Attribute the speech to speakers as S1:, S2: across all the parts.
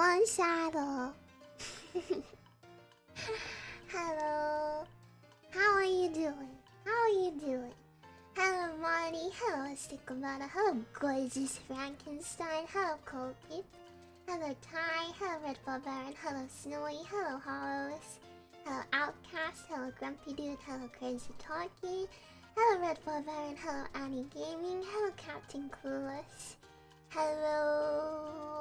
S1: on Shadow. Hello. How are you doing? How are you doing? Hello, Marty. Hello, Stickomata. Hello, gorgeous Frankenstein. Hello, Cold Peep. Hello, Ty. Hello, Red Barbarian. Hello, Snowy. Hello, Hollows. Hello, Outcast. Hello, Grumpy Dude. Hello, Crazy Talkie. Hello, Red Barbarian. Hello, Annie Gaming. Hello, Captain Clueless. Hello,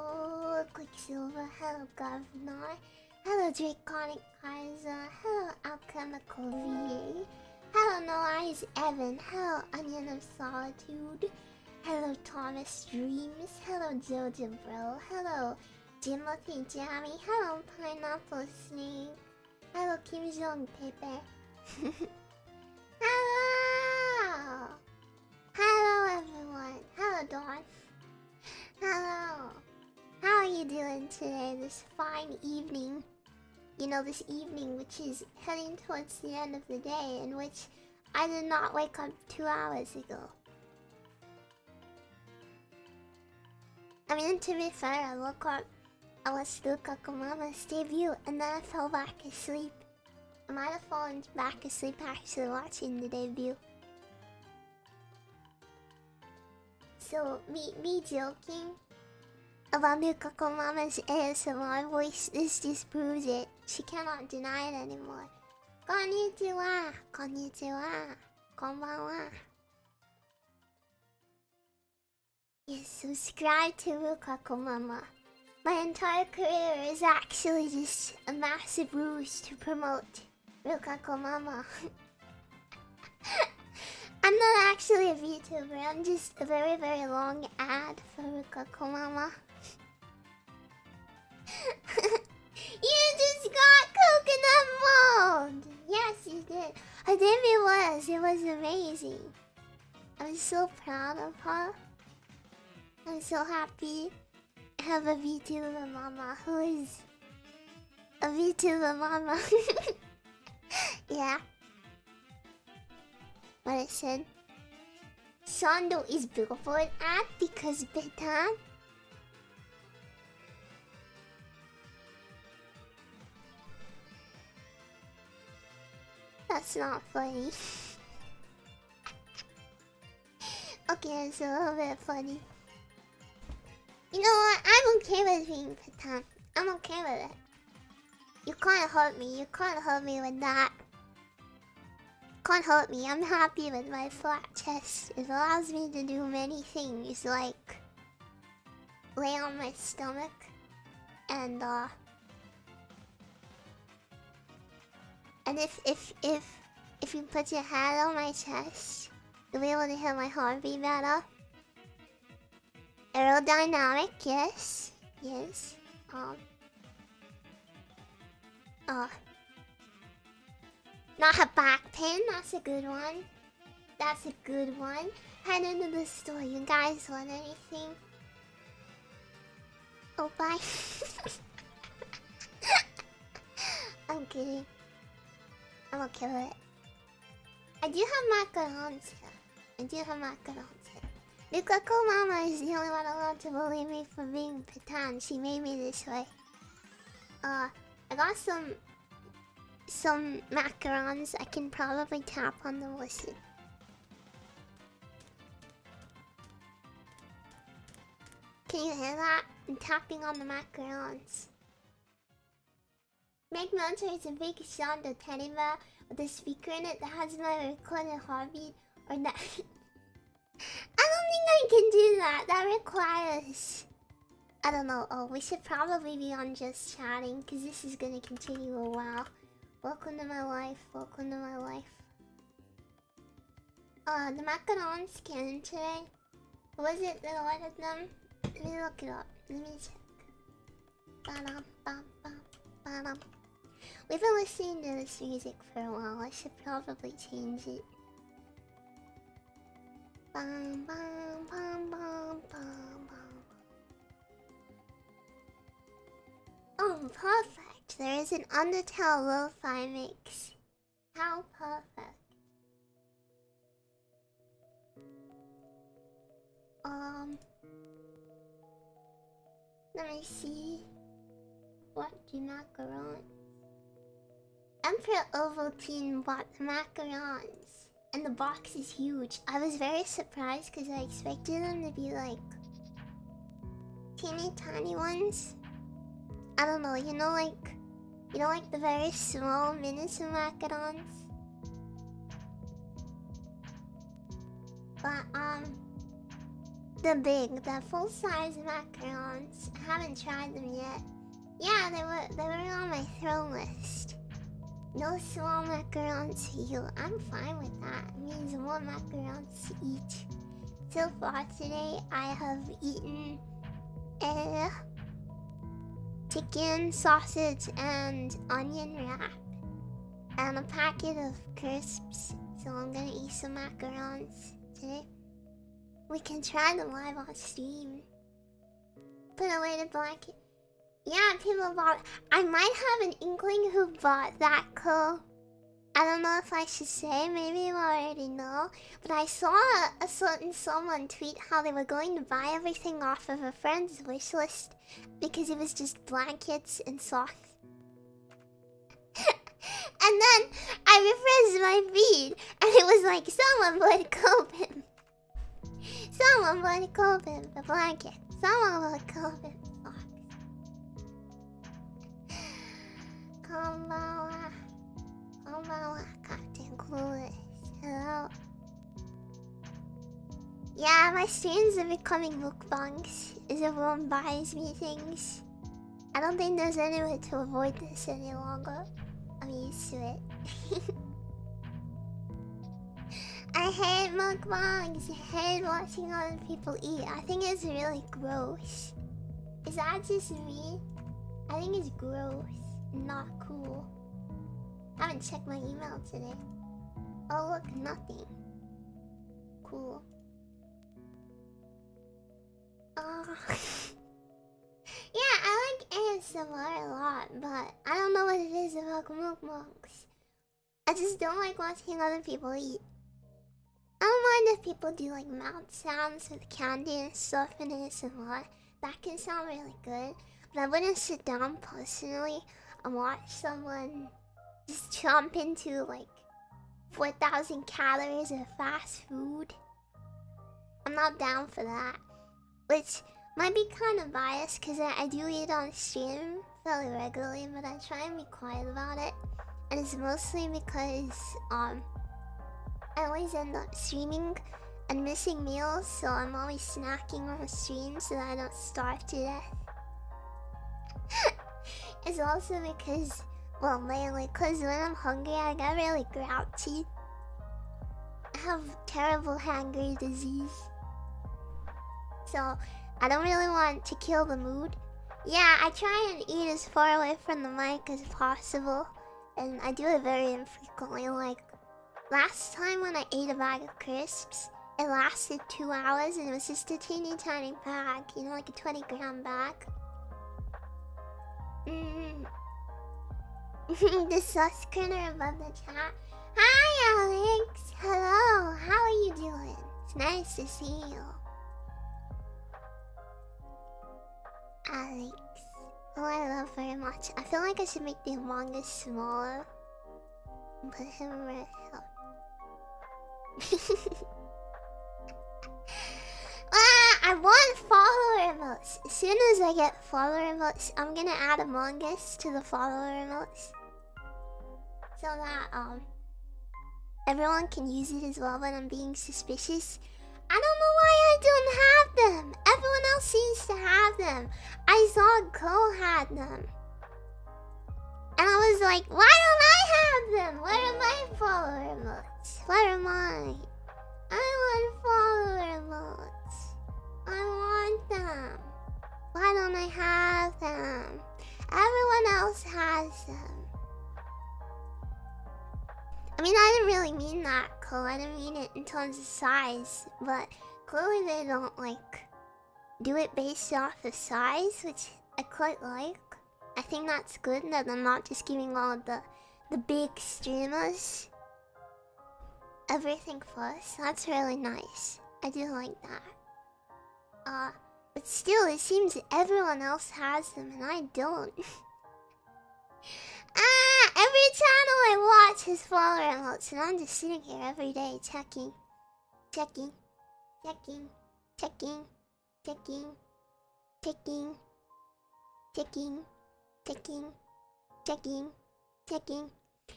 S1: Quicksilver. Hello, Governor. Hello, Draconic Kaiser. Hello, Alchemical VA. Hello, No Eyes Evan. Hello, Onion of Solitude. Hello, Thomas Dreams. Hello, Jojo Bro. Hello, Timothy Jammy. Hello, Pineapple Snake. Hello, Kim Jong Pepe. Hello! Hello, everyone. Hello, Dawn. Hello. How are you doing today, this fine evening? You know, this evening which is heading towards the end of the day, in which I did not wake up 2 hours ago. I mean, to be fair, I woke up, I watched Lukaku-Mama's debut, and then I fell back asleep. I might have fallen back asleep actually watching the debut. So, me joking about Lukaku-Mama's ASMR voice, this just proves it. She cannot deny it anymore. Konnichiwa! Konnichiwa! Konbanwa! Yes, subscribe to Lukaku-Mama. My entire career is actually just a massive ruse to promote Lukaku-Mama. I'm not actually a VTuber, I'm just a very, very long ad for Lukaku-Mama. You just got coconut mold! Yes, you did. Her debut it was amazing. I'm so proud of her. I'm so happy I have a VTuber mama who is a VTuber mama. Yeah. What I said. Shondo is billboard ad because Betan. That's not funny. Okay, it's a little bit funny. You know what? I'm okay with being Patan. I'm okay with it. You can't hurt me. You can't hurt me with that. Can't hurt me. I'm happy with my flat chest. It allows me to do many things, like lay on my stomach and if you put your hand on my chest, you'll be able to hear my heartbeat better. Aerodynamic, yes. Yes. Not a back pain, that's a good one. That's a good one. Head into the store, you guys want anything? Oh, bye. I'm kidding. I'm okay with it. I do have macarons here. I do have macarons here. Lukaku-Mama is the only one allowed to believe me for being Patan. She made me this way. I got some macarons. I can probably tap on them. Listen. Can you hear that? I'm tapping on the macarons. Make Military is a big Shondo teddy bear with a speaker in it that has my recorded heartbeat or that. I don't think I can do that. That requires... I don't know. Oh, we should probably be on just chatting because this is gonna continue a while. Welcome to my life. Welcome to my life. The macarons came today. Was it that I ordered them? Let me look it up. Let me check. Ba-dum, bum, bum, ba-dum. We've been listening to this music for a while. I should probably change it. Bum, bum, bum, bum, bum, bum. Oh, perfect. There is an Undertale lo-fi mix. How perfect. Let me see. bought the macarons. Emperor Ovaltine bought the macarons. And the box is huge. I was very surprised because I expected them to be like teeny tiny ones. I don't know, you know like the very small miniature macarons? But the full-size macarons, I haven't tried them yet. Yeah, they were on my throw list. No small macarons for you. I'm fine with that. It means more macarons to eat. So far today, I have eaten chicken, sausage, and onion wrap. And a packet of crisps. So I'm gonna eat some macarons today. We can try them live on stream. Put away the blanket. Yeah, people bought. I might have an inkling who bought that cool. I don't know if I should say, maybe you already know. But I saw a certain someone tweet how they were going to buy everything off of a friend's wish list because it was just blankets and socks. And then I refreshed my feed and it was like someone bought Copen. Someone bought Copen the blanket. Someone bought Copen socks. Konbanwa. Konbanwa, Captain Clueless. Hello. Yeah, my streams are becoming mukbangs as everyone buys me things. I don't think there's any way to avoid this any longer. I'm used to it. I hate mukbangs. I hate watching other people eat. I think it's really gross. Is that just me? I think it's gross. Not cool. I haven't checked my email today. Oh look, nothing. Cool. Yeah, I like ASMR a lot, but I don't know what it is about mukbangs. I just don't like watching other people eat. I don't mind if people do like mouth sounds with candy and stuff in ASMR. That can sound really good. But I wouldn't sit down personally and watch someone just chomp into like 4,000 calories of fast food. I'm not down for that. Which might be kind of biased because I do eat on stream fairly regularly, but I try and be quiet about it. And it's mostly because I always end up streaming and missing meals, so I'm always snacking on stream so that I don't starve to death. It's also because, well, mainly because when I'm hungry I get really grouchy. I have terrible hangry disease. So I don't really want to kill the mood. Yeah, I try and eat as far away from the mic as possible. And I do it very infrequently. Like, last time when I ate a bag of crisps, it lasted 2 hours and it was just a teeny tiny bag. You know, like a 20-gram bag. The sus critter above the chat. Hi, Alex. Hello. How are you doing? It's nice to see you. Alex. Oh, I love very much. I feel like I should make the Among Us smaller. And put him right up. I want follower emotes. As soon as I get follower emotes, I'm gonna add Among Us to the follower emotes. So that, everyone can use it as well when I'm being suspicious. I don't know why I don't have them. Everyone else seems to have them. I saw Cole had them. And I was like, why don't I have them? Where are my follower emotes? Where are mine? I want follower emotes. I want them. Why don't I have them? Everyone else has them. I mean, I didn't really mean that, Cole. I didn't mean it in terms of size. But clearly they don't, like, do it based off of size, which I quite like. I think that's good that they're not just giving all of the big streamers everything first. That's really nice. I do like that. But still, it seems everyone else has them and I don't. Every channel I watch has follower emotes, and I'm just sitting here every day checking, checking, checking, checking, checking, checking, checking, checking, checking, checking.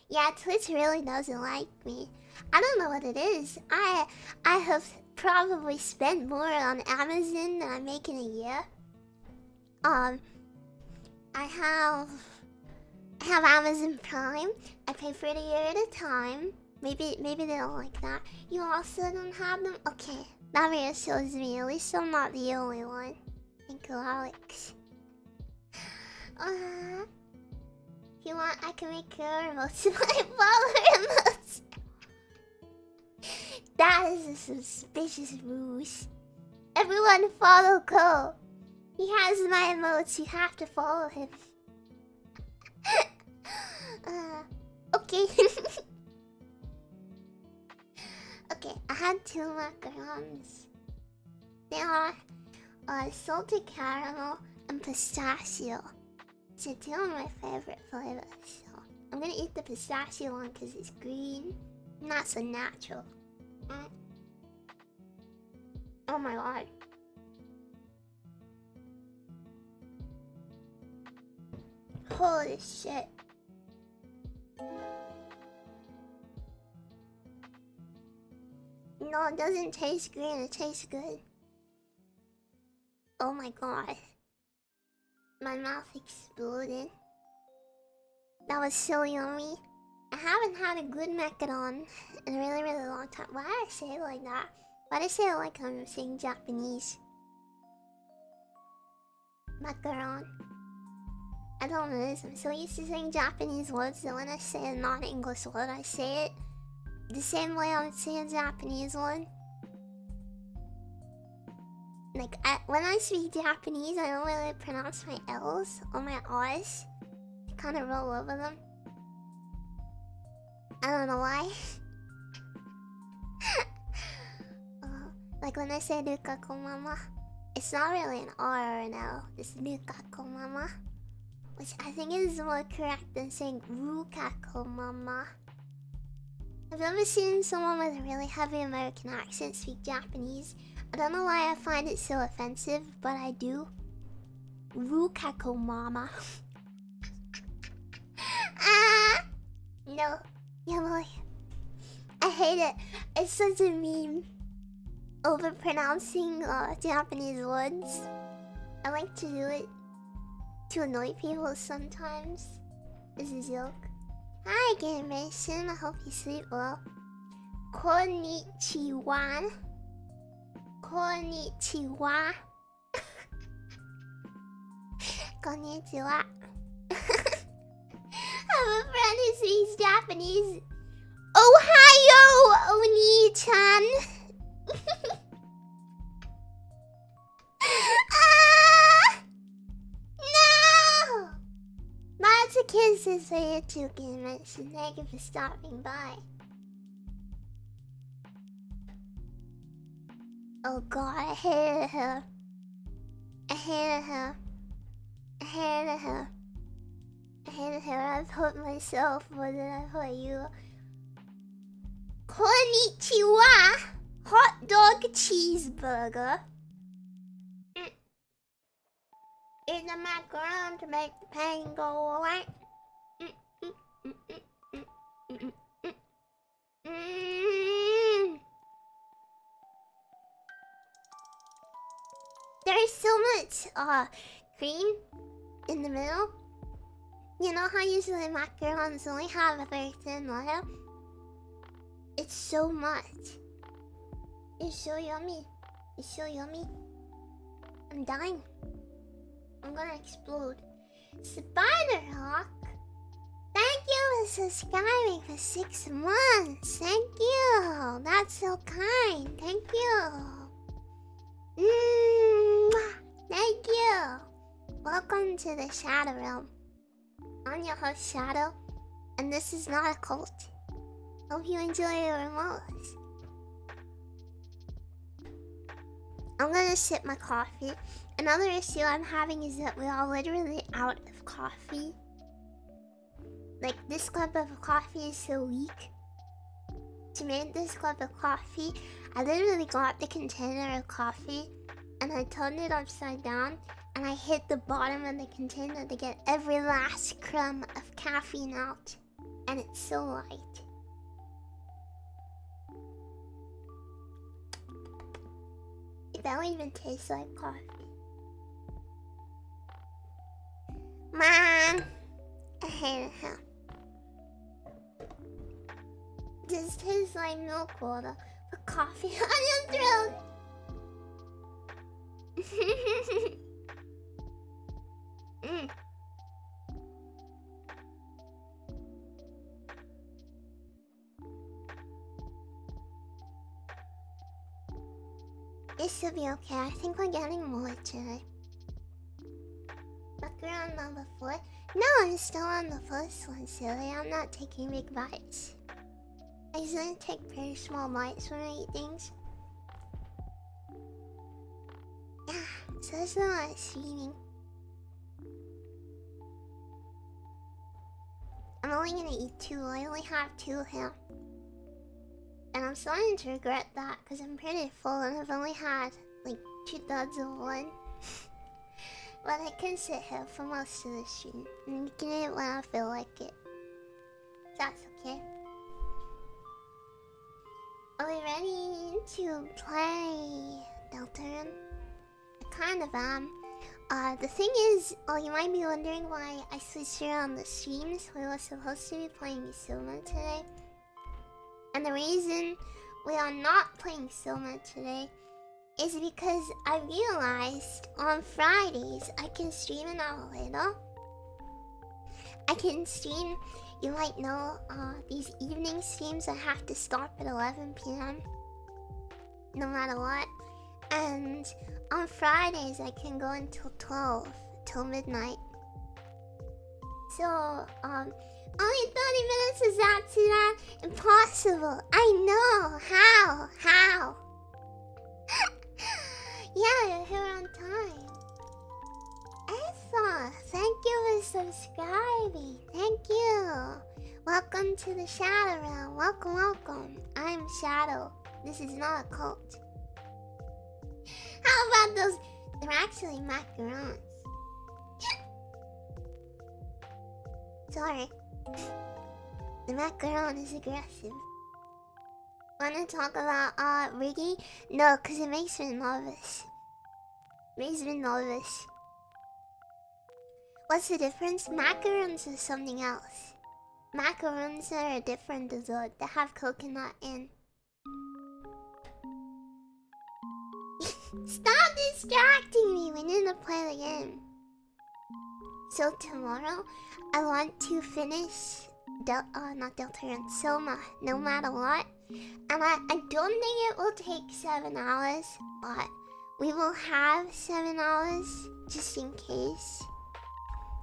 S1: Yeah, Twitch really doesn't like me. I don't know what it is. I have probably spent more on Amazon than I make in a year. I have Amazon Prime. I pay for it a year at a time. Maybe they don't like that. You also don't have them? Okay, that reassures me. At least I'm not the only one. Thank you, Alex. If you want, I can make your emotes my follower emotes. That is a suspicious ruse. Everyone follow Cole. He has my emotes. You have to follow him. Okay. Okay, I had 2 macarons. They are salted caramel and pistachio. So 2 of my favorite flavors. So I'm gonna eat the pistachio one because it's green. Not so natural. Oh my god. Holy shit. No, it doesn't taste green, it tastes good. Oh my god. My mouth exploded. That was so yummy. I haven't had a good macaron in a really, really long time. Why did I say it like that? Why did I say it like I'm saying Japanese? Macaron. I don't know this. I'm so used to saying Japanese words that when I say a non-English word, I say it the same way I would say a Japanese one. Like, when I speak Japanese, I don't really pronounce my L's or my R's. I kind of roll over them. I don't know why. Like when I say Rukako Mama, it's not really an R or an L. It's Rukako Mama, which I think is more correct than saying Rukako Mama. I've never seen someone with a really heavy American accent speak Japanese. I don't know why I find it so offensive, but I do. Rukako Mama. Ah! No. Yeah, boy. I hate it. It's such a meme. Overpronouncing Japanese words. I like to do it to annoy people sometimes. It's a joke. Hi, Game Mason. I hope you sleep well. Konnichiwa. Konnichiwa. Konnichiwa. I have a friend who speaks Japanese. Ohayo, Oni-chan. Ah! No! Lots of kisses for you too, Game Mason. Thank you for stopping by. Oh god, I hated her. I hated her. I hated her. I hated her. I've hurt myself more than I've hurt you. Konnichiwa! Hot dog cheeseburger. Eat the macaron to make the pain go away. There's so much cream in the middle. You know how usually macarons only have a very thin layer? It's so much. It's so yummy. It's so yummy. I'm dying. I'm gonna explode. Spiderhawk, thank you for subscribing for 6 months. Thank you. That's so kind. Thank you. Thank you. Welcome to the Shadow Realm. I'm your host, Shadow, and this is not a cult. Hope you enjoy your remotes. I'm gonna sip my coffee. Another issue I'm having is that we are literally out of coffee. Like, this cup of coffee is so weak. To make this cup of coffee, I literally got the container of coffee and I turned it upside down and I hit the bottom of the container to get every last crumb of caffeine out. And it's so light. It don't even taste like coffee. Man, I hate it here. This tastes like milk water, but coffee on your throat. It should be okay. I think we're getting more today. But we're on number 4. No, I'm still on the first one, silly. I'm not taking big bites. I usually take very small bites when I eat things. Yeah, so there's a lot of streaming. I'm only gonna eat 2. I only have 2 here. And I'm starting to regret that because I'm pretty full and I've only had like 2/3 of one. But I can sit here for most of the stream and eat it when I feel like it. That's okay. Are we ready to play Deltarune? I kind of am. The thing is, you might be wondering why I switched around the streams. We were supposed to be playing Soma today. And the reason we are not playing Soma today is because I realized on Fridays I can stream an hour later. I can stream, you might know, these evening streams I have to stop at 11 p.m. no matter what. And on Fridays I can go until 12, till midnight. So, only 30 minutes is that too that impossible. I know. How? Yeah, you're here on time. Essa, thank you for subscribing. Thank you. Welcome to the Shadow Realm. Welcome. I'm Shadow. This is not a cult. How about those? They're actually macarons. Sorry. The macaron is aggressive. Wanna talk about Riggy? No, cause it makes me nervous. What's the difference? Macarons is something else. Macarons are a different dessert that have coconut in. Stop distracting me! We need to play the game. So tomorrow, I want to finish not Deltarune, Soma, no matter what. And I don't think it will take 7 hours, but we will have 7 hours just in case.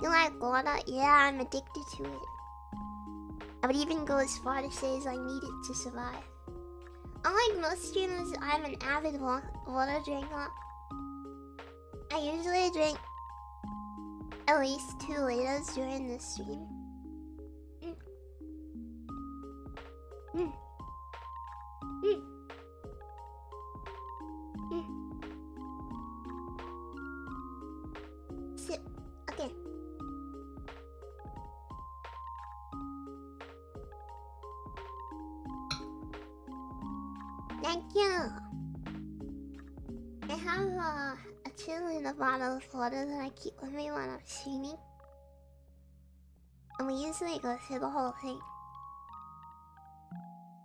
S1: You like water? Yeah, I'm addicted to it. I would even go as far to say as I need it to survive. Unlike most streamers, I'm an avid water drinker. I usually drink at least 2 liters during the stream. Sip. Okay. Thank you. I have a chill in a bottle of water that I keep with me when I'm streaming. And we usually go through the whole thing.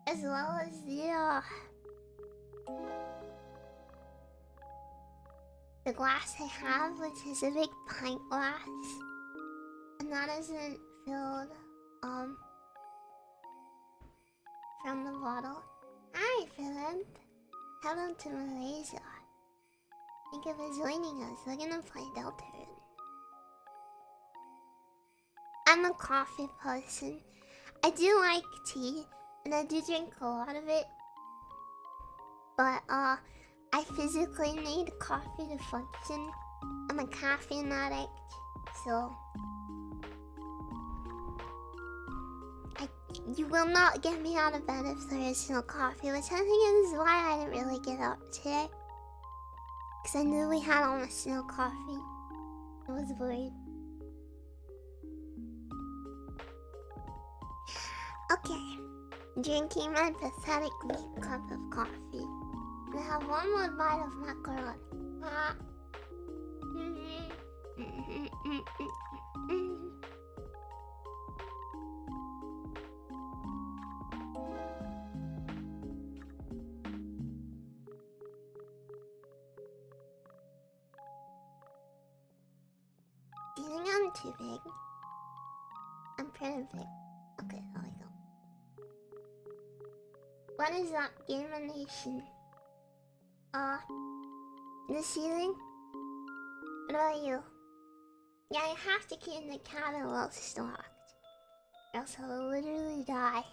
S1: As well as the glass I have, which is a big pint glass. And that isn't filled from the bottle. Hi Philip. Hello to Malaysia. Thank you for joining us. We're gonna play Deltarune. I'm a coffee person. I do like tea, and I do drink a lot of it. But I physically need coffee to function. I'm a caffeine addict, so You will not get me out of bed if there is no coffee, which I think is why I didn't really get up today. Because I knew we had almost no coffee. I was worried. Okay. Drinking my pathetic weak cup of coffee. And I have one more bite of macaroni. Do you think I'm too big? I'm pretty big. Okay, there we go. What is that? Game Nation. The ceiling? What about you? Yeah, you have to keep the cabin well stocked. Or else I will literally die.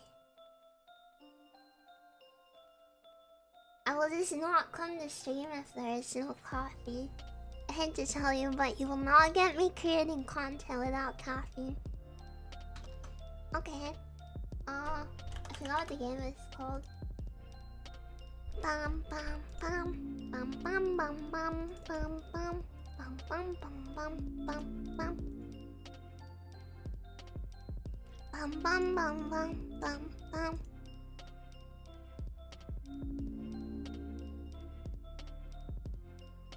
S1: I will just not come to stream if there is no coffee. I hate to tell you, but you will not get me creating content without caffeine. Okay. I forgot what the game is called. Bum bum bum bum bum bum bum bum bum bum bum bum bum bum bum bum bum bum bum bum.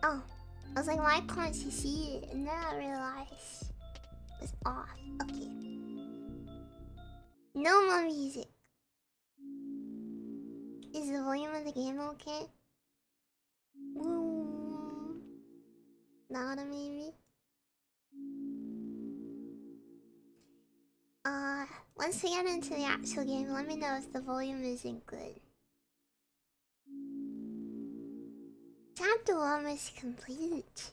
S1: Oh, I was like, why can't she see it? And then I realized it was off. Okay. No more music. Is the volume of the game okay? Woo. Louder maybe? Once we get into the actual game, let me know if the volume isn't good. Chapter 1 is complete.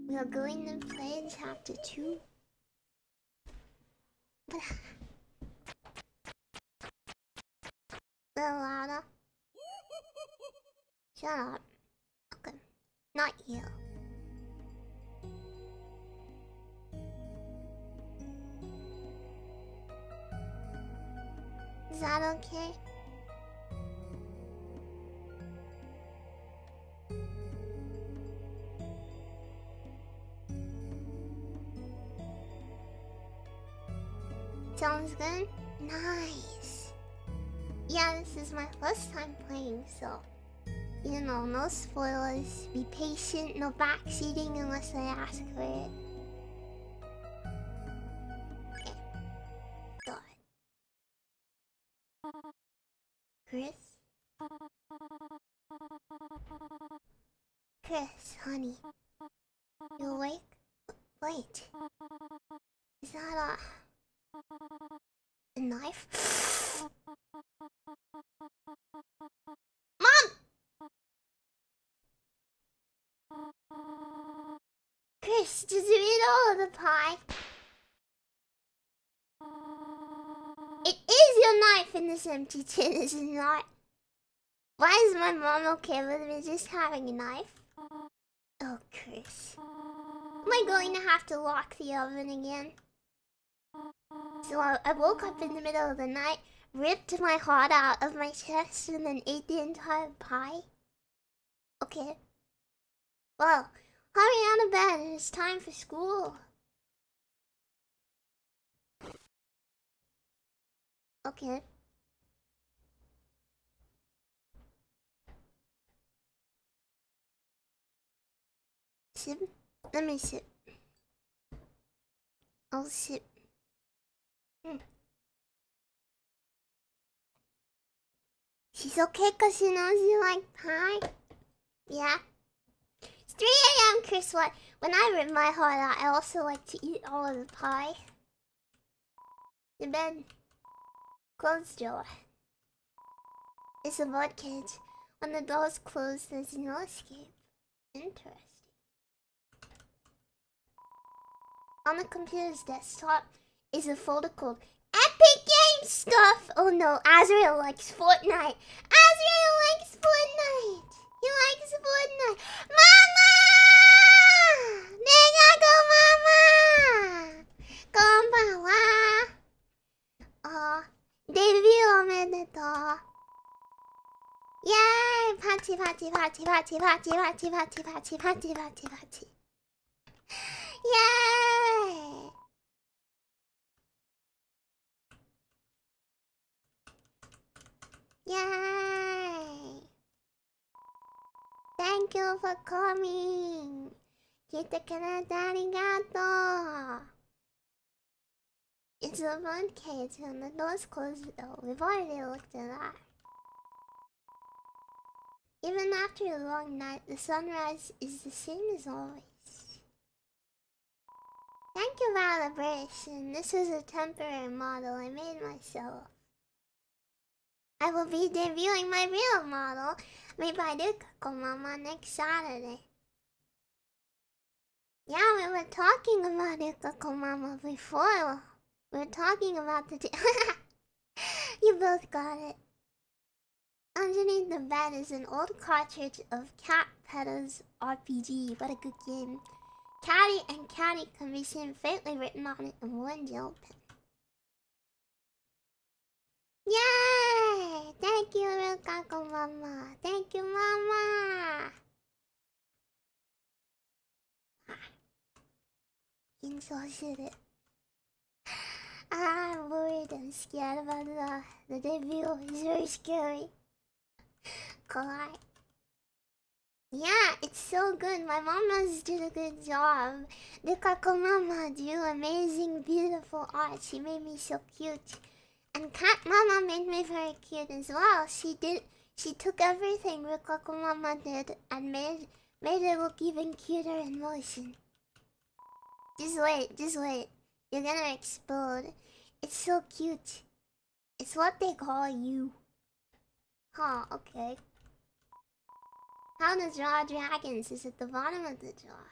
S1: We are going to play chapter 2. But a little louder. Shut up. Okay. Not you. Is that okay? Sounds good? Nice. Yeah, this is my first time playing, so you know, no spoilers. Be patient, no backseating unless I ask for it. Okay. Go ahead. Chris? Chris, honey. You awake? Wait. Is that a knife? Mom! Chris, did you eat all of the pie? It is your knife in this empty tin, is it not? Why is my mom okay with me just having a knife? Oh, Chris. Am I going to have to lock the oven again? So I woke up in the middle of the night, ripped my heart out of my chest, and then ate the entire pie? Okay. Well, hurry out of bed, it's time for school. Okay. Sip? Let me sip. I'll sip. She's okay because she knows you like pie? Yeah? It's 3 AM, Chris. What? When I rip my heart out, I also like to eat all of the pie. The bed. Closed door. It's a board cage. When the door's closed, there's no escape. Interesting. On the computer's desktop is a folder called Epic Game Stuff. Oh no, Azrael likes Fortnite. Azrael likes Fortnite. He likes Fortnite. Mama! Negago mama! Konbanwa. David patchy, patchy, patchy, patchy, patchy, patchy, patchy, patchy, patchy, patchy, patchy. Yay! Yay! Thank you for coming. 来てくれてありがとう. It's a fun cage and the door's closed though. We've already looked at that. Even after a long night, the sunrise is the same as always. Thank you, Valibration. This is a temporary model I made myself. I will be debuting my real model made by Dukako Mama next Saturday. Yeah, we were talking about Dukako Mama before. We were talking about the... You both got it. Underneath the bed is an old cartridge of Cat Petta's RPG. What a good game. Catty and Catty can be seen faintly written on it in one gel pen. Yay! Thank you, Rukako Mama. Thank you, Mama. I'm so excited. I'm worried. I'm scared about the debut. It's very scary. God. Yeah, it's so good. My mama's did a good job. Rukako Mama do amazing, beautiful art. She made me so cute. And Cat Mama made me very cute as well. She took everything Rukako Mama did and made it look even cuter in motion. Just wait. You're gonna explode. It's so cute. It's what they call you. Huh, okay. How to draw dragons is at the bottom of the jar.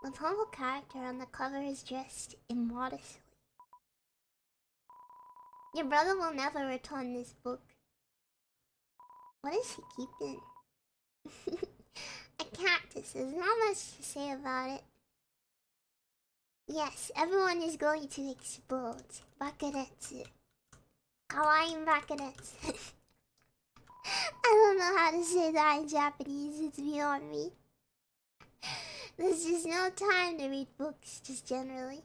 S1: The purple character on the cover is dressed immodestly. Your brother will never return this book. What is he keeping? A cactus. There's not much to say about it. Yes, everyone is going to explode. Bakuretsu. Kawaii Bakuretsu. I don't know how to say that in Japanese. It's beyond me. There's just no time to read books, just generally.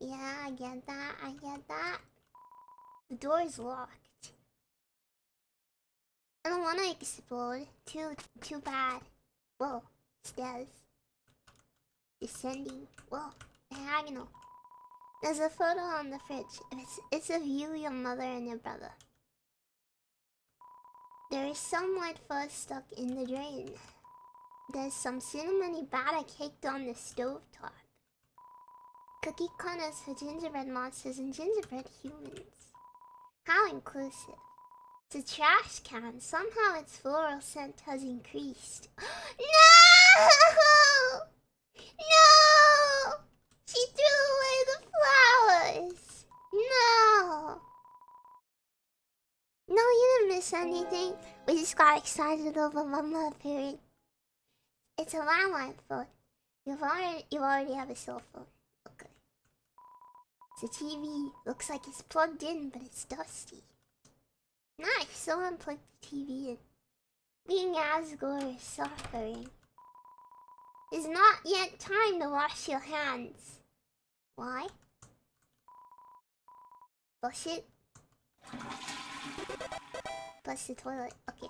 S1: Yeah, I get that. The door is locked. I don't want to explode. Too bad. Whoa, stairs. Descending. Whoa, diagonal. There's a photo on the fridge. It's of you, your mother, and your brother. There is some white fuzz stuck in the drain. There's some cinnamony batter caked on the stovetop. Cookie cutters for gingerbread monsters and gingerbread humans. How inclusive. It's a trash can. Somehow its floral scent has increased. No! No! She threw away the flowers! No! No, you didn't miss anything. We just got excited over Mama appearing. It's a landline phone. You already have a cell phone. Okay. It's a TV. Looks like it's plugged in, but it's dusty. Nice, someone plugged the TV in. Being Asgore is suffering. It's not yet time to wash your hands. Why? Flush it. Flush the toilet. Okay.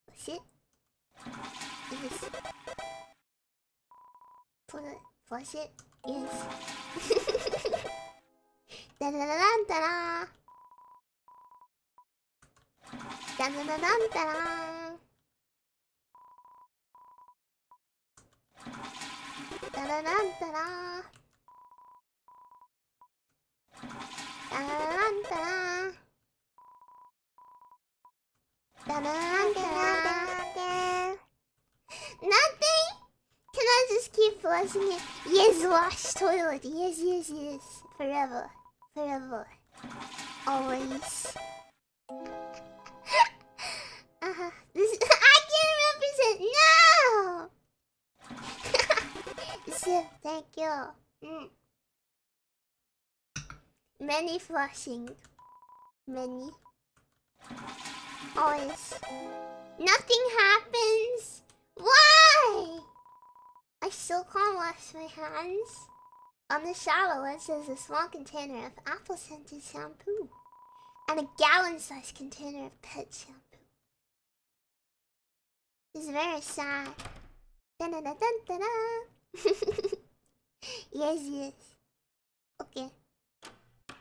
S1: Flush it. Yes. Toilet. Flush it. Yes. Da da da da da da. Da da da da da da. Da da da da da. Da da da da. Da da da da. Nothing. Can I just keep flushing it? Yes, wash toilet. Yes, yes, yes. Forever. Forever. Always. This I can't represent. No! Sip, thank you. Many flushing. Many. Always. Nothing happens. Why? I still can't wash my hands. On the shower list is a small container of apple-scented shampoo and a gallon-sized container of pet shampoo. It's very sad. Dun dun dun dun dun. Yes, yes. Okay.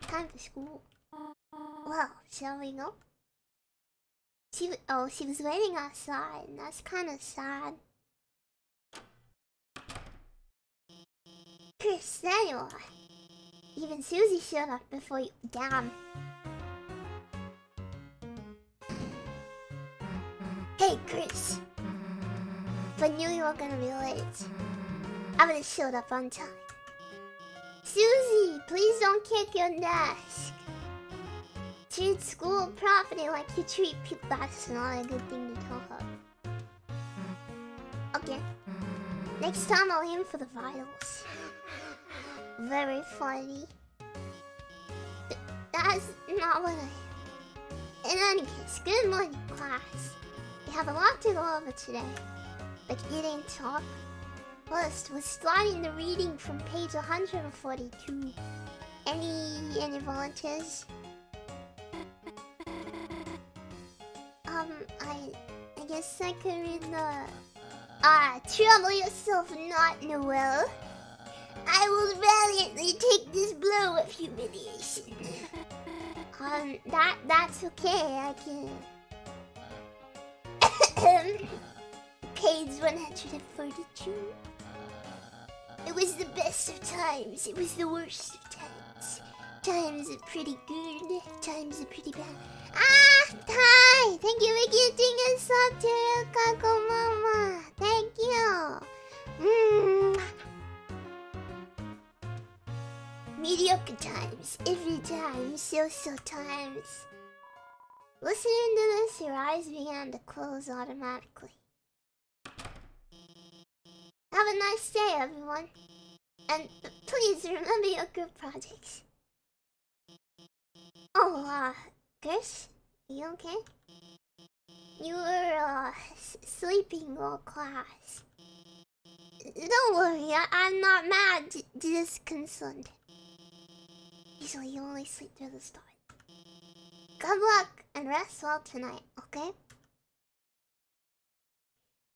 S1: Time for school. Well, shall we go? She was waiting outside. That's kind of sad. Chris, there you are. Even Susie showed up before you. Damn. Hey, Chris. If I knew you were gonna be late, I would have showed up on time. Susie, please don't kick your desk. Treat school property like you treat people. That's not a good thing to talk about. Okay. Next time I'll aim for the vitals. Very funny. That's not what I... In any case, good morning, class. We have a lot to go over today. Like eating talk. First, we're starting the reading from page 142. Any volunteers? I guess I could read the... trouble yourself not, Noel. I will valiantly take this blow of humiliation. That's okay, I can... Page 142. It was the best of times, it was the worst of times. Times are pretty good, times are pretty bad. Hi! Thank you for getting us up to your Kako Mama. Thank you. Mediocre times, every time, so times. Listening to this, your eyes began to close automatically. Have a nice day, everyone. And please remember your group projects. Oh, Chris? You okay? You were, sleeping all class. Don't worry, I'm not mad, just concerned. Usually you only sleep through the start. Good luck and rest well tonight, okay?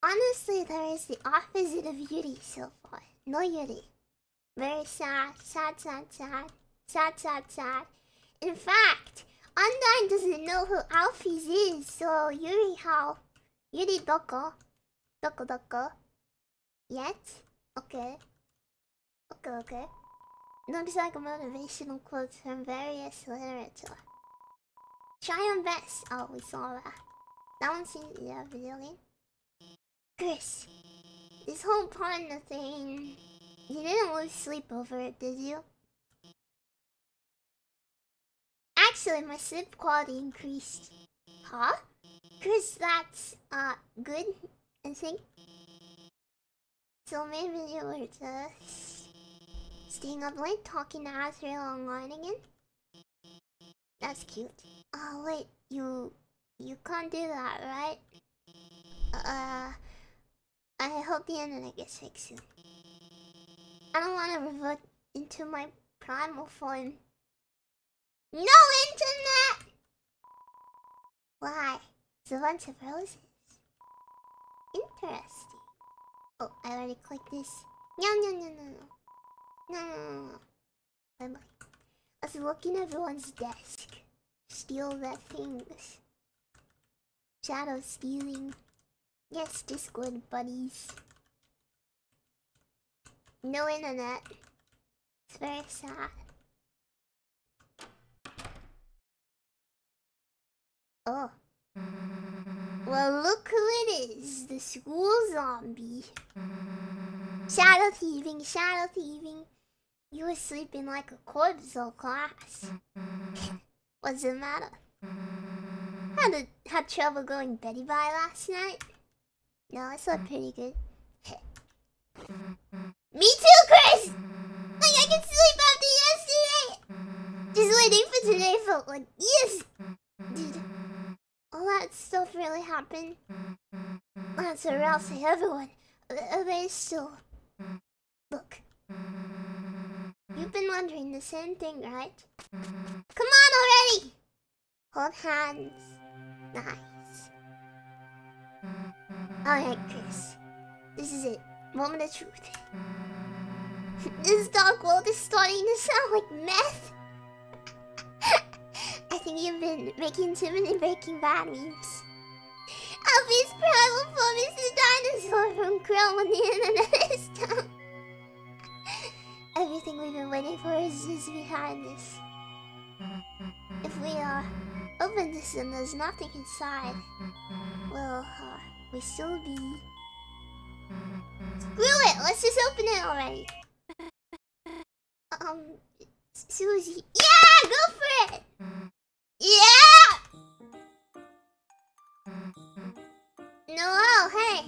S1: Honestly, there is the opposite of Yuri so far. No Yuri. Very sad, sad, sad, sad. Sad, sad, sad. In fact, Undyne doesn't know who Alphys is, so Yuri how? Yuri doko? Doko? Yet? Okay. Okay. Looks like a motivational quote from various literature. Try your best. Oh, we saw that. That one seems... yeah, video game. Chris, this whole partner thing... You didn't lose sleep over it, did you? Actually, my sleep quality increased. Huh? Chris, that's, good, I think. So maybe you were just... staying up late talking to Azrael online again? That's cute. Oh, wait, you can't do that, right? I hope the internet gets fixed soon. I don't want to revert into my primal form. No internet! Why? It's a bunch of roses. Interesting. Oh, I already clicked this. No. Bye-bye. Let's look in everyone's desk. Steal their things. Shadow stealing. Yes, Discord buddies. No internet. It's very sad. Oh. Well, look who it is. The school zombie. Shadow thieving. You were sleeping like a corpse all class. What's the matter? Had trouble going Betty by last night? No, I slept pretty good. Me too, Chris! Like I can sleep after yesterday! Just waiting for today felt like, yes! Did all that stuff really happen? That's or else everyone. They still. Look. You've been wondering the same thing, right? Come on already! Hold hands. Nice. Alright, Chris. This is it. Moment of truth. This dark world is starting to sound like meth. I think you've been making too many Breaking Bad memes. Alfie's primal form is the dinosaur from Krill when the internet is down. Everything we've been waiting for is just behind this. If we open this and there's nothing inside, will we still be... Screw it! Let's just open it already. Susie. Yeah! Go for it! Yeah! Noel, hey!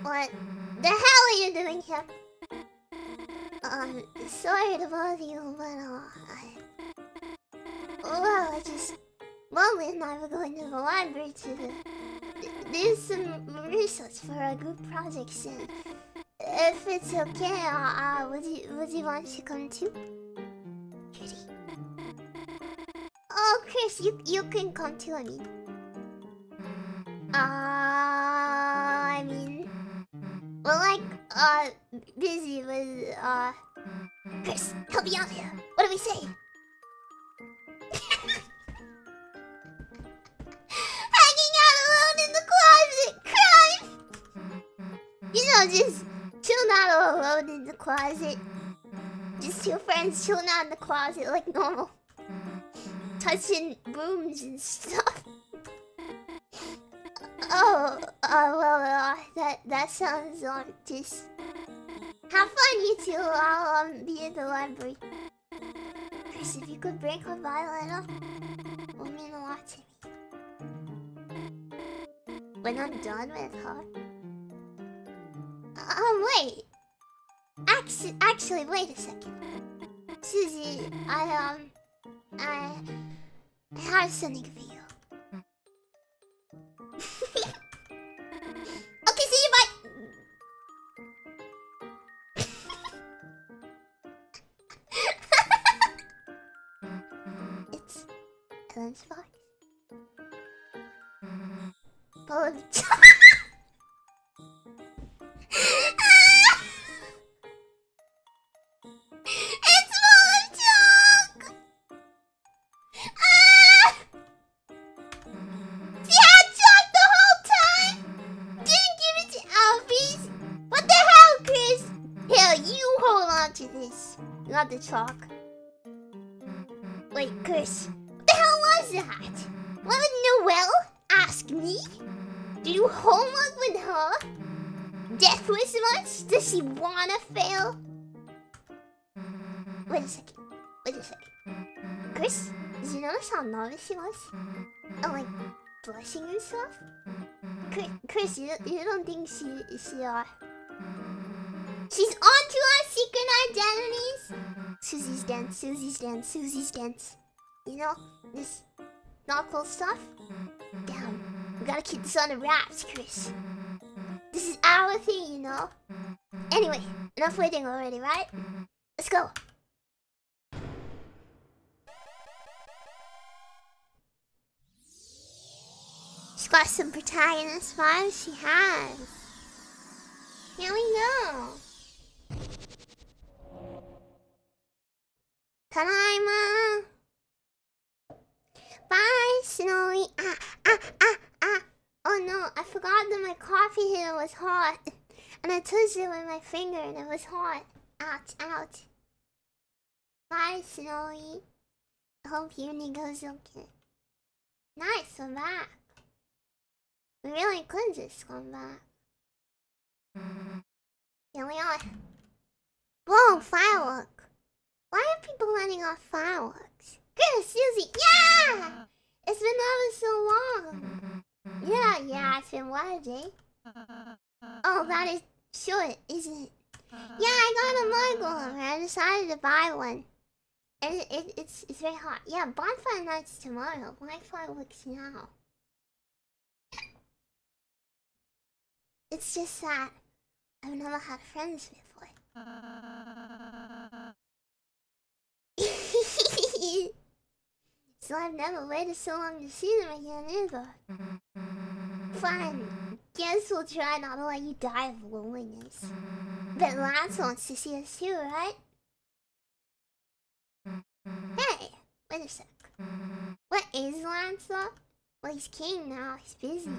S1: What the hell are you doing here? Sorry to bother you, but Molly and I were going to the library to do some research for our group projects, and if it's okay, would you want to come too? Cutie. Oh, Chris, you can come too, we're like, busy with, Chris, help me out here. What do we say? Hanging out alone in the closet, crime! You know, just chilling out alone in the closet. Just two friends chilling out in the closet like normal. Touching brooms and stuff. That sounds just... Have fun, you two. I'll be at the library. Chris, if you could break her violin up, it would mean a lot to me. When I'm done with her. Wait. Actually, wait a second. Susie, I have something for you. Okay, see you, bye! It's a lunchbox. Full of It's full of junk! She had junk the whole time! Didn't give it to Alfie's! What the hell, Chris? Here, you hold on to this. Not the chalk. Wait, Chris. What the hell was that? Why would Noelle ask me? Do you homework with her? Death wish much? Does she wanna fail? Wait a second. Chris, did you notice how nervous she was? Oh, like, blushing and stuff? Chris, you don't think she's onto our secret identities? Susie's dance. You know, this not cool stuff? Damn, we gotta keep this on the wraps, Chris. This is our thing, you know? Anyway, enough waiting already, right? Let's go. She's got some protagonist vibes, she has. Here we go. Tadaima! Bye, Snowy. Oh no, I forgot that my coffee here was hot. And I touched it with my finger and it was hot. Ouch. Bye, Snowy. I hope uni goes okay. Nice, we're back. We really could just come back. Here we are. Whoa, firework. Why are people letting off fireworks? Good, Susie. Yeah! It's been ever so long. Yeah, it's been what, Jay? Oh, that is short, isn't it? Yeah, I got a mug over. I decided to buy one. It's very hot. Yeah, bonfire night's tomorrow. Why fireworks now? It's just that I've never had friends before. So I've never waited so long to see them again either. Fine. Guess we'll try not to let you die of loneliness. But Lance wants to see us too, right? Hey, wait a sec. What is Lance though? Well, he's king now. He's busy.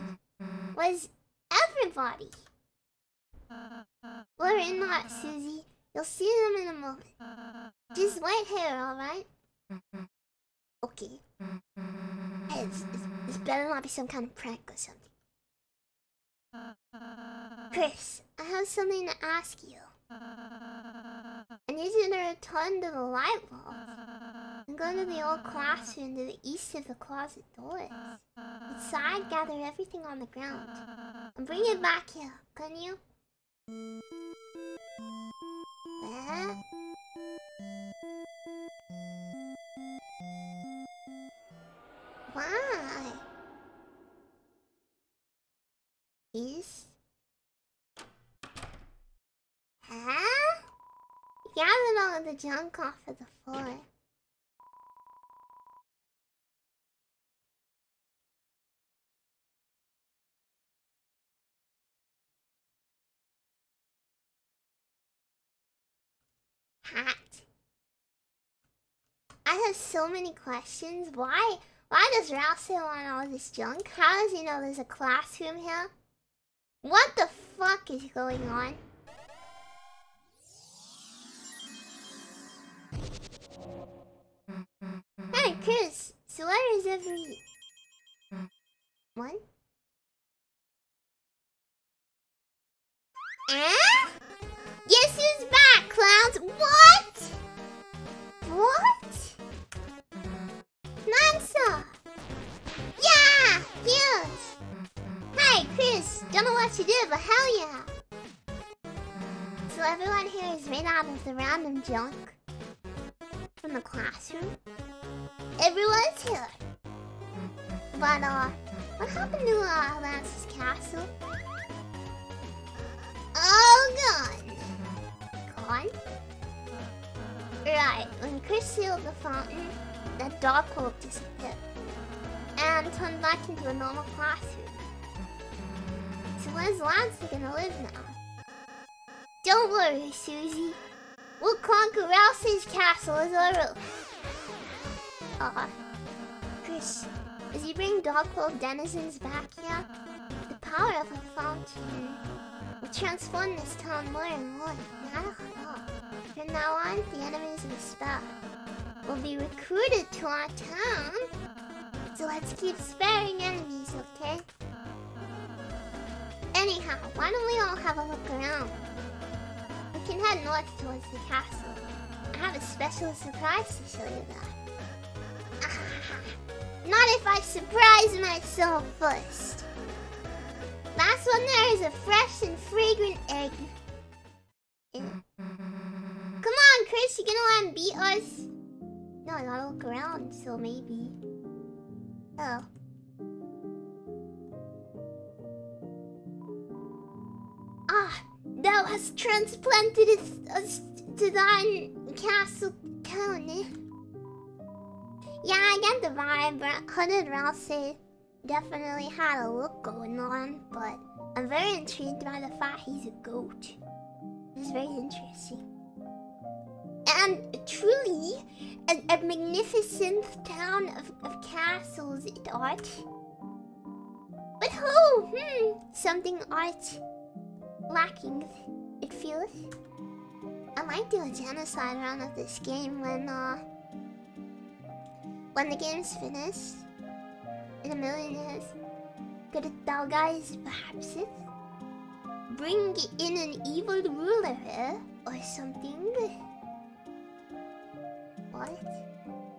S1: Where's everybody? We're in that, Susie. You'll see them in a moment. Just wait here, alright? Okay. Hey, this better not be some kind of prank or something. Chris, I have something to ask you. I need you to return to the light bulb and go to the old classroom to the east of the closet doors. Inside, gather everything on the ground and bring it back here, can you? Why? East? Huh? Gathered all of the junk off of the floor. Hat. I have so many questions. Why does Rouse want all this junk? How does he know there's a classroom here? What the fuck is going on? Hey, Chris. So where is every... One? Eh? Guess who's back, clowns? What? What? Mansa! Yeah! Huge! Hey, Chris! Don't know what you did, but hell yeah! So everyone here is made out of the random junk from the classroom? Everyone's here! But, what happened to, Lance's castle? Oh, gone! Gone? Right, when Chris sealed the fountain, that dark hole disappeared and turned back into a normal classroom. So where's Lance gonna live now? Don't worry, Susie. We'll conquer Rouse's castle as our roof. Chris, as you bring Darkhold denizens back here, the power of the fountain will transform this town more and more. From now on, the enemies of the spell will be recruited to our town. So let's keep sparing enemies, okay? Anyhow, why don't we all have a look around? We can head north towards the castle. I have a special surprise to show you that. Not if I surprise myself first. Last one there is a fresh and fragrant egg. Come on, Chris, you gonna let him beat us? No, I gotta look around, so maybe. Oh. Ah, thou hast transplanted us to thine castle town, eh? Yeah, I get the vibe. Hooded Rouse definitely had a look going on, but I'm very intrigued by the fact he's a goat. It's very interesting. And truly, a magnificent town of castles and art. But who? Something art lacking, it feels. I might do a genocide round of this game when the game's finished. In a million years. Could it thou guys perhaps it? Bring in an evil ruler or something? What?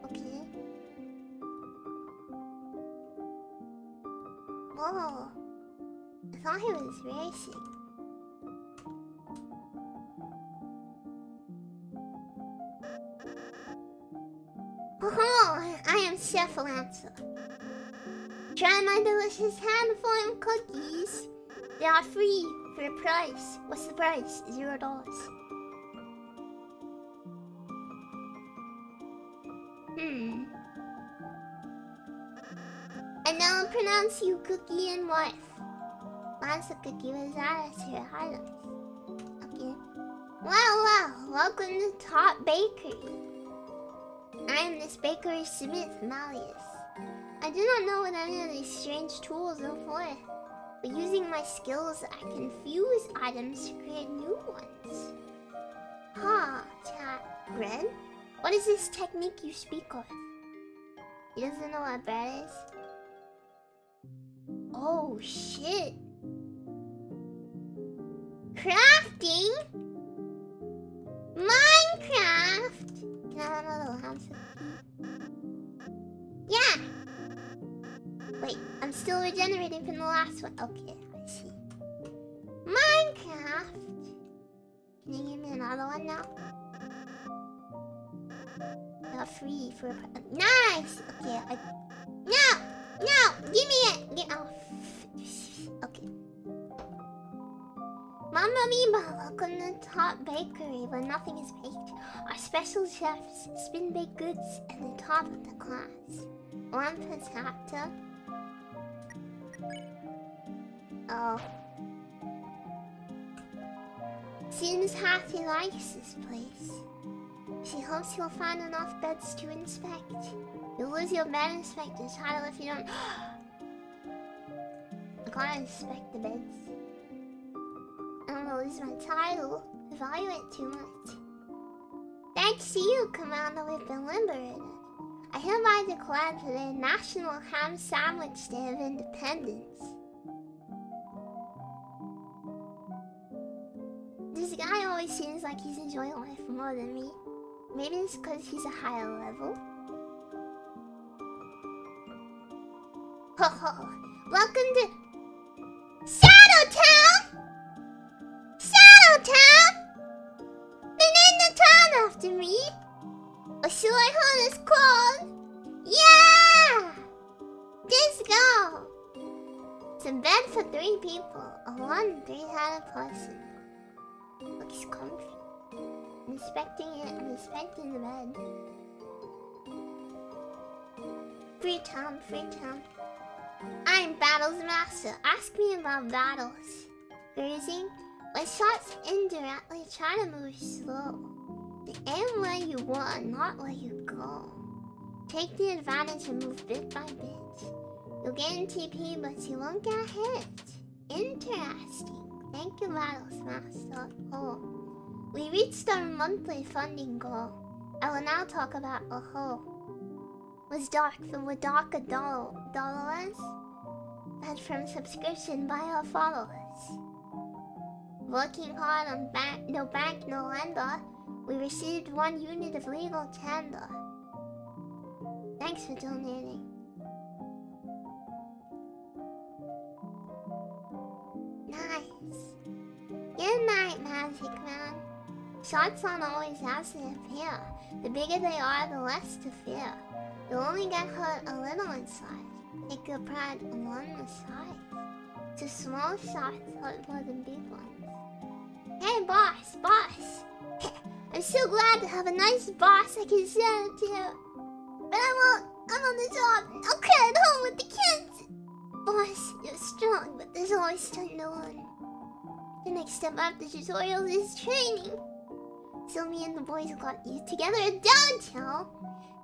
S1: Okay. Whoa. I thought he was racing. Chef Lancer. Try my delicious hand-formed cookies. They are free for a price. What's the price? $0. I now pronounce you Cookie and wife. Lancer Cookie was added to your items. Okay. Well, welcome to Top Bakery. I am this bakery smith, Malleus. I do not know what any of these strange tools are for, but using my skills, I can fuse items to create new ones. Chat. Bread? What is this technique you speak of? He doesn't know what bread is? Oh, shit. Crafting? Minecraft? Can I have another Lancer cookie? Yeah! Wait, I'm still regenerating from the last one. Okay, I see. Minecraft! Can you give me another one now? They're free for a... Nice! Okay, No! Give me it! Okay. Mamma Mia, welcome to Top Bakery, where nothing is baked. Our special chefs spin baked goods at the top of the class. One potato. Oh. Seems Hattie likes this place. She hopes you'll find enough beds to inspect. You'll lose your bed inspector title if you don't... I can't inspect the beds. I don't wanna lose my title. I value it too much. Thanks to you, Commander, we've been liberated. I hereby declare today National Ham Sandwich Day of Independence. This guy always seems like he's enjoying life more than me. Maybe it's because he's a higher level. Ho ho! Welcome to Shadowtown! Shadowtown! They named the town after me! Or should I heard it's called? Yeah! Let's go! It's a bed for 3 people. A 1 3-headed person. Looks comfy. I'm inspecting it. I'm inspecting the bed. Free town. I'm Battles Master. Ask me about battles. Grazing? When shots indirectly, try to move slow. You aim where you want, not where you go. Take the advantage and move bit by bit. You'll gain TP, but you won't get hit. Interesting. Thank you, Battles Master. Oh. We reached our monthly funding goal. I will now talk about Was dark from what dark a dollar was? And from subscription by our followers. Working hard on no bank, no lender, we received 1 unit of legal tender. Thanks for donating. Nice. Good night, Magic Man. Shots aren't always as they appear. The bigger they are, the less to fear. You'll only get hurt a little inside. Take your pride along the side. So small shots hurt more than big ones. Hey, boss! I'm so glad to have a nice boss I can send it to. But I'm on the job. Okay, at home with the kids. Boss, you're strong, but there's always time to learn. The next step after tutorials is training. So me and the boys got you together at downtown.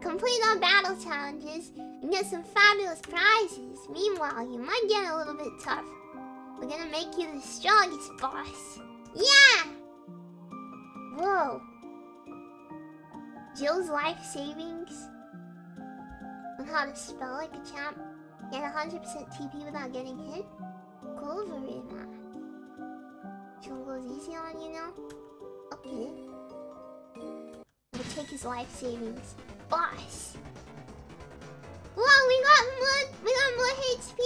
S1: Complete our battle challenges and get some fabulous prizes. Meanwhile, you might get a little bit tough. We're gonna make you the strongest, boss. Yeah! Whoa. Jill's life savings. On how to spell like a champ. Get 100% TP without getting hit. Cool, very mad. Jill goes easy on you now? Okay. We'll take his life savings. Boss! Whoa, we got more HP!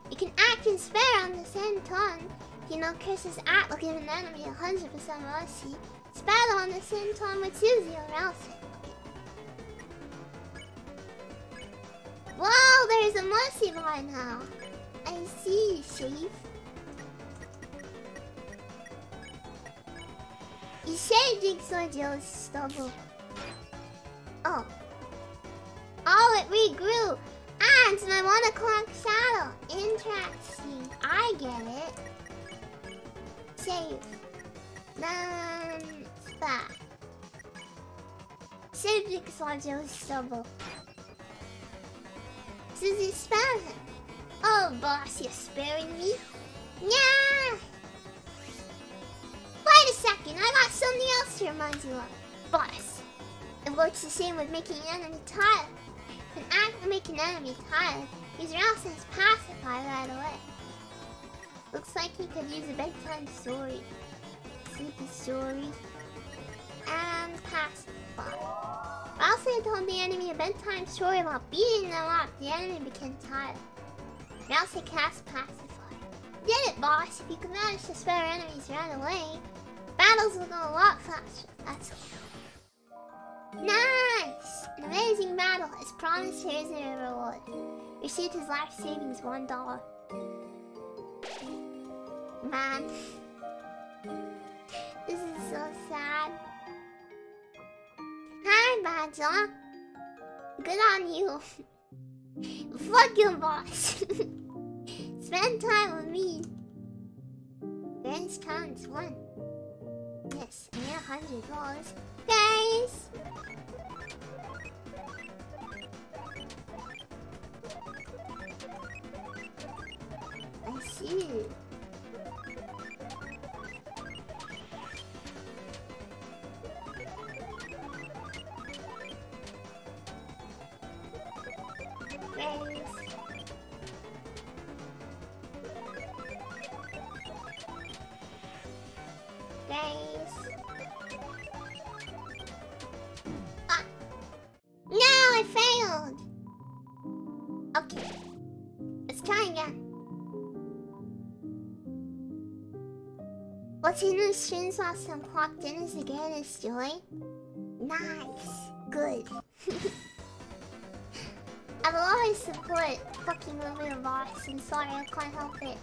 S1: You can act and spare on the same turn. You know Chris's act will give an enemy 100% mercy. Spare on the same turn with 2-0 else. Oh, there's a Mercy bar now. I see, Chief. You said Jigsaw Joe's stubble. Oh. Oh, it regrew. Ah, it's my 1 o'clock shadow. Interesting. I get it. Save. Then spot. Save Jigsaw Joe's stubble. Susie spare him. Oh, boss, you're sparing me? Yeah. Wait a second, I got something else to remind you of. Boss. It works the same with making an enemy tired. If an act make an enemy tired, use your says pacify right away. Looks like he could use a bedtime story. Sleepy story. And pacify. Ralsei told the enemy a bedtime story about beating them up. The enemy became tired. Ralsei cast pacify. Did it, boss. If you can manage to spare enemies right away, battles will go a lot faster. That's all. Nice! An amazing battle. As promised, here's a reward. Received his life savings $1. Man. This is so sad. Hi, Badger. Good on you. Fuck you, boss. Spend time with me. Greatest times 1. Yes, I need $100. Guys! I see. No, I failed. Okay, let's try again. What's your new stream sauce and clocked in is the greatest joy? Nice, good. I will always support fucking over your boss. I'm sorry, I can't help it.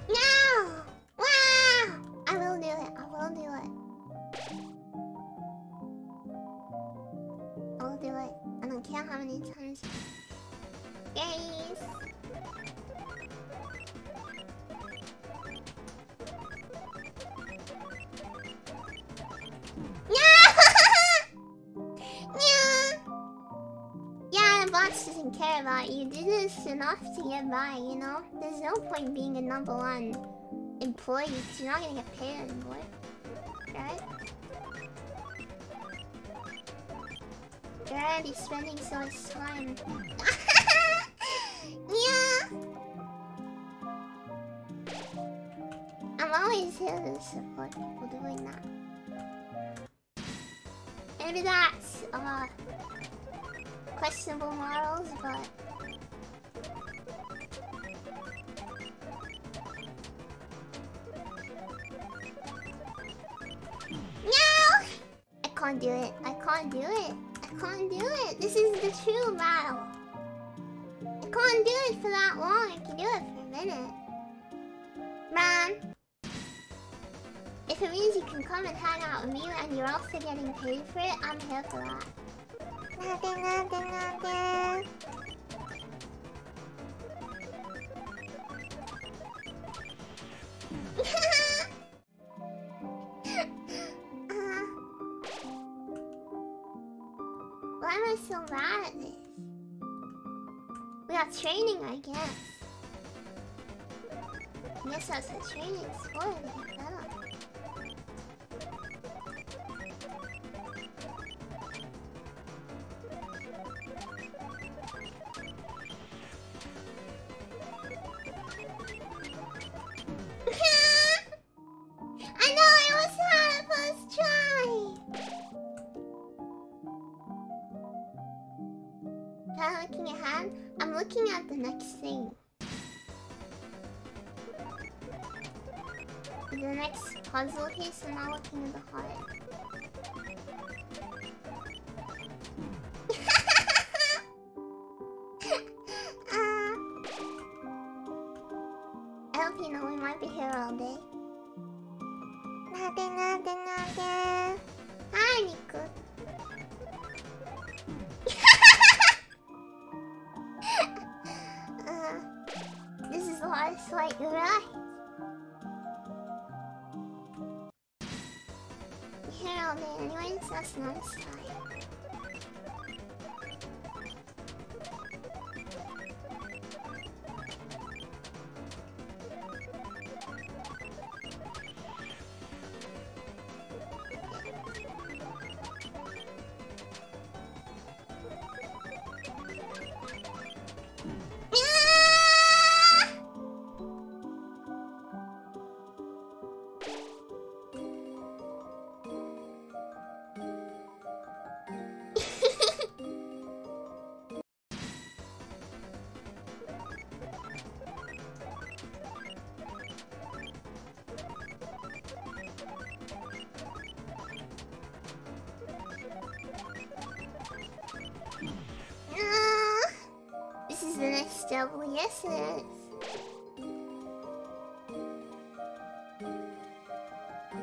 S1: No! Wow! I will do it. I will do it. I will do it. I don't care how many times. Guys! Yeah, the boss doesn't care about you. Do this enough to get by, you know? There's no point being a #1 employee because you're not gonna get paid anymore. Right? You're already spending so much time. Yeah! I'm always here to support people doing that. Maybe that's questionable morals, but no! I can't do it. I can't do it. I can't do it. This is the true battle. I can't do it for that long. I can do it for a minute. Man. If it means you can come and hang out with me and you're also getting paid for it, I'm here for that. Nothing, nothing, nothing. Why am I so bad at this? We got training, I guess. I guess that's what training's for, to get better. I know I almost had it first try. Am I looking ahead? I'm looking at the next thing. the next puzzle piece, I'm not looking at the heart. I hope you know we might be here all day. Nothing. Hi, Nico. This is the hardest fight, you're right. We're here all day anyways, that's not a sign. This is the next double, yes it is.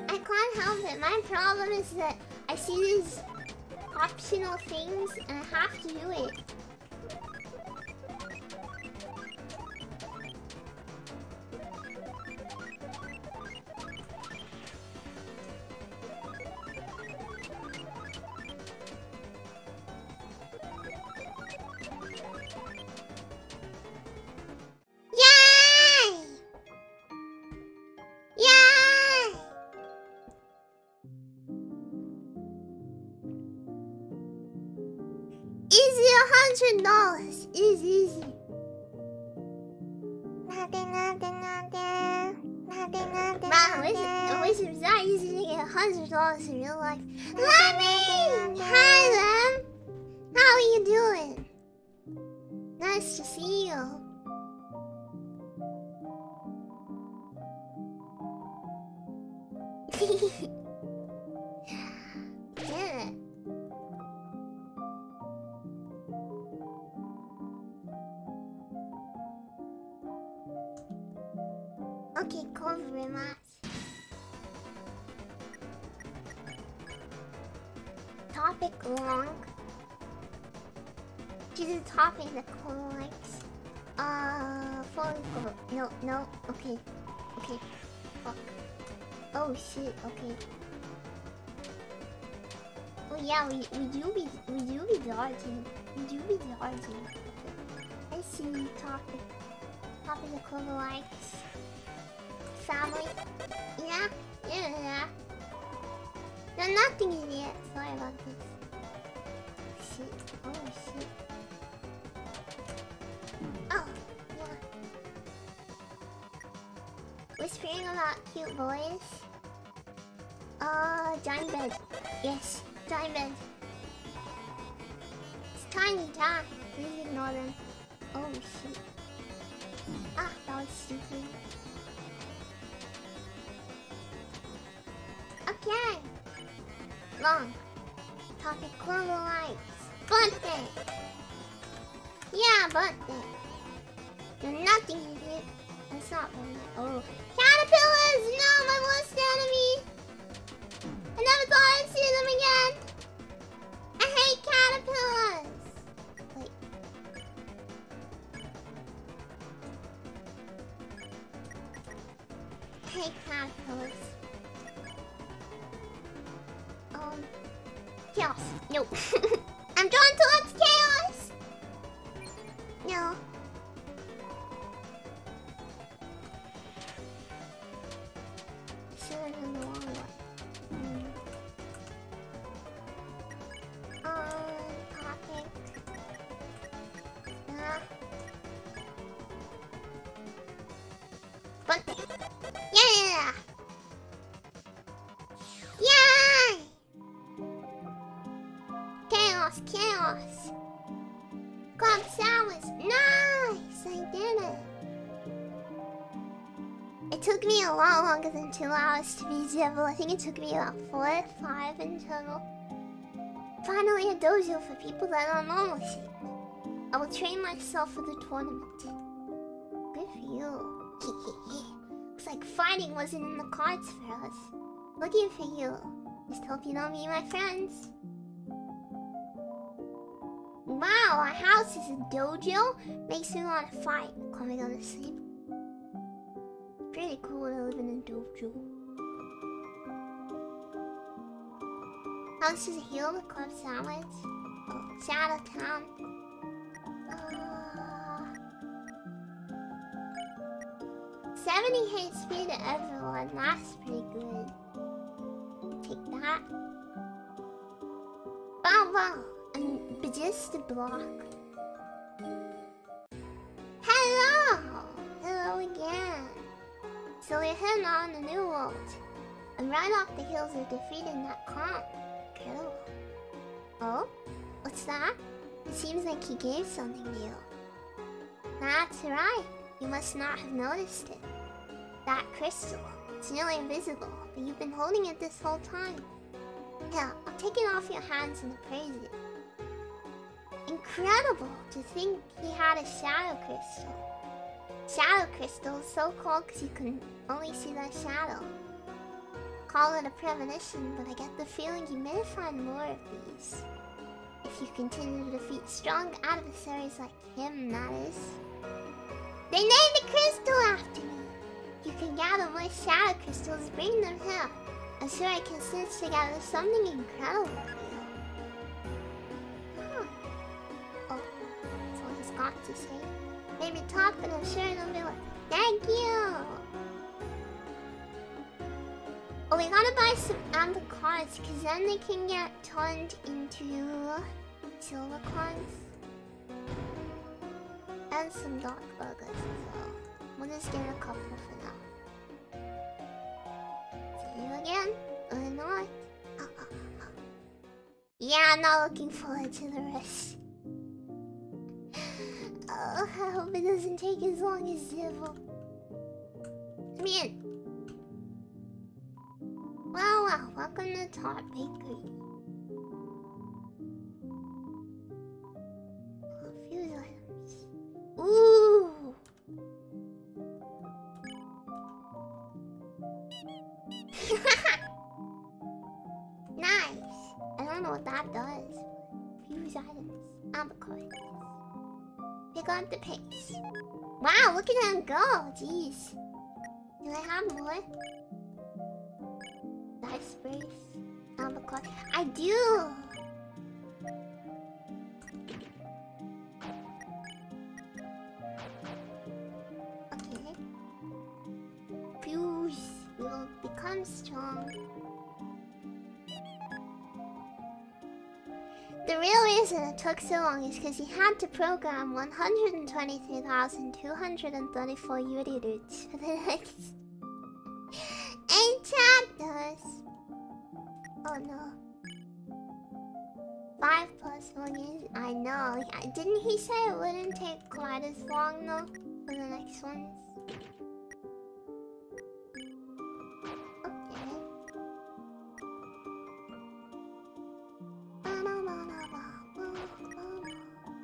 S1: I can't help it, my problem is that I see these optional things and I have to do it. Easy $100. Easy. Nothing. Man, I wish it was that easy to get $100 in real life. Lemmy! Hi, Lem! How are you doing? Nice to see you. Yeah. Okay, cool very much. Topic long. Choose a topic that Cole likes. No. Okay. Fuck. Oh shit. Okay. Oh yeah, we do be dodging. Okay. I see topic. Topic that Cole likes. Family. Yeah. No, nothing is yet. Sorry about this. Shit. Oh shit. Oh, yeah. Whispering about cute boys. Giant bed. Yes, giant bed. It's tiny time. Please ignore them. Oh shit. Ah, that was stupid. Okay. Long. Topic Clover likes. Birthday. Yeah, birthday. You're nothing, idiot. That's not really. Oh. Caterpillars! No, my worst enemy! I never thought I'd see them again! I hate caterpillars! Wait. I hate caterpillars. Chaos. Nope. I'm drawn towards chaos! No. Should have done the wrong one. Topic. Birthday. Yeah! Yay! Chaos. Club Sandwich. Nice! I did it. It took me a lot longer than 2 hours to be Devil. I think it took me about 4 or 5 in total. Finally a dojo for people that are normal sheep. I will train myself for the tournament. Good for you. Looks like fighting wasn't in the cards for us. Looking for you. Just hope you don't meet my friends. Wow, our house is a dojo? Makes me want to fight. Call me go to sleep. Pretty cool to live in a dojo. House is a hill, the club sandwich. Oh, Shadow Town. 70 HP to everyone. That's pretty good. Take that. Wow, wow. And Ballista block. Hello! Hello again. So we're heading on the new world. And right off the hills of defeating that clown. Cool. Oh? What's that? It seems like he gave something to you. That's right. You must not have noticed it. That crystal. It's nearly invisible, but you've been holding it this whole time. Yeah, I'll take it off your hands and appraise it. Incredible to think he had a shadow crystal. Shadow crystal is so cold because you can only see that shadow. Call it a premonition, but I get the feeling you may find more of these. If you continue to defeat strong adversaries like him, that is. They named the crystal after me! You can gather more shadow crystals, bring them here. I'm sure I can stitch together something incredible for you. Huh. Oh, that's all he's got to say. Maybe talk, but I'm sure it'll be like, thank you! Oh, we gotta buy some amber cards, because then they can get turned into silver cards. And some dark burgers as well. We'll just get a couple for now. See you again, or not. Yeah, I'm not looking forward to the rest. Oh, I hope it doesn't take as long as Devil. Come in. Wow, welcome to Tart Bakery. A few items. Ooh! Nice! I don't know what that does. Fuse items. Albacore. Pick up the pace. Wow, look at them go! Jeez. Do I have more? Dice brace. Albacore. I do! Okay. Fuse. We will become strong. The real reason it took so long is because he had to program 123,234 Yuri roots for the next 8 chapters. Oh no. 5 plus 1 years. I know. Didn't he say it wouldn't take quite as long though for the next ones?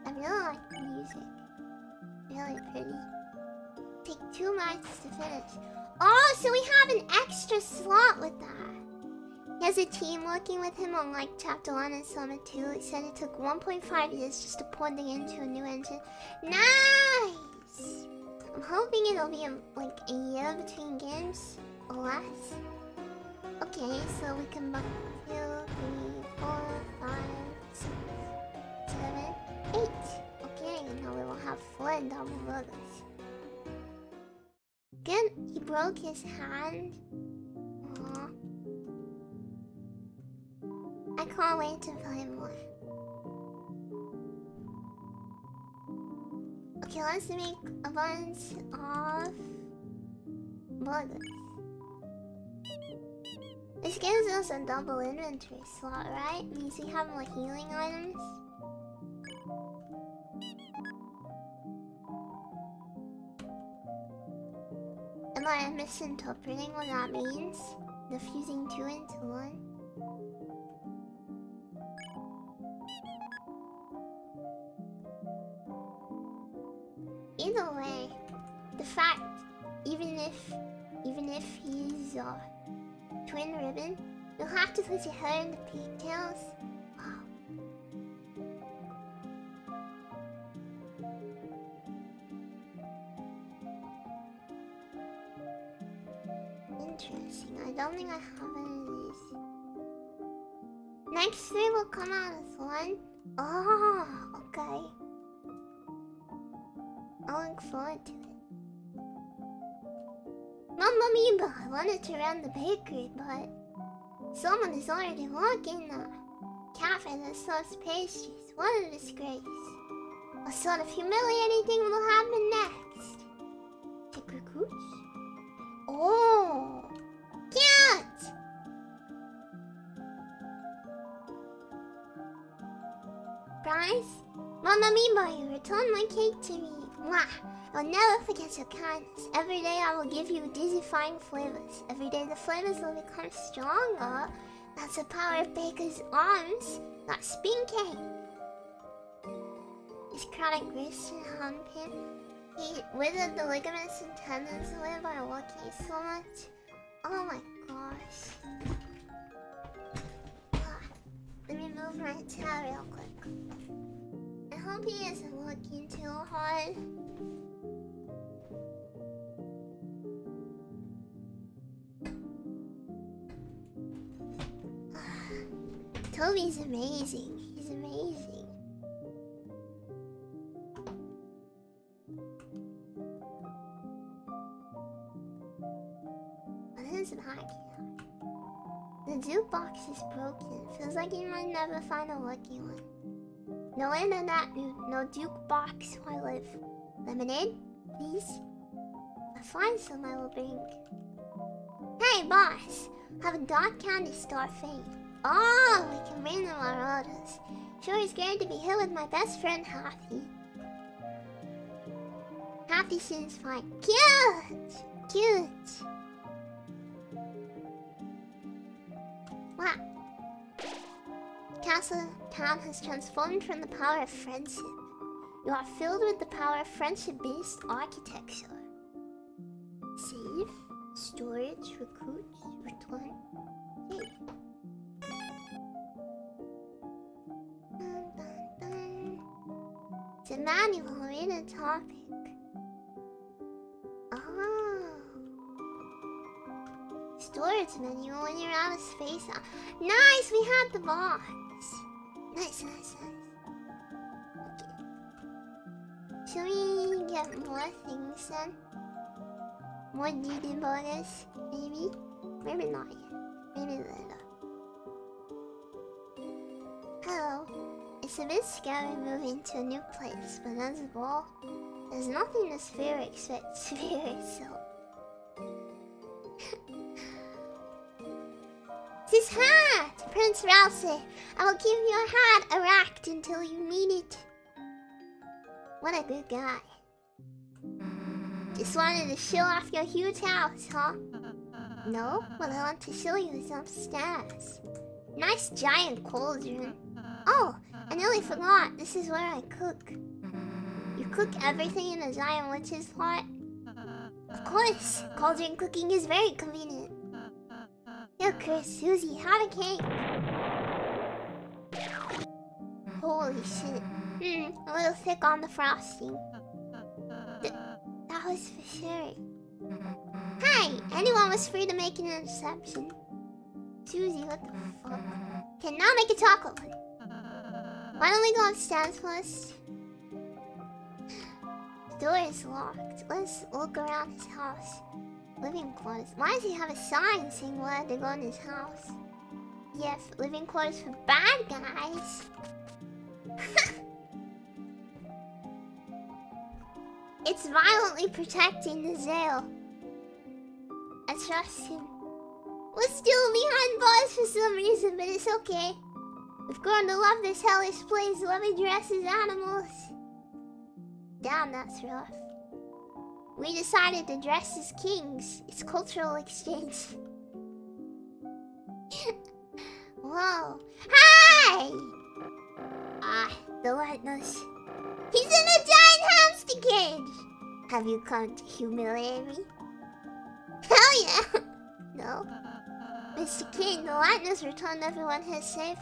S1: I really like the music. Really pretty. Take 2 nights to finish. Oh, so we have an extra slot with that. He has a team working with him on like chapter 1 and Summit 2. He said it took 1.5 years just to port the game to a new engine. Nice! I'm hoping it'll be like a year between games or less. Okay, so we can buy 2, 3, 4, 5, 6, 7, 8. Okay, and now we will have 4 double burgers. Good, he broke his hand. Aww. I can't wait to play more. Okay, let's make a bunch of burgers. This gives us a double inventory slot, right? Means we have more healing items. Am I I'm misinterpreting what that means. The fusing 2 into 1. Either way, the fact, even if he's twin ribbon, you'll have to put your hair in the pigtails. Wow. Interesting. I don't think I have any of these. Next 3 will come out as one. Oh, okay. I'll look forward to it. Mamma Mia, I wanted to run the bakery, but someone is already working the cafe that sells pastries. What a disgrace. What sort of humiliating thing will happen next? Take recruits? Oh, cute! Prize? Mamma Mia, you returned my cake to me. Mwah! I'll never forget your kindness. Every day I will give you dizzyfying flavors. Every day the flavors will become stronger. That's the power of Baker's arms, not spin cake. His chronic wrist and armpit. He withered the ligaments and tendons away by working so much. Oh my gosh. Let me move my tail real quick. I hope he isn't working too hard. Toby's amazing. He's amazing. What is back here? The jukebox is broken. Feels like you might never find a lucky one. No internet, no jukebox where I live. Lemonade, please? If I find some, I will bring. Hey, boss! Have a dark candy store thing. Oh, we can bring them our orders. Sure is great to be here with my best friend, Happy. Happy seems fine. Cute! Cute! Wow. Castle Town has transformed from the power of friendship. You are filled with the power of friendship-based architecture. Save, storage, recruits, return, save. Dun, dun, dun. It's a manual, read a topic. Oh. Storage menu when you're out of space. Nice, we had the box. Nice, nice, nice. Okay. Should we get more things then? More DD bonus, maybe? Maybe not yet. Maybe later. Hello. It's a bit scary moving to a new place, but as a whole, there's nothing the spirit expects to be yourself. This hat! Prince Ralsei, I will keep your hat erect until you need it. What a good guy. Just wanted to show off your huge house, huh? No? What I want to show you is upstairs. Nice giant cauldron. Oh, I nearly forgot. This is where I cook. You cook everything in a giant witch's pot? Of course. Cauldron cooking is very convenient. Yo, Chris, Susie, have a cake. Holy shit. A little thick on the frosting. That was for sure. Hey, anyone was free to make an interception. Susie, what the fuck? Okay, now make a chocolate one. Why don't we go upstairs first? The door is locked. Let's look around his house. Living quarters. Why does he have a sign saying where to go in his house? Yes, living quarters for bad guys. It's violently protecting the Zale. I trust him. We're still behind bars for some reason, but it's okay. We've grown to love this hellish place where we dress as animals. Damn, that's rough. We decided to dress as kings. It's cultural exchange. Whoa. Hi! Ah, the lightness. He's in a giant hamster cage! Have you come to humiliate me? Hell yeah! No. Mr. King, the lightness returned everyone here safe.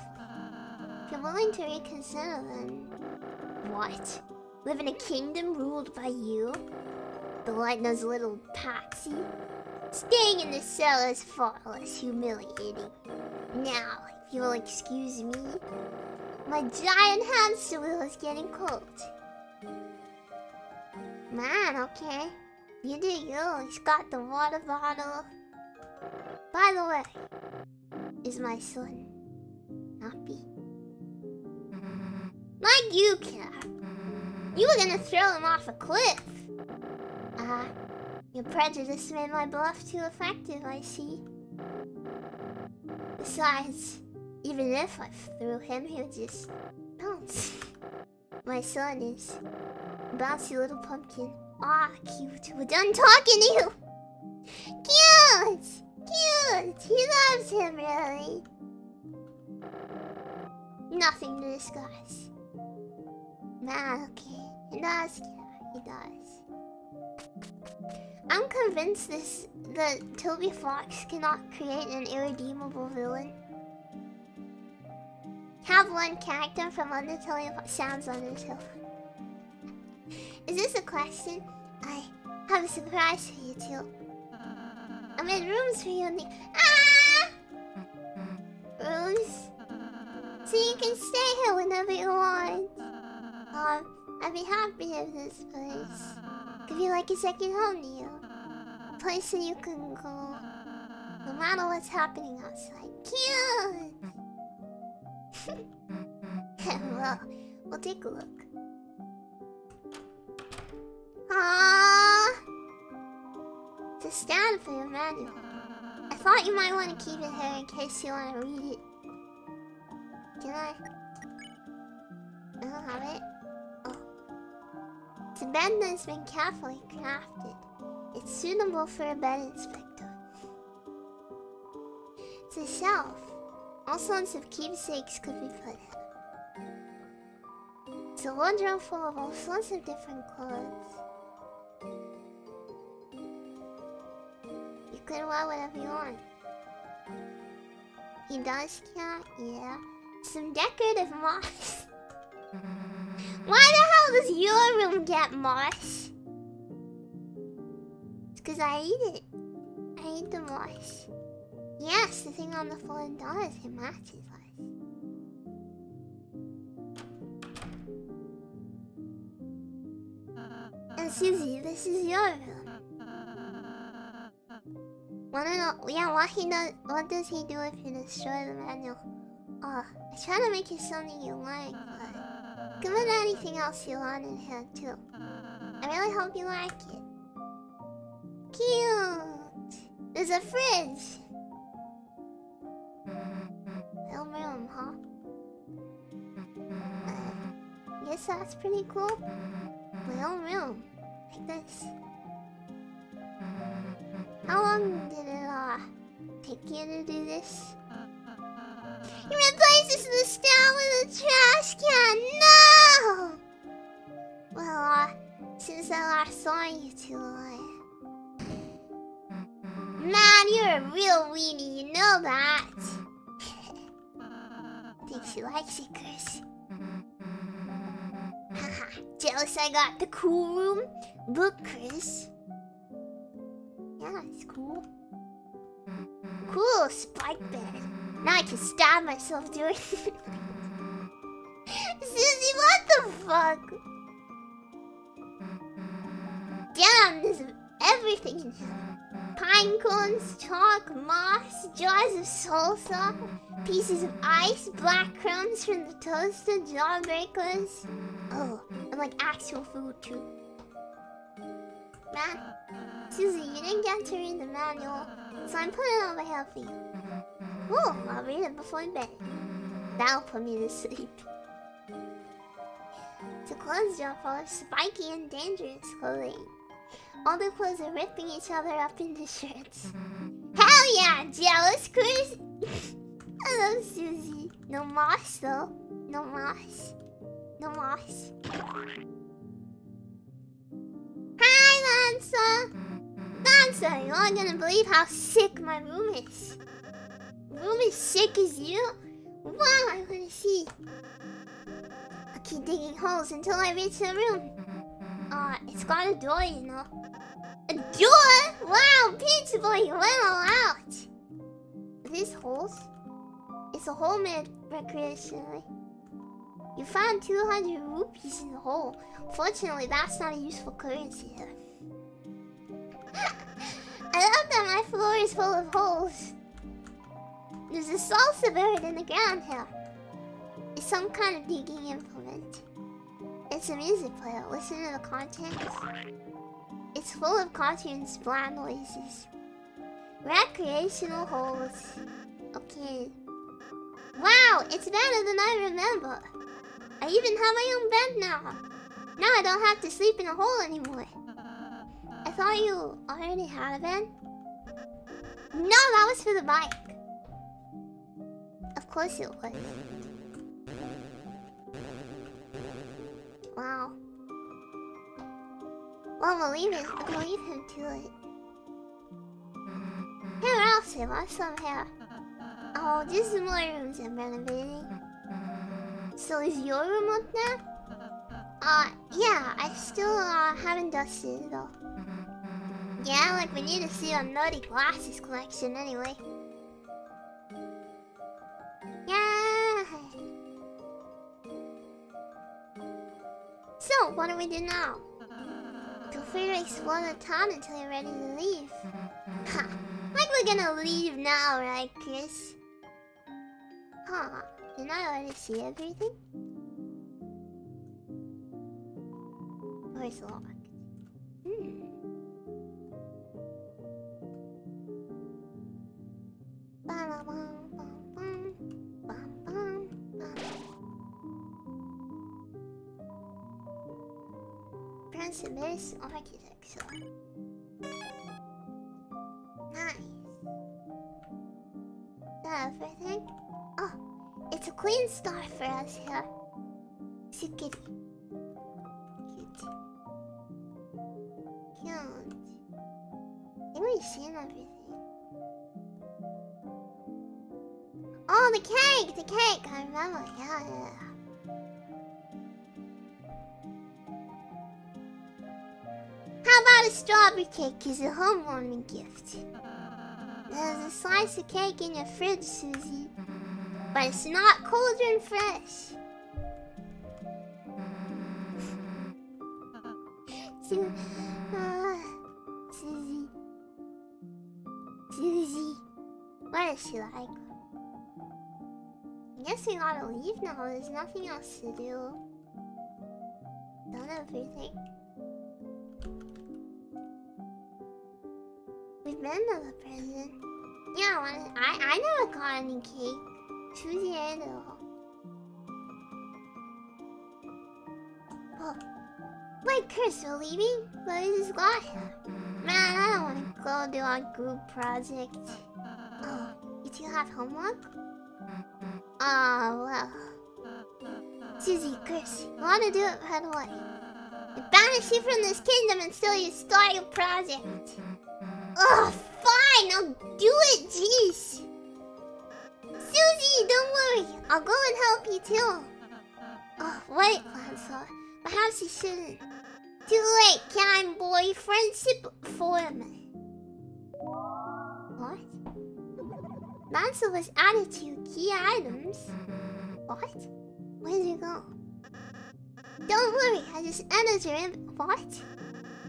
S1: If you're willing to reconsider, then... What? Live in a kingdom ruled by you? The lightness little patsy? Staying in the cell is far less humiliating. Now, if you'll excuse me, my giant hamster wheel is getting cold. Man, okay. You do you. He's got the water bottle. By the way, is my son happy? Like you, Cat. You were gonna throw him off a cliff. Your prejudice made my bluff too effective, I see. Besides, even if I threw him, he would just bounce. My son is a bouncy little pumpkin. Ah, cute. We're done talking to you. Cute! Cute! He loves him, really. Nothing to discuss. Man, okay. He does, he does. I'm convinced that Toby Fox cannot create an irredeemable villain. Have one character from Undertale sounds Undertale. Is this a question? I have a surprise for you two. I made rooms for you in the rooms, so you can stay here whenever you want. I'd be happy if this place could be like a second home to you. A place that you can go no matter what's happening outside. Cute! Well, we'll take a look. Aww! It's a stand for your manual. I thought you might want to keep it here in case you want to read it. Can I? I don't have it. Oh. The bed has been carefully crafted. It's suitable for a bed inspector. It's a shelf. All sorts of keepsakes could be put in. It's a wardrobe full of all sorts of different clothes. You can wear whatever you want. He does, Cat? Yeah. Some decorative moss. Why the hell does your room get moss? It's because I eat it. I eat the moss. Yes, the thing on the floor does. It matches us. And Susie, this is your room. Wanna know? Yeah, what does he do if you destroy the manual? I try to make it something you like, but give it anything else you want in here too. I really hope you like it. Cute! There's a fridge! Little room, huh? Guess that's pretty cool. Little room. Like this. How long did it take you to do this? He replaces the stand with a trash can! No! Well, since I last saw you two, man, you're a real weenie, you know that. Think she likes it, Chris. Haha, jealous I got the cool room? Look, Chris. Yeah, it's cool. Cool spike bed. Now I can stab myself doing it. Susie, what the fuck? Damn, there's everything in here. Pine cones, chalk, moss, jars of salsa, pieces of ice, black crumbs from the toaster, jawbreakers. Oh, and like actual food too. Man, Susie, you didn't get to read the manual, so I'm putting it over here for you. Oh, I'll read it before bed. That'll put me to sleep. It's a clothes job full of spiky and dangerous clothing. All the clothes are ripping each other up into shirts. Hell yeah, jealous, Chris. I love Susie. No moss though. No moss. No moss. Hi, Lanza. Lanza, you're not gonna believe how sick my room is. Room as sick as you? Wow, I wanna see. I'll keep digging holes until I reach the room. It's got a door, you know. A door? Wow, Pizza Boy, you went all out. These holes? It's a hole made recreationally. You found 200 rupees in the hole. Fortunately, that's not a useful currency here. I love that my floor is full of holes. There's a salsa buried in the ground here. It's some kind of digging implement. It's a music player. Listen to the contents. It's full of cartoons, bland noises. Recreational holes. Okay. Wow, it's better than I remember. I even have my own bed now. Now I don't have to sleep in a hole anymore. I thought you already had a bed. No, that was for the bike. Of course it was. Wow. Well, we'll leave him to it. Here, I'll say, what's some here? Oh, just some more rooms I'm renovating. So is your room up there? Yeah, I still haven't dusted it though. Yeah, like we need to see our Nerdy Glasses collection anyway. Yeah. So, what do we do now? Feel free to explore the town until you're ready to leave. Ha! Like we're gonna leave now, right, Chris? Huh? Didn't I already see everything? Or it's locked? Prince architecture. Nice. Is that everything? Oh, it's a clean start for us here. It's a kitty. Cute. Cute. I think we've seen everything. Oh, the cake! The cake! I remember. Yeah. How about a strawberry cake as a homewarming gift? There's a slice of cake in your fridge, Susie. But it's not cold and fresh. Susie. What is she like? I guess we gotta leave now. There's nothing else to do. Done everything. We've been to the prison. Yeah, I never got any cake. Susie ate it all. Oh. Wait, Chris, you're leaving? But we just got here. Man, I don't want to go do our group project. Oh, you two have homework? Oh, well. Susie, Chris, you want to do it right away. We banish you from this kingdom until you start your project. Ugh, fine, I'll do it, jeez. Susie, don't worry, I'll go and help you too. Oh, wait, Lancelot, perhaps you shouldn't. Too late, kind boy, friendship form. What? Lancelot's added to your key items? What? Where did you go? Don't worry, I just entered your What?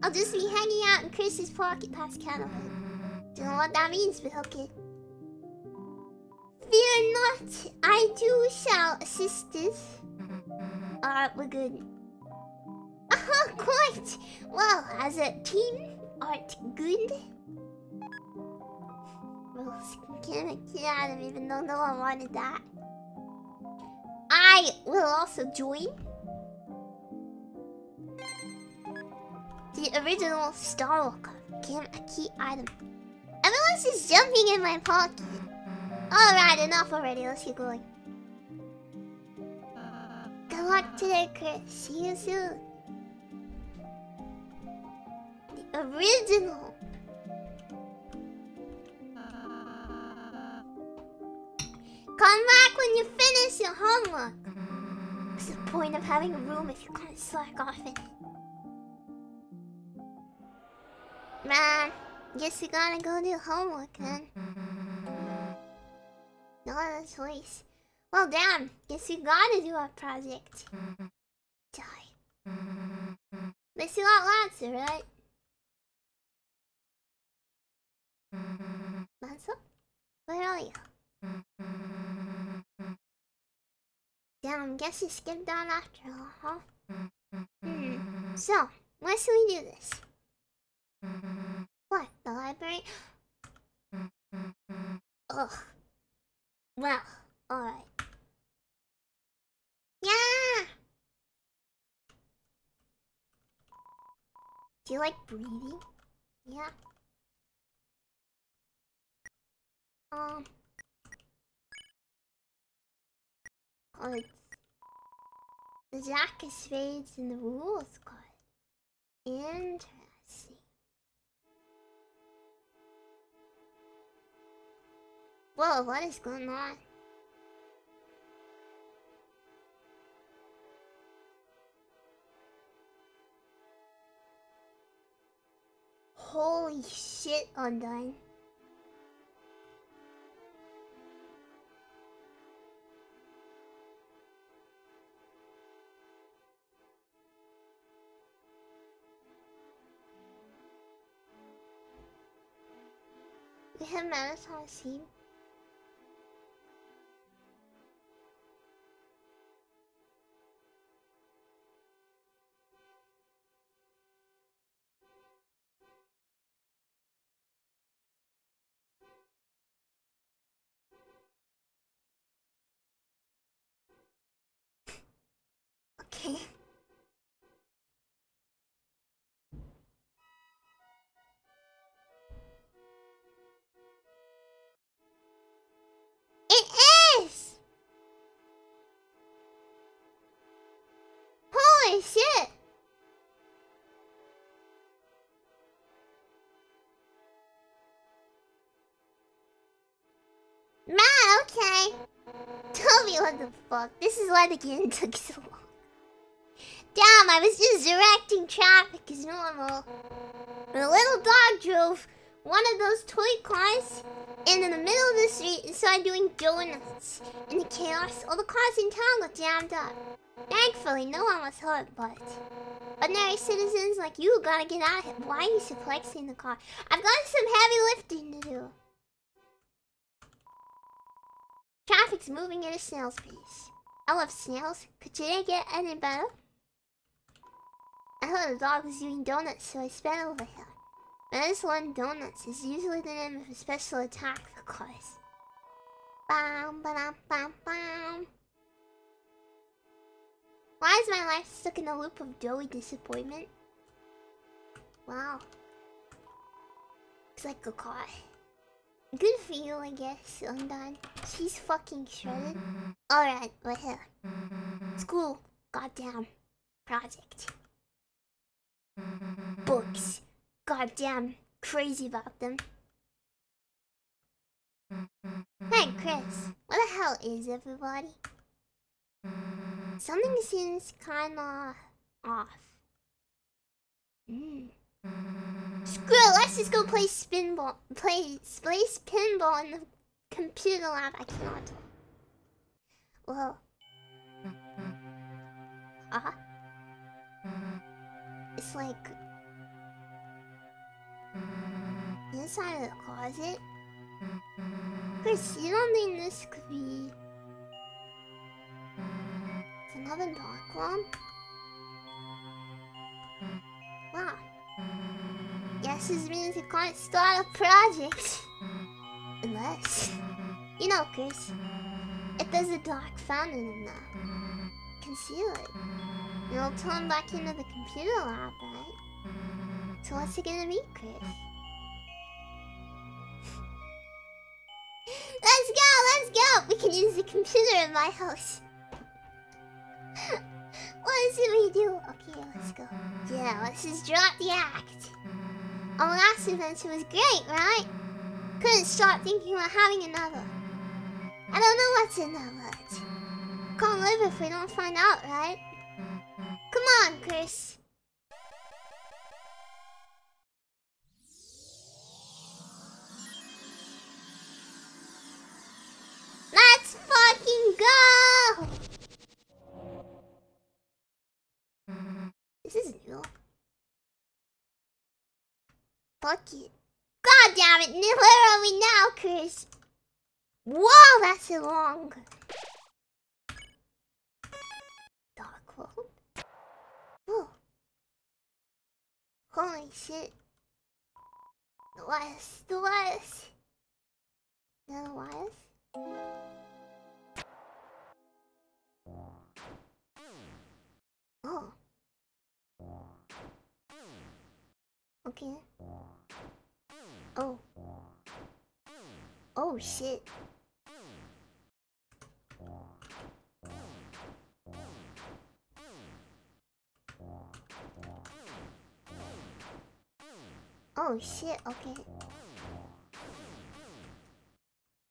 S1: I'll just be hanging out in Chris's pocket past Candlewood. Don't know what that means, but okay. Fear not, I too shall assist this. Alright, we're good. Quite! Well, as a team, art good? Rules can't get out of me, even though no one wanted that. I will also join. the original Star Walker. Game a key item. Everyone's just jumping in my pocket. Alright, enough already. Let's keep going. Good luck today, Chris. See you soon. The original. Come back when you finish your homework. What's the point of having a room if you can't slack off in it? Man, guess we gotta go do homework then. No other choice. Well, damn. Guess we gotta do our project. Die. But you got Lancer, right? Lancer? Where are you? Damn, guess you skipped down after all, huh? So, where should we do this? What, the library? Ugh. Well, alright. Yeah! Do you like breathing? Yeah. Oh, it's the jack of spades in the rules card. Interesting. Whoa, what is going on? Holy shit, Undone. We have Marathon Scene. Okay. It is! Holy shit! Man, okay. Tell me what the fuck. This is why the game took so long. Damn, I was just directing traffic as normal. But a little dog drove one of those toy cars in the middle of the street and started doing donuts. In the chaos, all the cars in town got jammed up. Thankfully, no one was hurt, but ordinary citizens like you gotta get out of here. Why are you suplexing the car? I've got some heavy lifting to do. Traffic's moving at a snail's pace. I love snails. Could today get any better? I heard the dog was doing donuts, so I sped over here. Menace 1 Donuts is usually the name of a special attack for cars. Bam, ba-dam, bam, bam. Why is my life stuck in a loop of doughy disappointment? Wow. It's like a car. Good for you, I guess, Undone. She's fucking shredded. Alright, we're here. School. Goddamn. Project. Books. Goddamn crazy about them. Hey, Chris. What the hell is everybody? Something seems kinda off. Screw it, let's just go play spinball. Play space pinball in the computer lab. I cannot. Whoa. It's like inside of the closet. Chris, you don't think this could be another dark one? Wow. Yes, this means you can't start a project. Unless... You know, Chris, if there's a dark fountain in there, conceal it. It'll turn back into the computer lab, right? So what's it gonna be, Chris? Let's go, let's go! We can use the computer in my house. What should we do? Okay, let's go. Yeah, let's just drop the act. Our last adventure was great, right? Couldn't stop thinking about having another. I don't know what's in that much. Can't live if we don't find out, right? Come on, Chris. Let's fucking go! This is new. Fuck it. God damn it, where are we now, Chris? Whoa, that's a long... Dark world? Oh. Holy shit. The west, the west. No, the west? Oh. Okay. Oh. Oh shit. Oh shit, okay.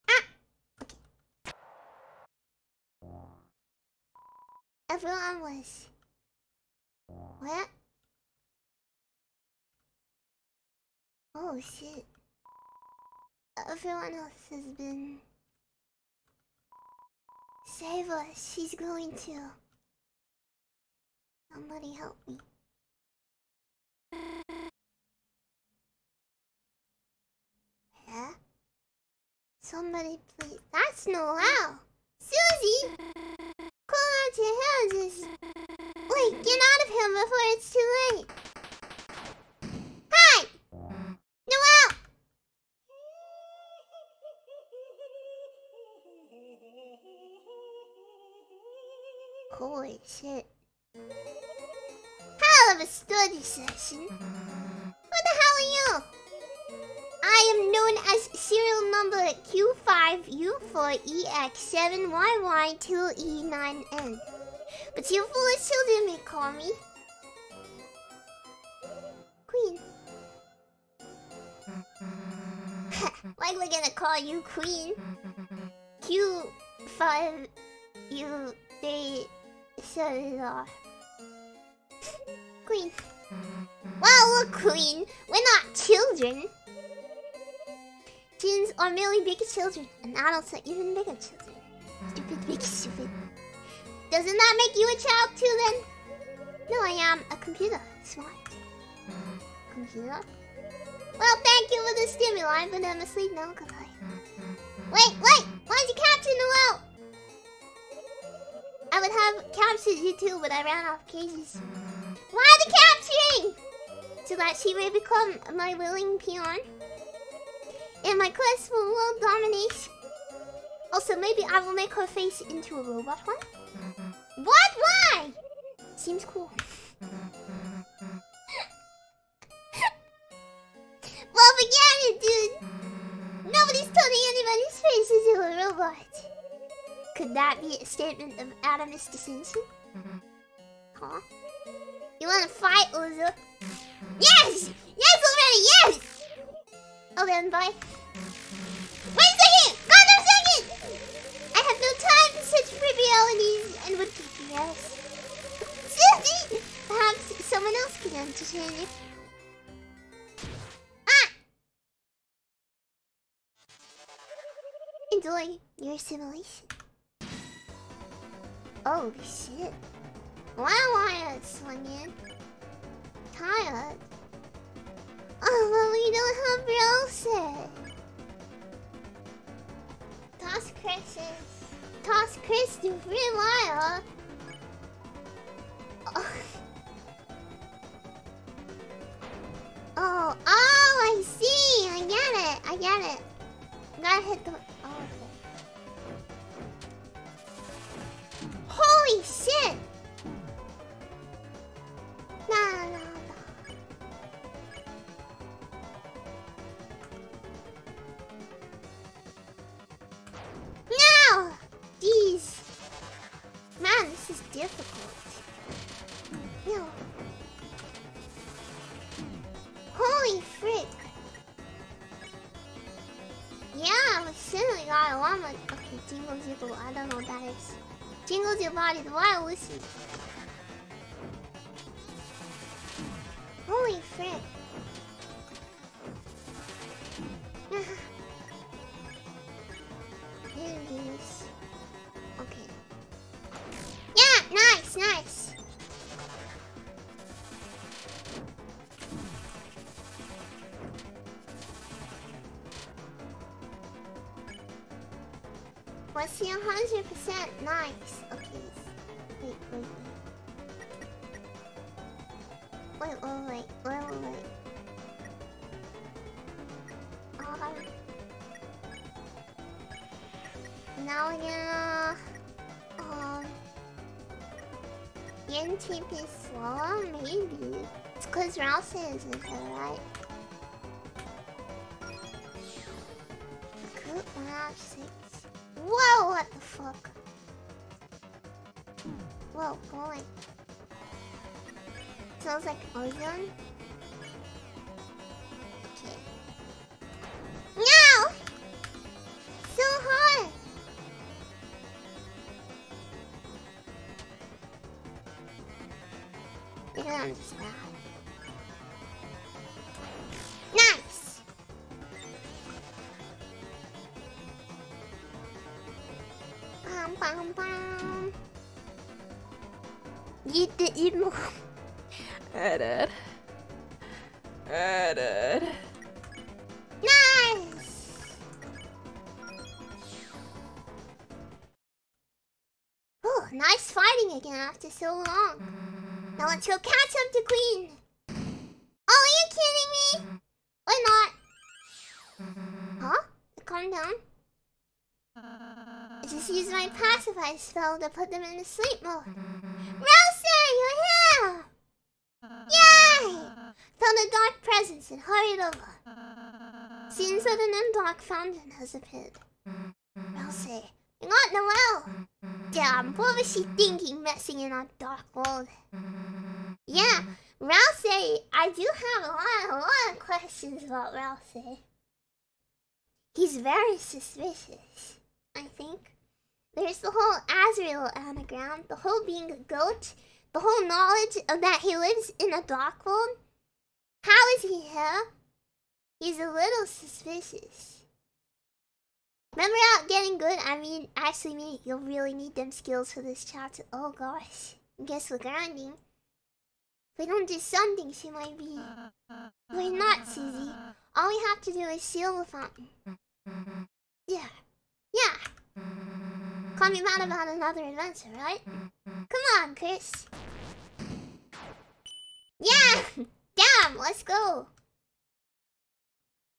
S1: Ah! Okay. Everyone was... What? Oh shit. Everyone else has been... Save us, she's going to... Somebody help me. Yeah? Somebody please... That's Noelle! Susie! Pull out your hands! Wait, get out of here before it's too late! Hi! Noelle! Holy shit. Hell of a study session. Who the hell are you? I am known as serial number Q5U4EX7YY2E9N. But you foolish children may call me Queen. Like we're gonna call you Queen. Q5U3 Queen. Well, look, Queen, we're not children. Teens are merely bigger children, and adults are even bigger children. Stupid, big, stupid. Doesn't that make you a child too, then? No, I am a computer. Smart. Computer? Well, thank you for the stimuli, but I'm asleep now, goodbye. Wait! Why'd you capture Noelle? I would have captured you too, but I ran off cages. Why the capturing? So that she may become my willing peon in my quest for world domination. Also, maybe I will make her face into a robot one. What? Why? Seems cool. Well, forget it, dude. Nobody's turning anybody's face into a robot. Could that be a statement of Adamus dissension? Huh? You wanna fight, Uzo? Yes! Yes already, yes! Oh then, bye. Wait a second! Random second! I have no time for such trivialities and would keep you else. Susie! Perhaps someone else can entertain you. Ah! Enjoy your assimilation. Oh shit. Why am I swinging? Tired? Oh, well, we don't have Rose. Toss Chris to free Maya. Oh, I see. I get it. Gotta hit the... Oh, okay. Holy shit! No. difficult. No. Holy frick. Yeah, we certainly got a llama. Okay, Jingle Jiggle, I don't know what that is. Jingles your body, the wild Lucy. Holy frick. Here it is. Okay. Yeah, nice, nice. Was he 100% nice? Okay. Wait. Now we're gonna Yen-Teep is slower, maybe. It's cause Rouse isn't there, right? Good 1 out of 6. Whoa, what the fuck? Whoa, boy. Sounds like ozone. Okay. No! So hard! You don't understand. Nice! Bum bum. Eat more.
S2: Edit.
S1: Nice! Oh, nice fighting again after so long. Now let's go catch up to Queen. Oh, are you kidding me? Or not? Huh? Calm down. I just used my pacify spell to put them into sleep mode. Rousey, you're here! Yay! Found a dark presence and hurried over. Seems that an undark fountain has appeared. Rousey, you're not Noelle. Damn, what was she thinking messing in our dark world? Yeah, Rousey, I do have a lot of questions about Rousey. He's very suspicious, I think. There's the whole Azrael anagram, the whole being a goat, the whole knowledge of that he lives in a dark world. How is he here? He's a little suspicious. Remember out getting good? I mean, actually, me, you'll really need them skills for this chapter. Oh gosh, I guess we're grinding. If we don't do something, she might be... We're not, Susie. All we have to do is seal the fountain. Yeah. Call me mad about another adventure, right? Come on, Chris. Yeah! Damn, let's go.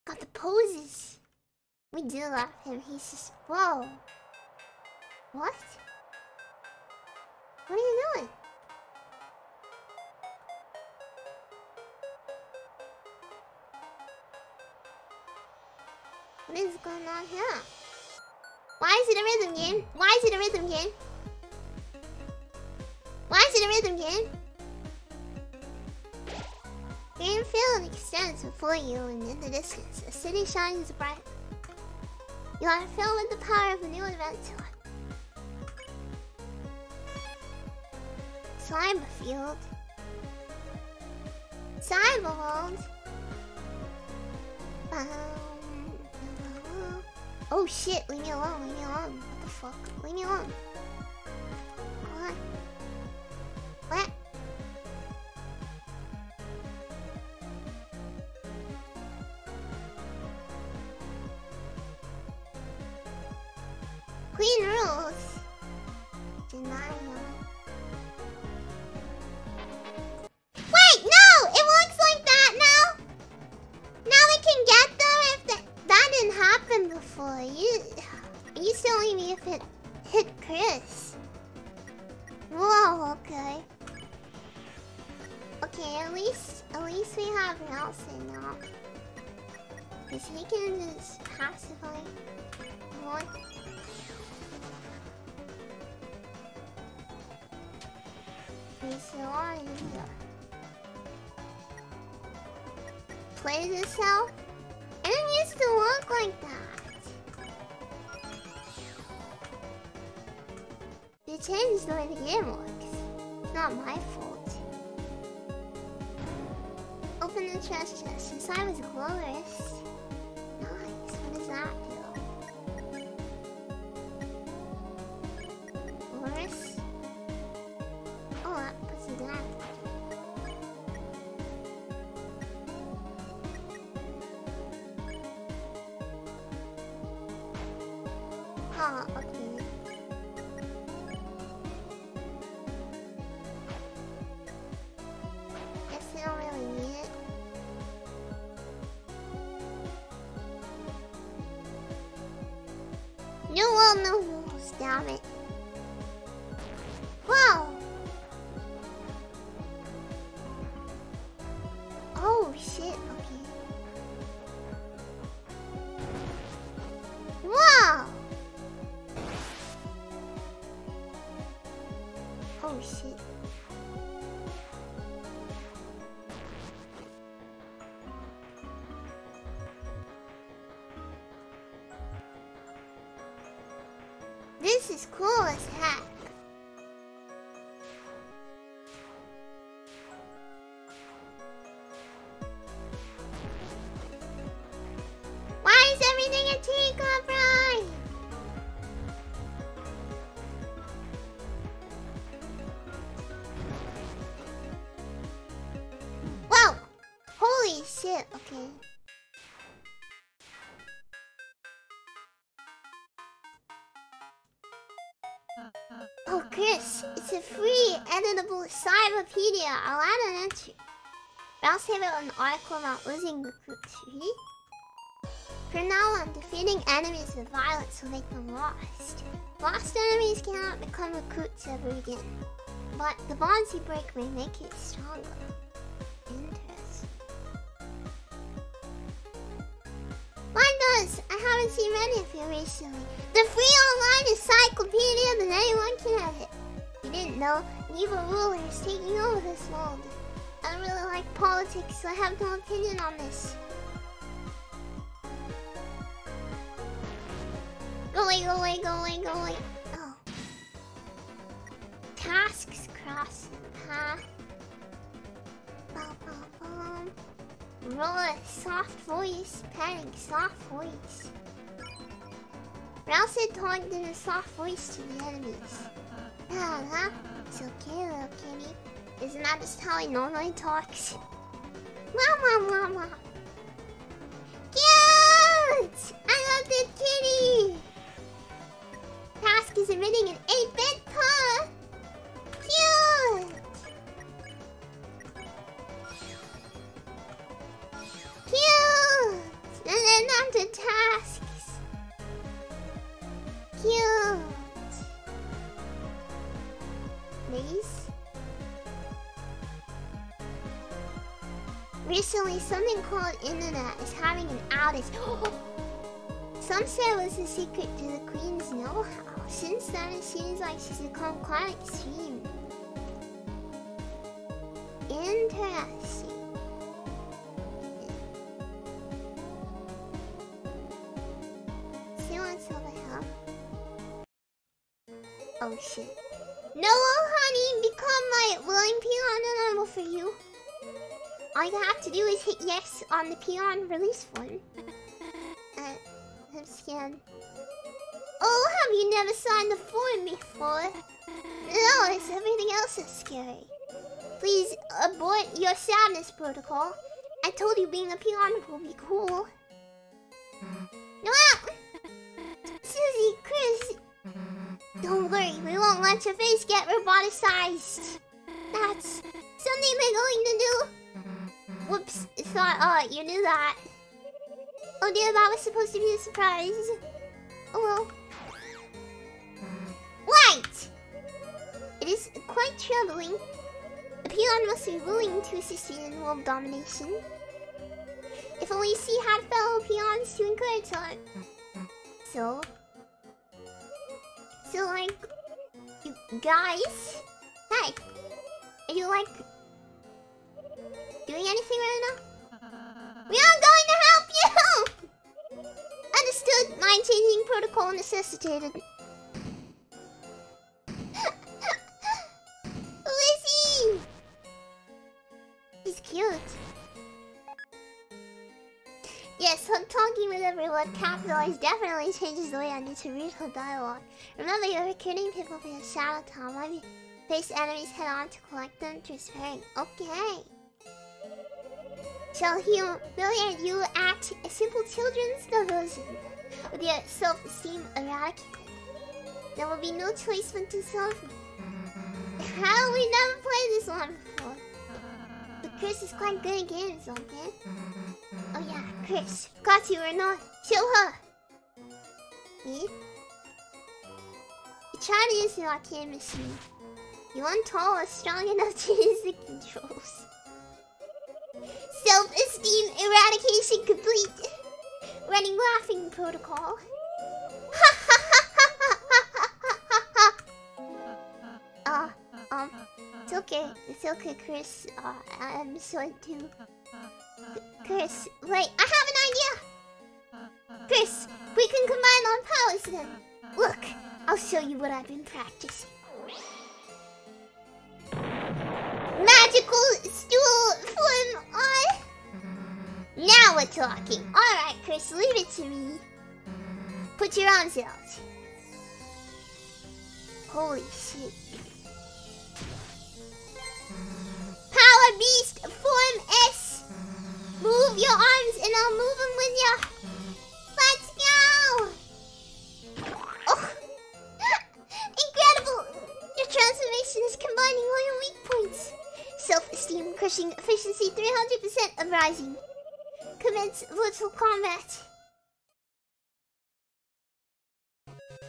S1: Got the poses. We do love him. He's just... Whoa. What? What are you doing? What is going on here? Why is it a rhythm game? Why is it a rhythm game? Why is it a rhythm game? Green field extends before you and in the distance. A city shines bright. You are filled with the power of a new adventure. Cyberfield. Cyberworld. Oh shit, leave me alone, leave me alone. What the fuck? Leave me alone. What? What? Queen rules. Denial. Wait, no! It looks like that now! Now we can get there if that didn't happen before. You telling me if it hit Chris? Whoa, okay. Okay, at least we have Nelson now. Cause he can just pacify one. so on here. Play this out? It didn't used to look like that. They changed the way the game looks. It's not my fault. Open the treasure chest. Inside was glorious. Nice. What does that do? Glorious? Oh, that puts it down. Oh, okay. Guess we don't really need it. New world, new rules, damn it. Whoa! Oh shit, okay. Whoa! Oh shit. This is cool as heck. Why is everything a teacup, right? Whoa! Holy shit, okay. Oh, Chris, it's a free editable cyberpedia. I'll add an entry. I'll save it an article about losing recruits. Really? From now on, defeating enemies with violence will make them lost. Lost enemies cannot become recruits ever again. But the bonds you break may make it stronger. Interesting. Like us, I haven't seen many of you recently. The free online encyclopedia that anyone can edit. You didn't know, evil ruler is taking over this world. I don't really like politics, so I have no opinion on this. Go away, go away, go away, go away. Oh. Tasks cross the path. Bum, bum, bum. Roll soft voice, petting, soft voice. Rouse it talked in a soft voice to the enemies. Ah, it's okay, little kitty. Isn't that just how he normally talks? Mama. Cute! I love the kitty! Task is emitting an 8-bit purr! Cute! Cute! And then on to tasks. Cute! Please? Recently, something called Internet is having an outage. Some say it was a secret to the Queen's know-how. Since then, it seems like she's become quite extreme. Interesting. See what's over here. Oh shit. No, honey, become my willing peon and I will for you. All you have to do is hit yes on the peon release one. I'm scared. Oh, have you never signed the form before? No, it's everything else that's scary. Please abort your sadness protocol. I told you being a peon will be cool. No! Susie, Chris! Don't worry, we won't let your face get roboticized. That's something they're going to do. Whoops, thought you knew that. Oh dear, that was supposed to be a surprise. Oh well. Right! It is quite troubling. The peon must be willing to assist in world domination. If only she had fellow peons to encourage her. So like, you guys? Hey! Are you like doing anything right now? We are going to help you! Understood. Mind changing protocol necessitated. Who is he? He's cute. Yes, talking with everyone capitalized definitely changes the way I need to read her dialogue. Remember, you're recruiting people for your Shadow Town. Why we face enemies head on to collect them through sparing? Okay. Shall humiliate you at a simple children's diversion with your self-esteem eradicated. There will be no choice but to solve me. How? We never played this one before. But Chris is quite good at games, okay? Oh yeah, Chris. Got you or not? Show her! Me? You try to use the arcade machine. You aren't tall or strong enough to use the controls. Self-esteem eradication complete. Running laughing protocol. It's okay. It's okay, Chris. I'm sorry too. Chris, wait, I have an idea! Chris, we can combine our powers then. Look, I'll show you what I've been practicing. Magical stool form on. Now we're talking. Alright, Chris, leave it to me. Put your arms out. Holy shit. Power Beast Form S. Move your arms and I'll move them with you. Let's go! Oh. Incredible! Your transformation is combining all your weak points. Self-esteem crushing efficiency 300% of rising. Commence virtual combat.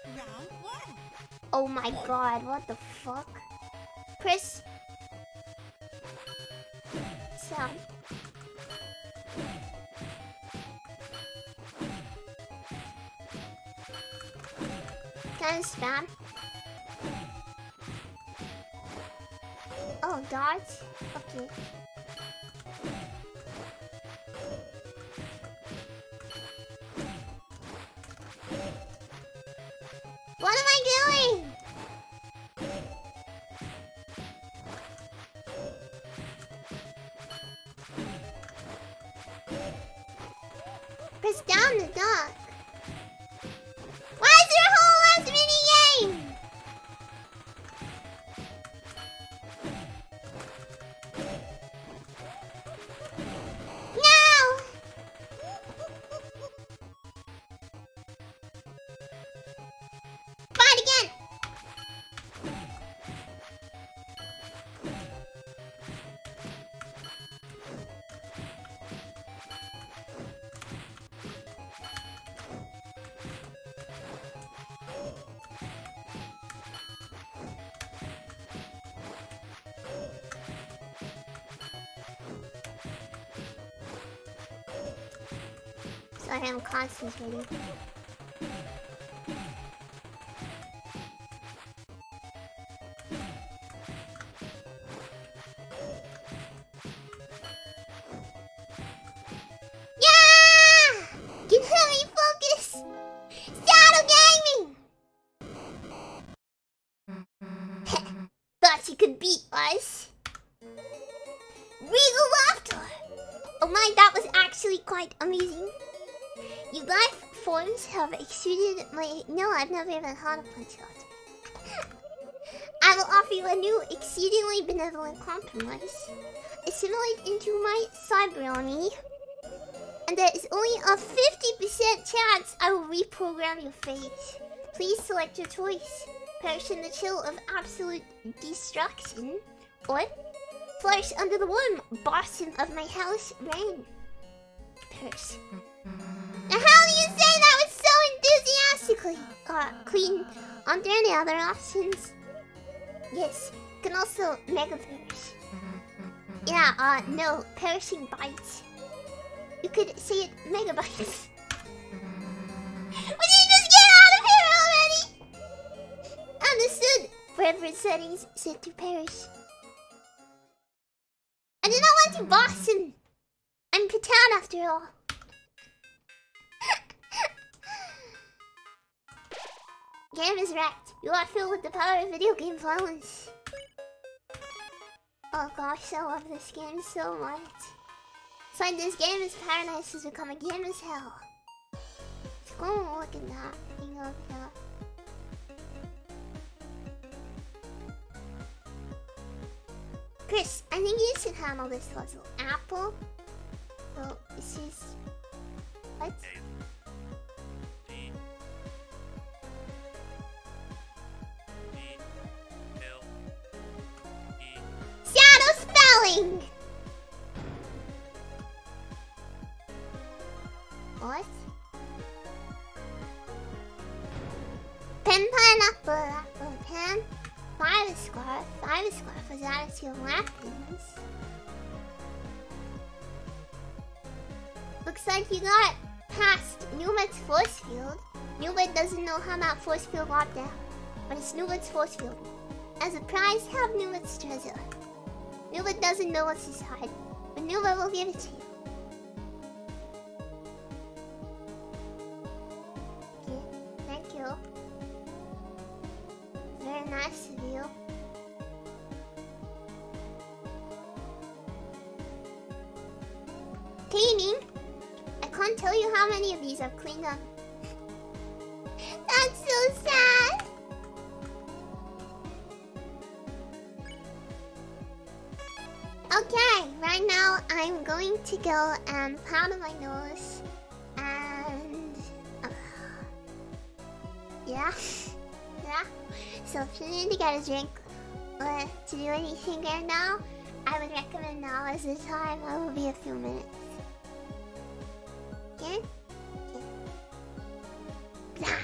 S3: Round 1.
S1: Oh my god, what the fuck? Chris. Sound. Kind of spam. Oh, darts? Okay. What am I doing? Press down the duck. Why is there a whole last mini game? No! Fight again! Sorry, I'm concentrating. Yeah! Can help me focus! Shadow Gaming! Thought you could beat us. Regal laughter! Oh my, that was actually quite amazing. You life forms have exceeded my... No, I've never even had a punch out. I will offer you a new, exceedingly benevolent compromise. Assimilate into my cyber army. And there is only a 50% chance I will reprogram your fate. Please select your choice. Perish in the chill of absolute destruction. Or flourish under the warm bosom of my house rain. Perish. Now how do you say that was so enthusiastically? Queen, aren't there any other options? Yes, you can also mega perish. Yeah, no, perishing bites. You could say it mega bites. Would you just get out of here already? Understood. Preference settings set to perish. I did not want to Boston. I'm Patan after all. Game is wrecked. You are filled with the power of video game violence. Oh gosh, I love this game so much. It's like this game is paradise has become a game as hell. Let's go and look at that thing up there. Chris, I think you should handle this puzzle. Apple. So this is what? Shadow spelling. What? Pen, pineapple, apple, pen. 5 scarf. 5 scarf was added to weapons. Looks like you got past Newman's force field. Newman doesn't know how that force field got there, but it's Newman's force field. As a prize, have Newman's treasure. Newman doesn't know what's inside, but Newman will give it to you. Okay, thank you. Very nice of you. Cleaning? I can't tell you how many of these I've cleaned up. That's so sad. Okay, right now I'm going to go and powder my nose and yeah. Yeah. So if you need to get a drink or to do anything right now, I would recommend now as the time. I will be a few minutes. Okay? Okay.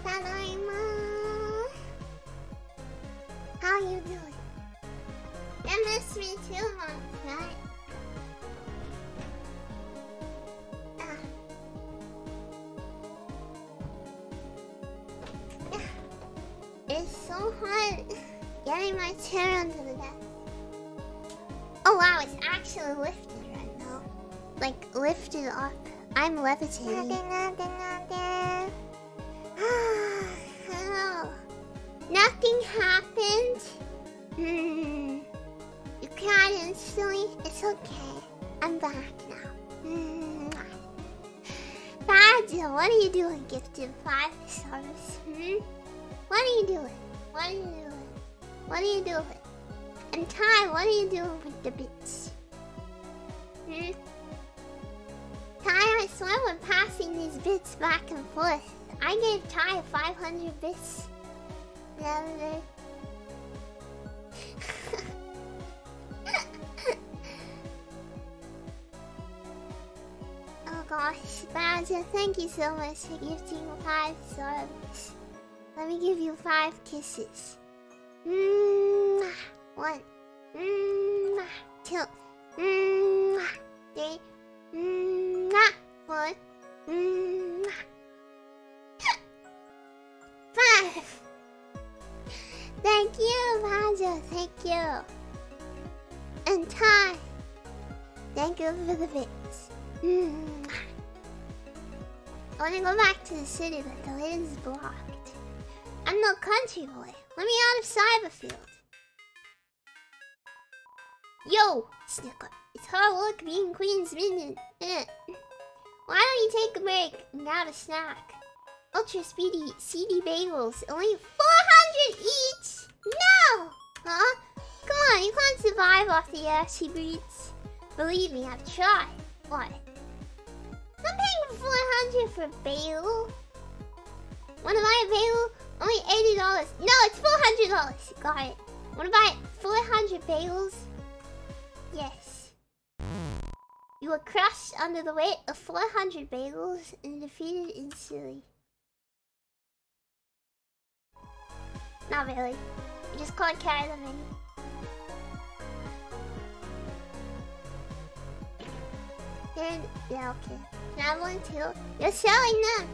S1: Tadaima. How you doing? You missed me 2 months, right? It's so hard getting my chair under the desk. Oh wow, it's actually lifted right now. Like, lifted up. I'm levitating. Hello. Nothing happened. You cried instantly. It's okay. I'm back now. Badger, what are you doing? Gifted 5 stars. What are you doing? What are you doing? What are you doing? And Ty, what are you doing with the bits? Ty, I swear we're passing these bits back and forth. I gave Ty 500 bits the other day. Oh gosh, Badger, thank you so much for gifting 5 stars. Let me give you 5 kisses. 1, 2, 3, 4, 5. Thank you, Badger. Thank you. And Ty, thank you for the bits. I want to go back to the city, but the lid is blocked. I'm no country boy. Let me out of Cyberfield. Yo, Snicker. It's hard work being Queen's Minion. Why don't you take a break and grab a snack? Ultra speedy CD bagels. Only 400 each? No! Huh? Come on, you can't survive off the air she breathes. Believe me, I've tried. What? I'm paying 400 for a bagel. Wanna buy a bagel? Only $80. No, it's $400. Got it. Wanna buy 400 bagels? Yes. You were crushed under the weight of 400 bagels and defeated instantly. Not really. You just can't carry them in. Yeah, okay. Can I have one too? You're selling them!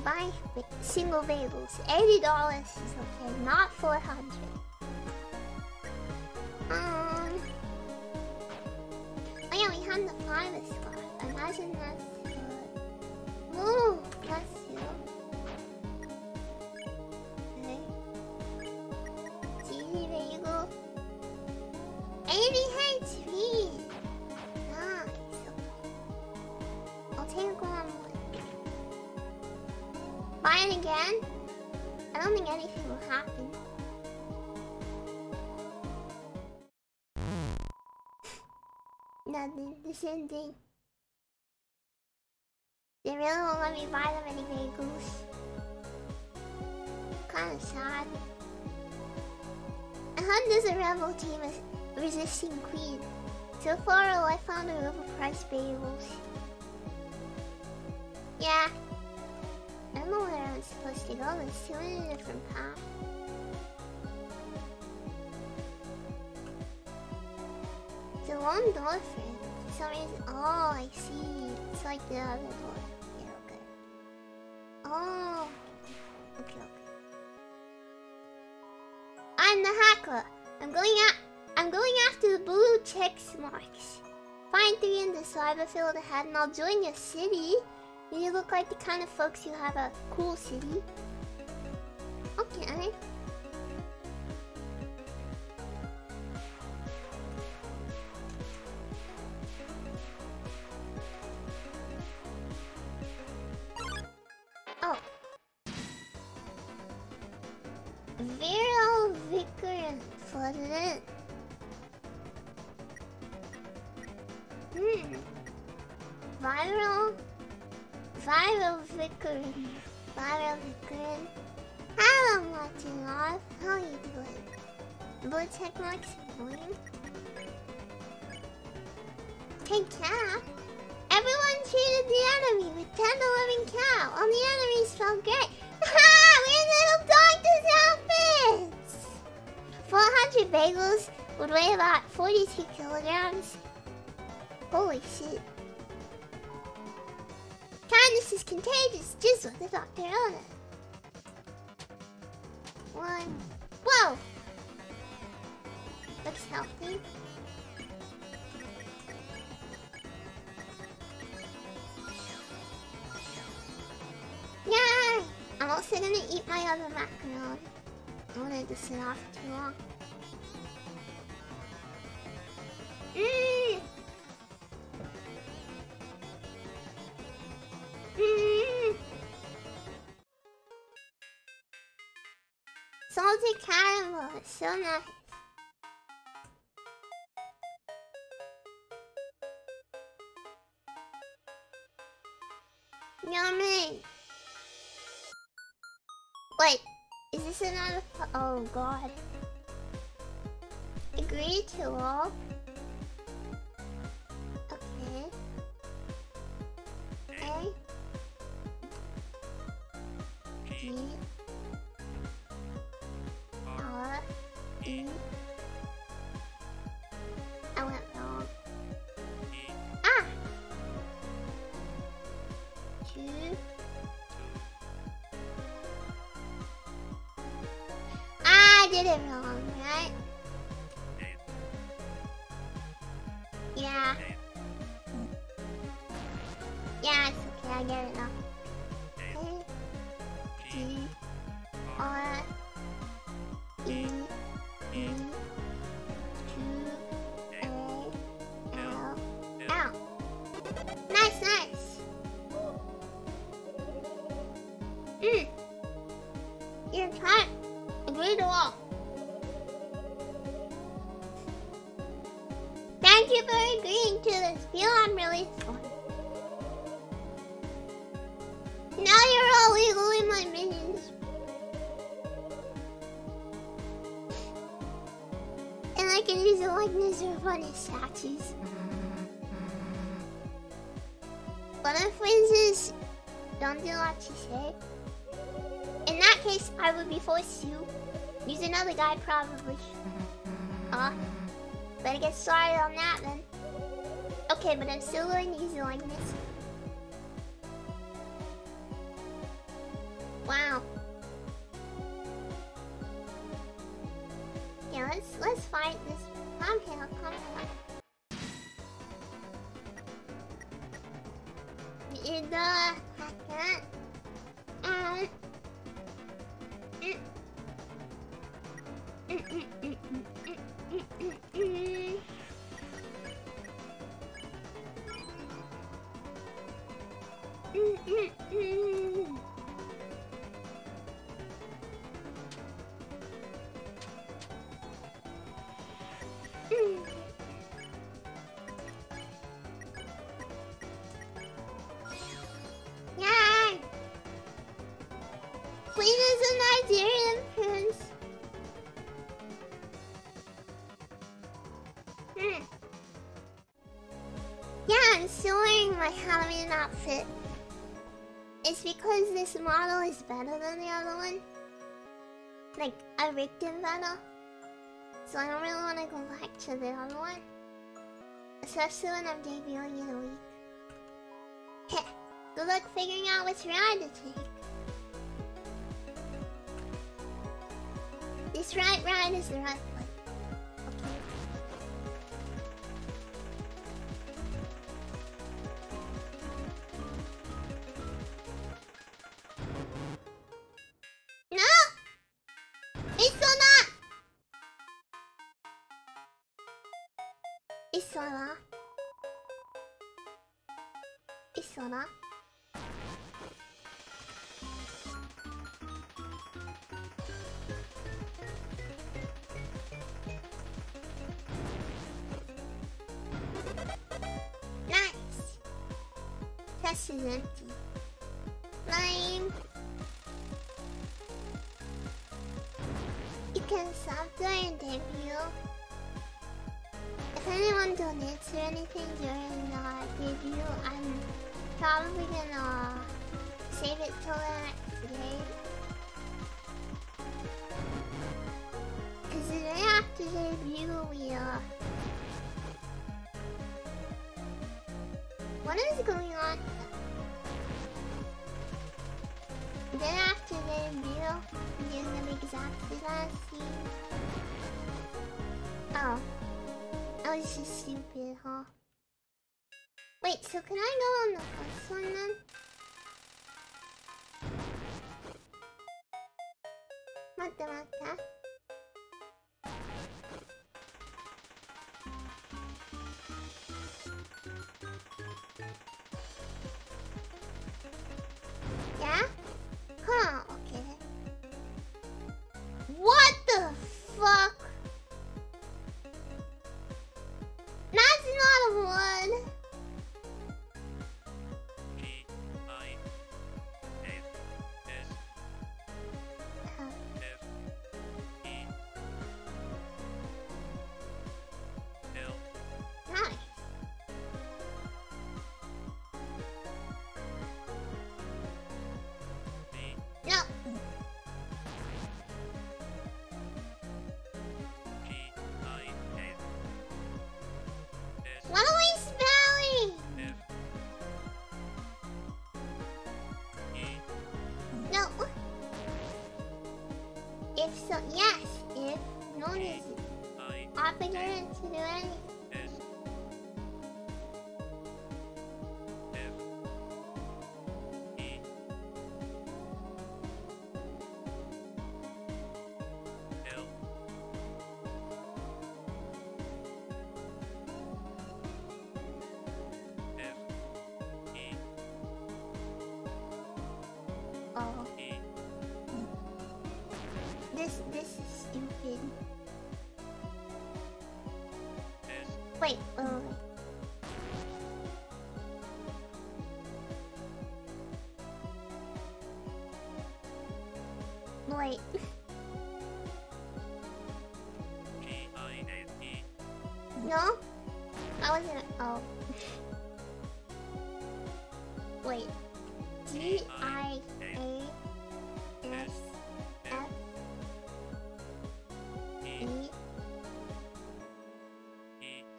S1: Buy single bagels. $80 is okay, not 400. Oh yeah, we had the 5 slot. Imagine that's good. Ooh, bless you. Okay. Cheesy bagel. 80 HP. Nice. I'll take one. Buy it again? I don't think anything will happen. Nothing. The same thing. They really won't let me buy them any bagels. Kinda sad. I heard there's a rebel team resisting Queen. So far all I found are overpriced bagels. Yeah. I don't know where I'm supposed to go. There's too many different paths. It's a long door frame. For some reason. Oh, I see. It's like the other door. Yeah, okay. Oh. Okay, okay. I'm the hacker. I'm going after the blue check marks. Find 3 in the Cyberfield ahead and I'll join your city. You look like the kind of folks who have a cool city. Okay. Oh. Viral Vicar flooded in. Viral Vicarin. Hello, watching off. How are you doing? Blue check marks morning. Hey, cat. Everyone treated the enemy with 10-11 would weigh about 42 kilograms. Holy shit. Kindness is contagious, just what the doctor on it. One. Whoa! Looks healthy. Yay! I'm also gonna eat my other macaron. I wanted to sit off too long. Mmm! Mmm! Salted caramel, it's so nice. Yummy! Wait, is this another oh god. Agree to all? Okay. A G R E I went wrong. Ah! Two. I did it wrong, right? Yeah. Yeah, it's okay, I get it now. A G R E E 2 A L L. Nice, nice. You're trying. Agree to all. Thank you for agreeing to this deal. I'm really sorry. Now you're all legally my minions. And I can use the likeness of funny statues. But if Wins's don't do what you say, in that case, I would be forced to use another guy, probably. Better get started on that then. Okay, but I'm still going to use the likeness. Wow. Yeah, let's fight this. Come here, come here. In the hacker. Yay! Queen is a Nigerian prince. Yeah, I'm still wearing my Halloween outfit. It's because this model is better than the other one. Like, I rigged it better. So I don't really want to go back to the other one. Especially when I'm debuting in a week. Heh, good luck figuring out which ride to take. This right ride is the right one. No! It's not! It's not. It's not. Nice! Test is empty. Lame. You can sub during debut. If anyone donates or anything during debut, I'm probably gonna save it till the next day. Cause it Today after debut, what is going on? Then after debut, we're doing them exactly that scene. Oh. I was just stupid, huh? Wait, so can I go on the first one then? Matte. Yeah? Huh, okay. What the fuck? That's not a wood. Nice. No. What are we spelling? No. If so, yes. If no reason. Opportunity to do anything. Oh. This is stupid. Wait. Wait. No? I wasn't. Oh. Wait. G-I-A-S-F-E.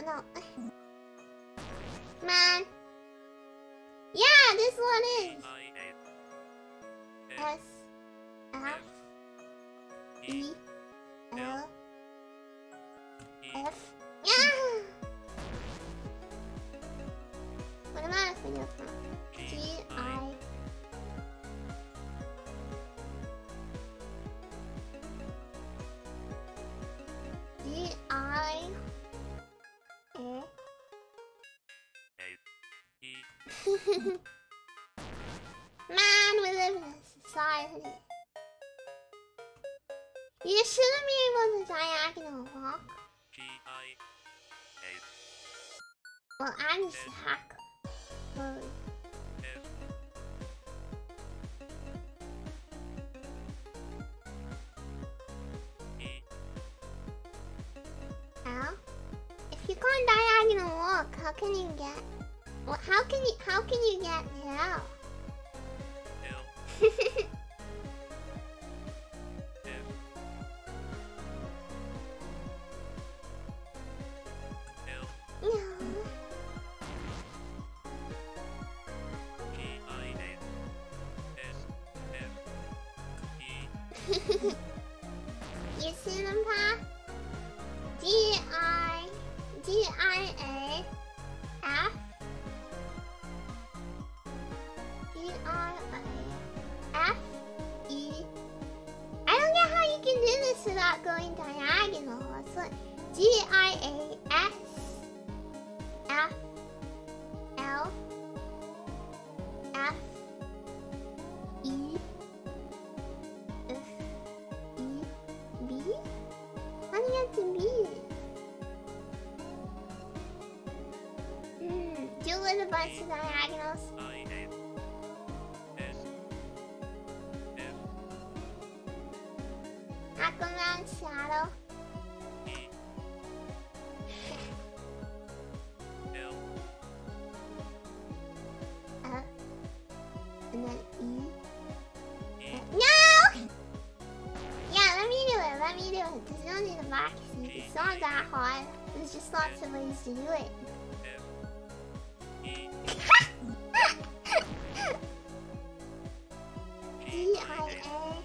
S1: No. Man. Yeah, this one is. S-F-E-L-F. Yeah! What am I figure from? G-I. G-I-A. Man, we live in a society. You shouldn't be able to diagonal walk. Well, I'm just a hacker. Al? If you can't diagonal walk, how can you get? Well, how can you get now? No. You see them, Pa? G-I-A-F. G-I-A-F-E. I don't get how you can do this without going diagonal. It's like G-I-A-F-L-F-E-F-E-B? How do you get to B? Do with a bunch of diagonals. Aquaman Shadow. And then E. No! Yeah, let me do it. Let me do it. There's no need to backseat. It's not that hard. There's just lots of ways to do it. D-I-A-S-F-E-L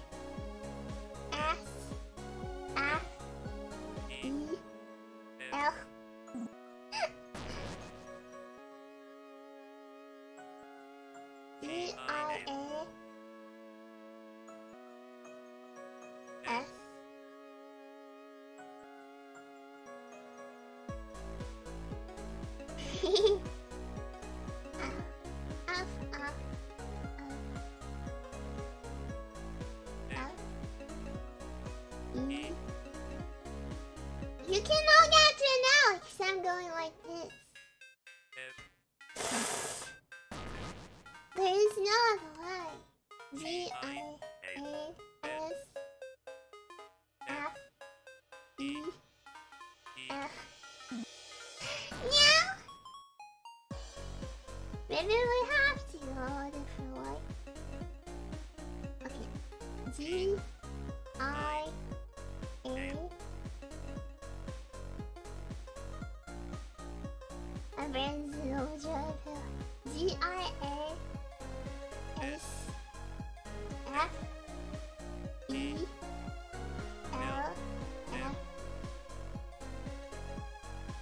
S1: D-I-A-S You cannot get to it now because I'm going like this. There is no other way. G-I-A-S-F-E-F. Yeah. Maybe we have to go a different way. Okay. G-I-A. My brain's in overdrive here. G-I-A-S-F-E-L-F.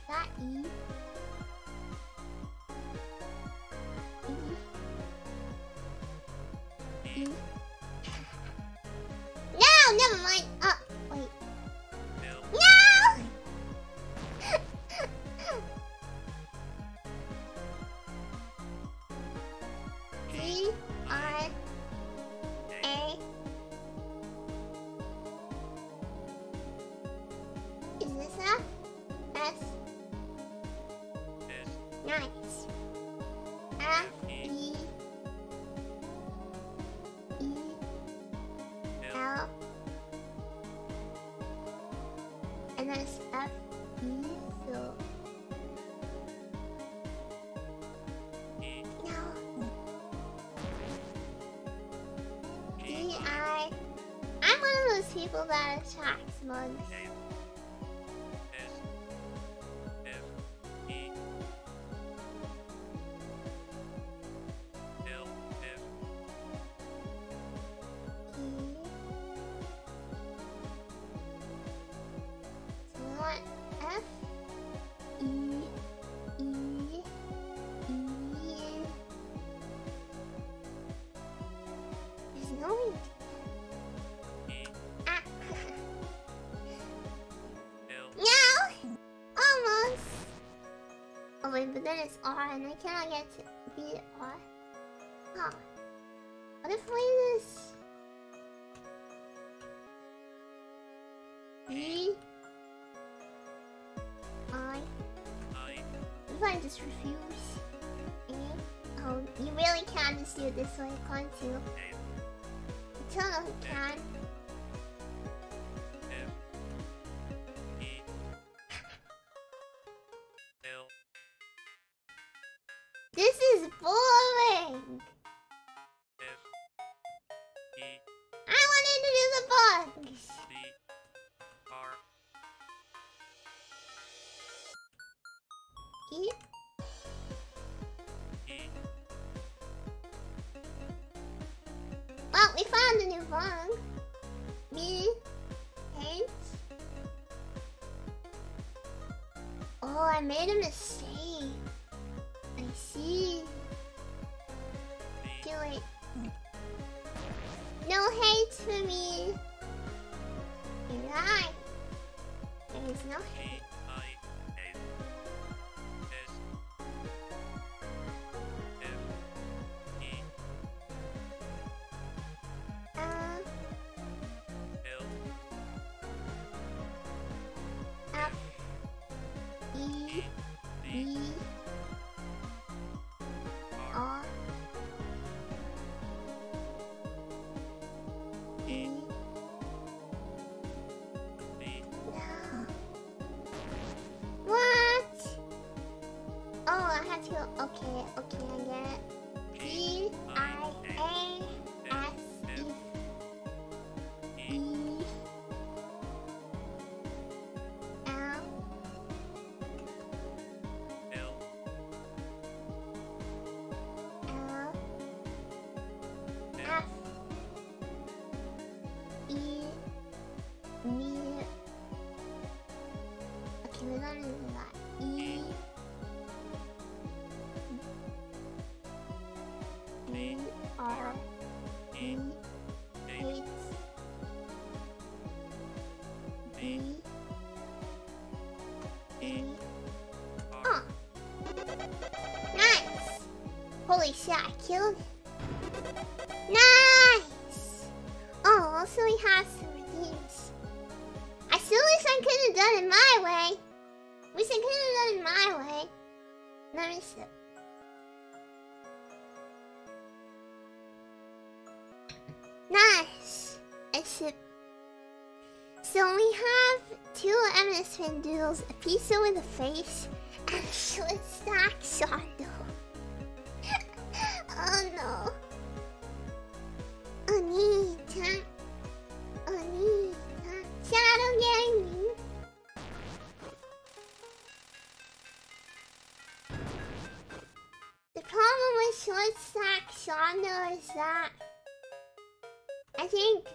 S1: That E. E. No, never mind. Oh, wait. No! G-I-A. Is this F? S. Nice. F-E. E-L. And then it's F-E, so... No. D-I... I'm one of those people that attracts mugs. F E E E. There's no way. Ah. No! Almost. Oh wait, but then it's R and I cannot get to B R. Huh. What if we just B I. If I just refuse. Oh, you really can just do it this way, can't you? I tell them you can. This is boring! I wanted to do the bugs! E. Well, we found a new bug. B. H. Oh, I made a mistake. I see. Do it. No hate for me. You're right. There is no hate. F E B R E. No. E H D E. Oh, nice! Holy shit! I killed him. Nice! Oh, so he has some redeems. I still wish I could have done it my way. Wish I could have done it my way. Let me sip. Nice. I sip. So we have 2 Eminence Doodles, a pizza with a face, and a short stack Shondo. Oh no. Onita. Onita. Shadow Gaming. The problem with short stack Shondo is that I think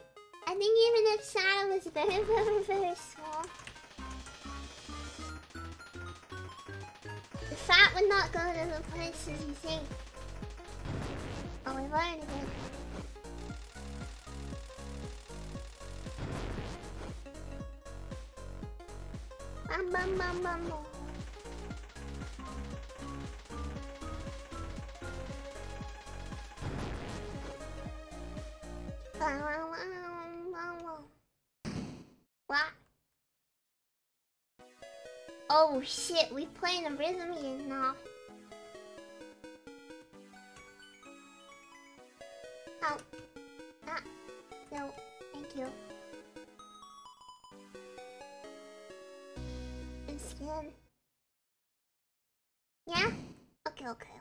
S1: even if Shadow was very, very, very small, the fat would not go to the places you think. Oh, we've already been. Bum bum bum bum bum. What? Oh shit, we playing a rhythm game now. Oh. Ah. No, thank you. And skin. Yeah? Okay.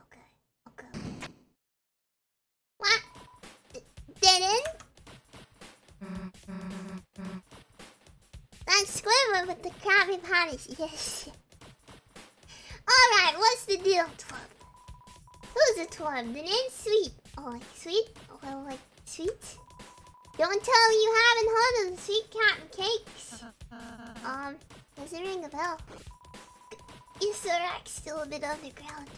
S1: What? Didn't? That's Squidward with the Krabby Patties, yes. Alright, what's the deal, Twub? Who's a Twub? The name's Sweet. Oh, like sweet? Oh, like sweet? Don't tell me you haven't heard of the Sweet Captain Cakes. Does it ring a bell? Easter Egg still a bit underground.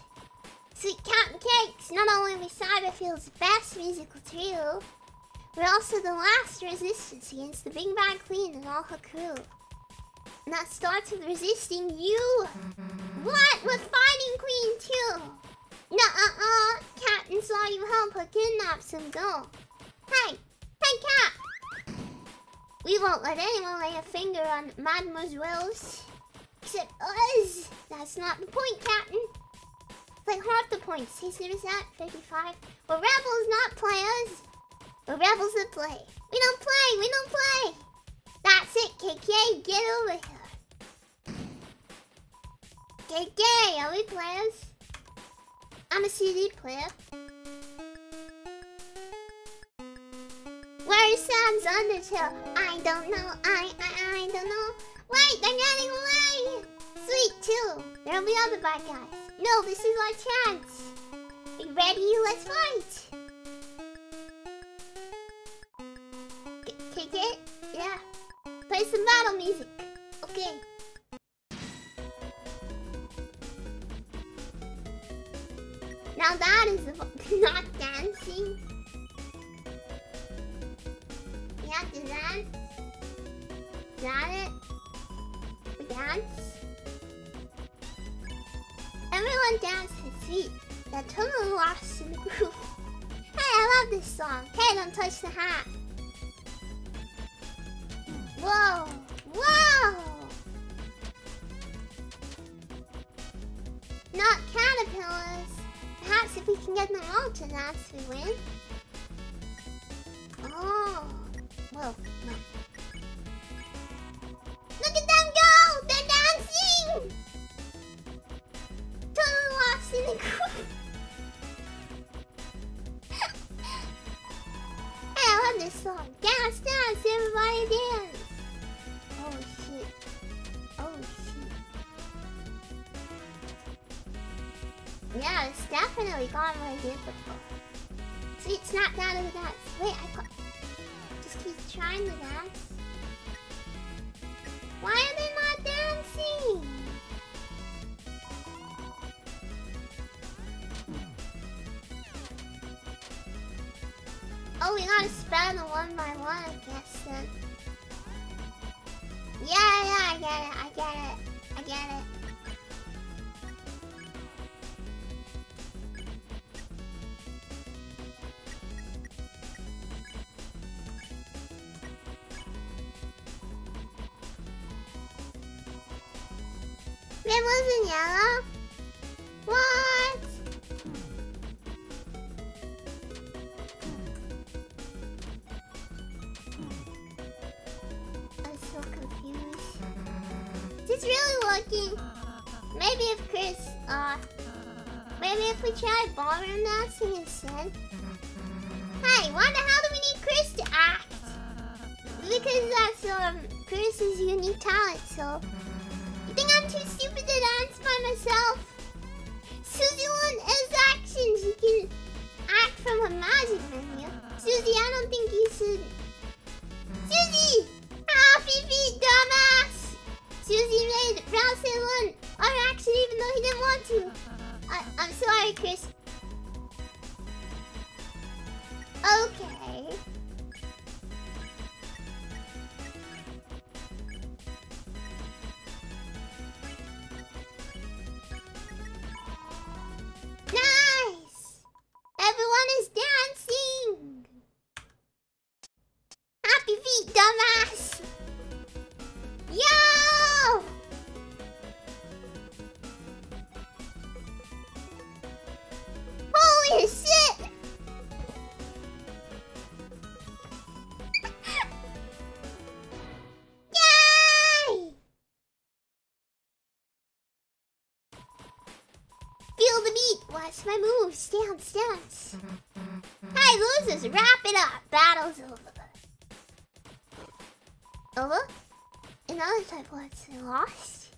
S1: Sweet Captain Cakes, not only are we Cyberfield's best musical trio, we're also the last resistance against the Big Bad Queen and all her crew. And that starts with resisting you. What? We're fighting Queen too. Nuh-uh-uh. Captain saw you help her kidnap some girl. Hey, Cat. We won't let anyone lay a finger on Mademoiselle's. Except us. That's not the point, Captain. It's like half the point. 60%, 55. We're rebels, not players. We're rebels that play. We don't play. That's it, KK. Get over here. KK, are we players? I'm a CD player. Where is Sam's Undertale? I don't know. I don't know. Wait, they're getting away. Sweet too. There'll be other bad guys. No, this is our chance. You ready? Let's fight. Kick it? Yeah. Play some battle music. Okay. Now that is not dancing. We have to dance. Is that it? We dance? Everyone dances sweet. They're totally lost in the groove. Hey, I love this song. Hey, don't touch the hat. Whoa! Whoa! Not caterpillars. Perhaps if we can get them all to dance, we win. Oh. Whoa, no. Look at them go! They're dancing! Totally lost in the groove. Hey, I love this song. Dance, dance, everybody dance. Oh shit. Oh shit. Yeah, it's definitely got more difficult. Sweet, snap down to the dance. Wait, I got... Just keep trying to dance. Why are they not dancing? Oh, we gotta spell them one by one, I guess then. Yeah, I get it. Red wasn't yellow? What? I'm so confused. Is this really working? Maybe if we try ballroom dancing instead? Hey, why the hell do we need Chris to act? Because that's Chris's unique talent, so... You think I'm too stupid to dance by myself? Susie has actions. She can act from her magic menu. Susie, I don't think you should... Susie! Happy feet, dumbass! Susie made Brown Sailor our action even though he didn't want to. I'm sorry, Chris. Okay. Nice! Everyone is dancing! Happy feet, dumbass! Yo! Holy shit! Yay! Feel the beat. Watch my moves. Dance. Hey, losers, wrap it up. Battle's over. Over? Another type wants lost?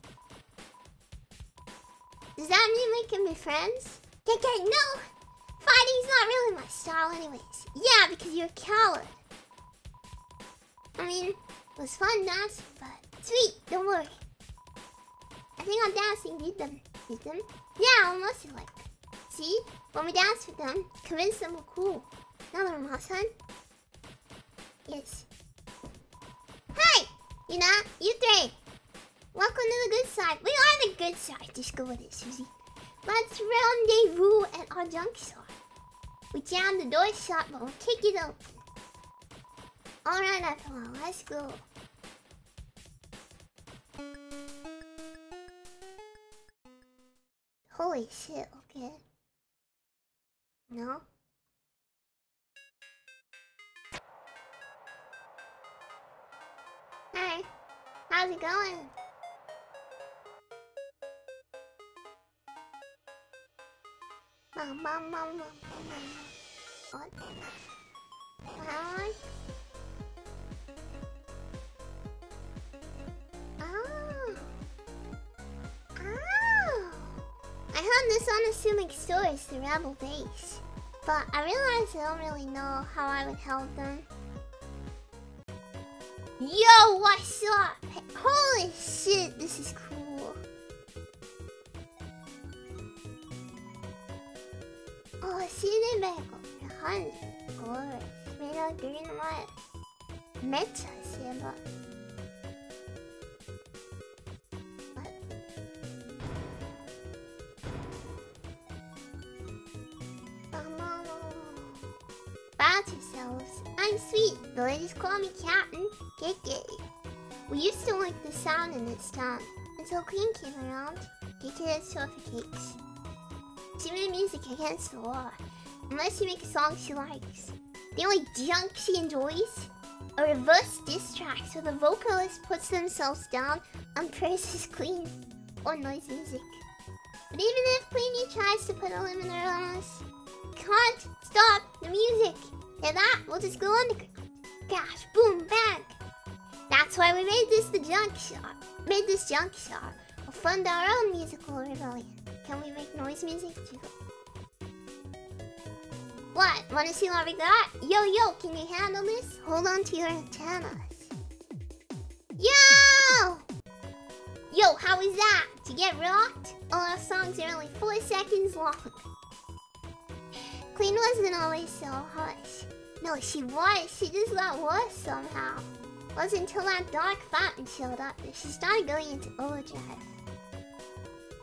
S1: Does that mean we can be friends? Okay, no! Fighting's not really my style anyways. Yeah, because you're a coward. I mean, it was fun dancing, but... Sweet, don't worry. I think on dancing, beat them. Beat them? Yeah, almost like. See? When we dance with them, convince them we're cool. Now they're my son. Yes. Hey! You know, you three. Welcome to the good side. We are the good side. Just go with it, Susie. Let's rendezvous at our junk shop. We jammed the door shut, but we'll kick it open. Alright, everyone, let's go. Holy shit, okay. No? Hey, how's it going? What? What? Oh. I heard this unassuming stories to Rebel Base, but I realized I don't really know how I would help them. Yo, what's up? Holy shit, this is cool. Oh, see, they make 100 glorious. Made out of green and white. Mecha, but... Bow to yourselves. I'm sweet. The ladies call me Captain KK. We used to like the sound in this town until Queen came around. KK has trophy cakes. She made music against the war. Unless you make a song she likes. The only junk she enjoys are reverse diss tracks where the vocalist puts themselves down and praises Queen or noise music. But even if Queenie tries to put a limiter on us, can't stop the music. And that will just go underground. Gosh, boom, bang. That's why we made this the junk shop. We'll fund our own musical rebellion. Can we make noise music too? What? Wanna see what we got? Yo, can you handle this? Hold on to your antennas. Yo! Yo, how was that? Did you get rocked? All our songs are only 4 seconds long. Queen wasn't always so harsh. No, she was. She just got worse somehow. It wasn't until that dark fountain showed up that she started going into overdrive.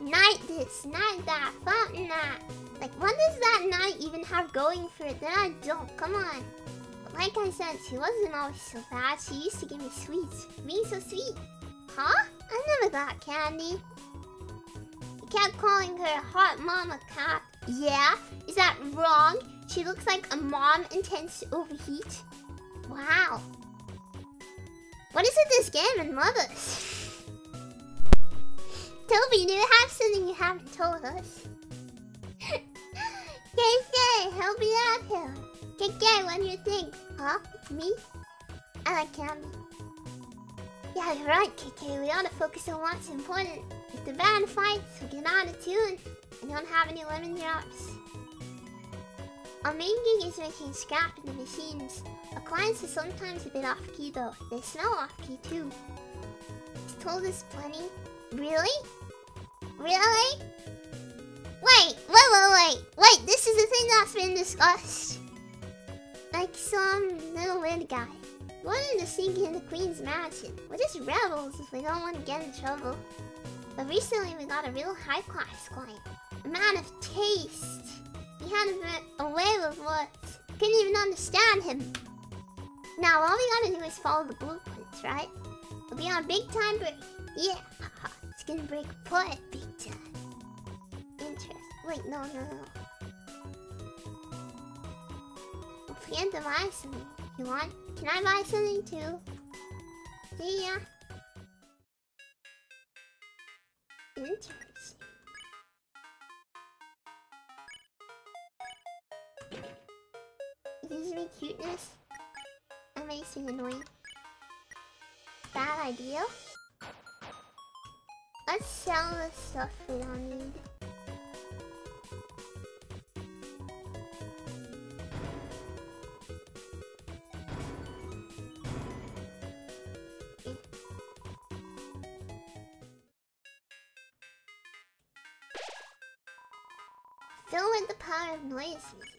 S1: Night this, night that, fountain that. Like, what does that night even have going for it that I don't? Come on. But like I said, she wasn't always so bad. She used to give me sweets. Being so sweet. Huh? I never got candy. You kept calling her hot mama cat. Yeah? Is that wrong? She looks like a mom intends to overheat. Wow. What is it this game and mothers? Toby, do you have something you haven't told us? KK, help me out here. KK, what do you think? Huh? Me? I like candy. Yeah, you're right, KK. We ought to focus on what's important. If the band fights, we get out of tune. I don't have any lemon drops. Our main gig is making scrap in the machines. Our clients are sometimes a bit off-key though. They smell off-key too. He's told us plenty. Really? Really? Wait, this is the thing that's been discussed. Like some little weird guy. He wanted to sneak into Queen's Mansion. We're just rebels if we don't want to get in trouble. But recently we got a real high-class client. A man of taste. He had a way with words. Couldn't even understand him. Now all we gotta do is follow the blueprints, right? We'll be on a big-time break. Yeah, it's gonna break apart big time. Interesting. Wait, no. Don't forget to buy something. You want? Can I buy something too? See ya. Interesting. Gives me cuteness. That makes me annoying. Bad idea. Let's sell the stuff we don't need. Fill with the power of noise music.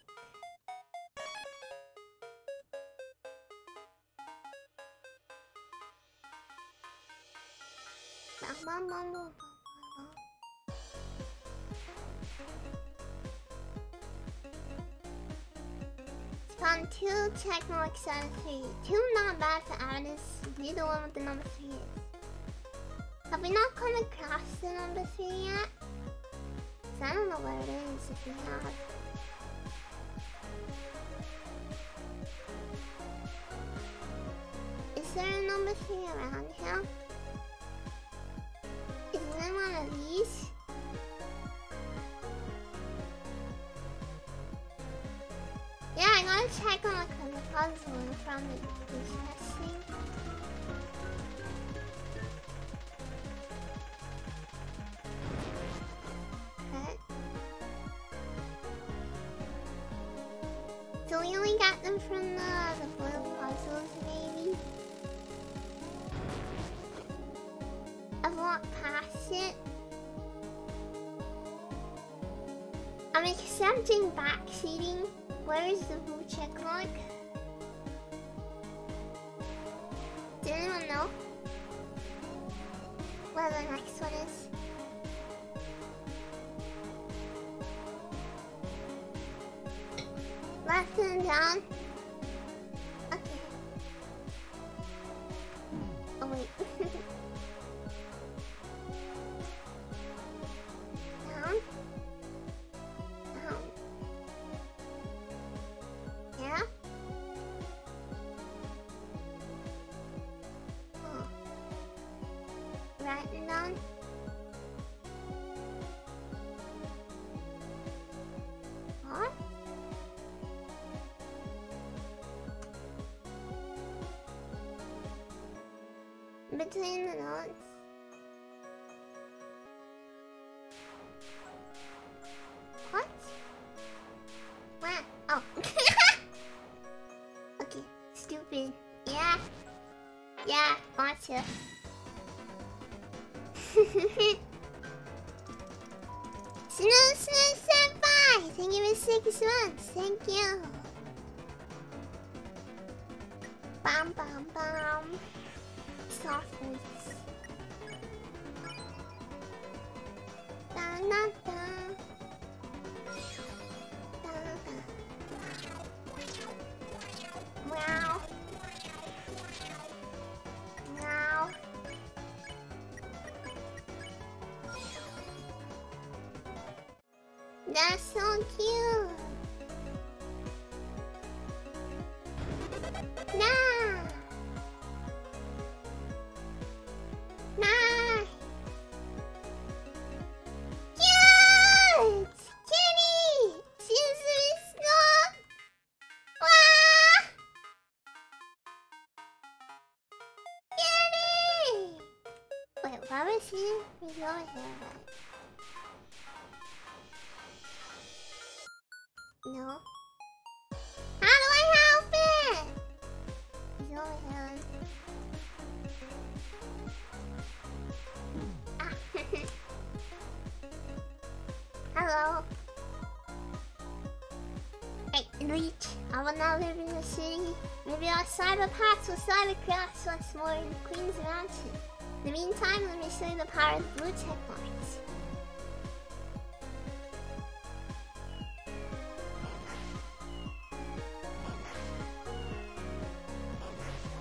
S1: Spawn 2 Technox out of 3. 2 not bad for Avidus. Neither one with the number 3 is. Have we not come across the number 3 yet? I don't know where it is if we have. Is there a number 3 around here? Is there one of these? Yeah, I gotta check on the puzzle in front of this testing. So we only got them from the blue puzzles, maybe? I've walked past it. I'm accepting backseating. Where is the blue check mark? Does anyone know where the next one is? Left and down. Okay. Oh wait. Down. Down. Yeah. Oh. Right and down. What? Between the notes. What? Where? Oh. Okay, stupid. Yeah. Yeah, gotcha. Senpai! Thank you for 6 months. Thank you. Bam bam bam. Soft voice. Da da da. Da da. Meow. Meow. That's so cute. Nah. Nah. Cute! Kitty! She's a snow! Wah! Kitty! Wait, why was he? He's over here, right? No. How do I help it? He's over here. Ah. Hello. Hey, Leech. I will now live in the city. Maybe our cyber paths will cybercross once more in Queen's Mountain. In the meantime, let me show you the power of blue check marks.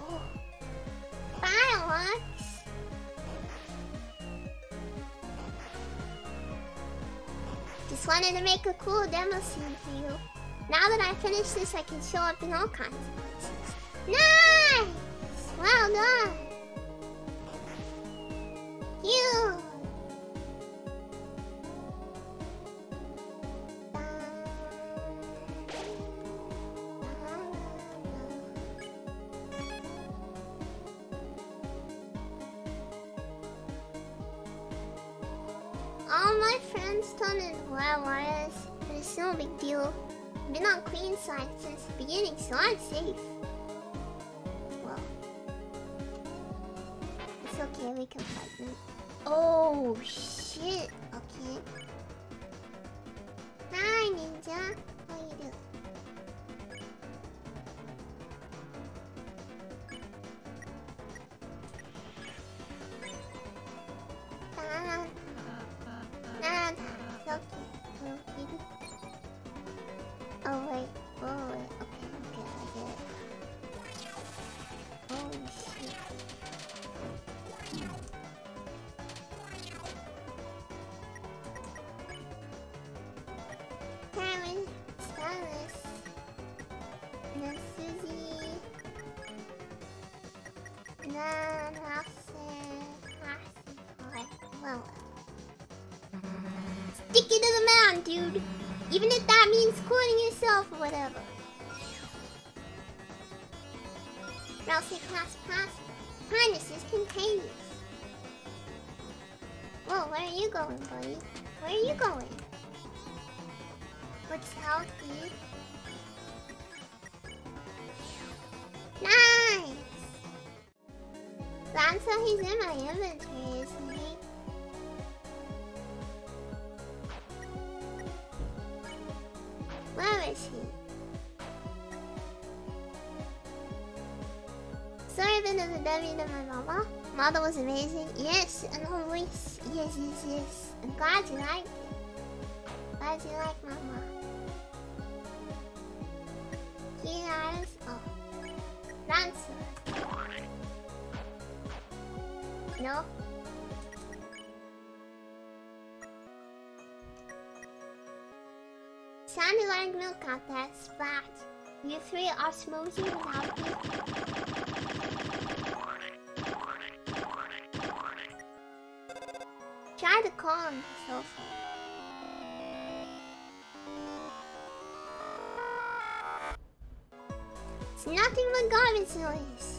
S1: Oh. Fireworks! Just wanted to make a cool demo scene for you. Now that I finished this, I can show up in all kinds of places. Nice! Well done! You! All my friends told me where I was, but it's no big deal. I've been on Queenside since the beginning, so I'm safe. Well, it's okay, we can fight them. Oh, shit. Okay. Hi, Ninja. How you doing? Nah, it's okay. Okay. Oh wait, okay, I get it. Holy shit. Karen, Stylus, and then Susie, and then Hassan, well, stick it to the man, dude! Even if that means quoting yourself or whatever. Rousey class pass. Kindness is contagious. Whoa, where are you going, buddy? Where are you going? What's healthy? Nice! Lanza, he's in my inventory, isn't he? Where is he? Sorry, I've been to the W to my mama. Mother was amazing. Yes, and her voice. Yes. I'm glad you liked it. Glad you like mama. Keen eyes. Oh. Lancer. No? Sandy learned milk out there, splat. You three are smoothie without me. Try to call on the sofa. It's nothing but garbage noise.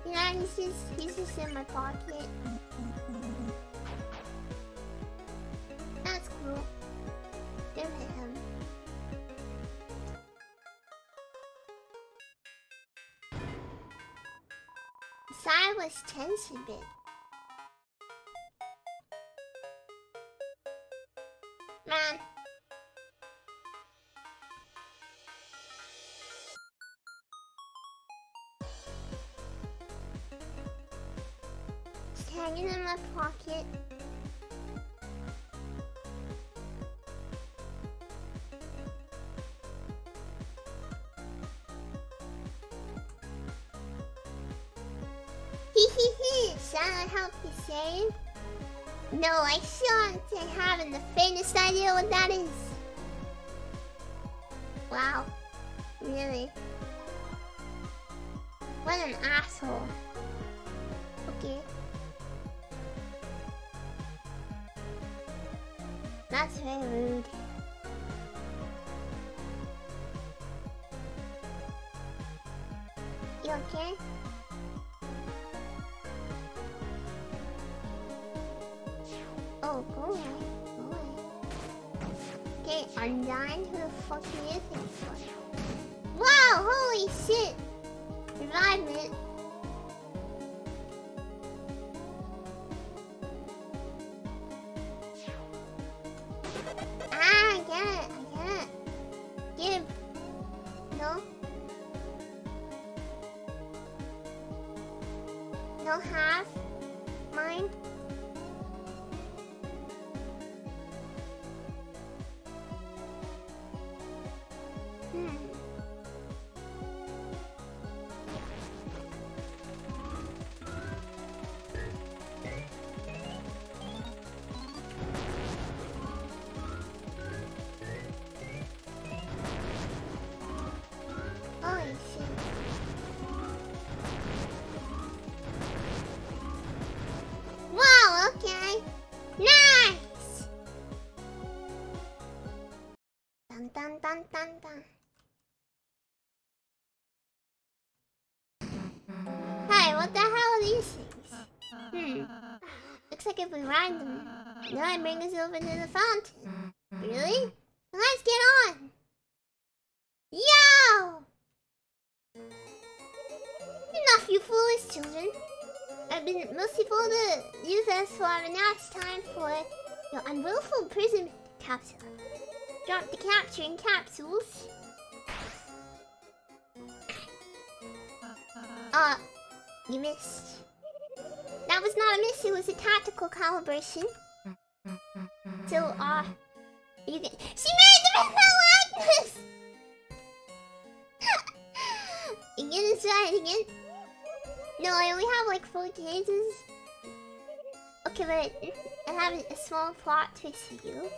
S1: You know, he's just in my pocket. That's cool. Give it him. The side was tense a bit. Man. hanging in my pocket. Shall I help you save? No, I shan't. I haven't the faintest idea what that is. Wow. Really? What an asshole. Okay. That's very rude. You okay? Oh, go away. Go away. Okay, Undyne? Who the fuck do you think for? Wow, holy shit! Revive it. Ah, I get it. I get it. Give. No? No half? Mine? Holy shit. Wow, okay. Nice! Dun dun dun dun dun. Hey, what the hell are these things? Looks like if we ride them, now it brings us over to the fountain. Really? Let's get on! Yo! Enough, you foolish children. I've been merciful to use this for and now it's time for your unwillful imprisonment capsule. Drop the capturing capsules. You missed. That was not a miss, it was a tactical calibration. So, you can— She made the likeness! You get to try it again? No, I only have like 4 cases. Okay, but I have a small plot twist for you.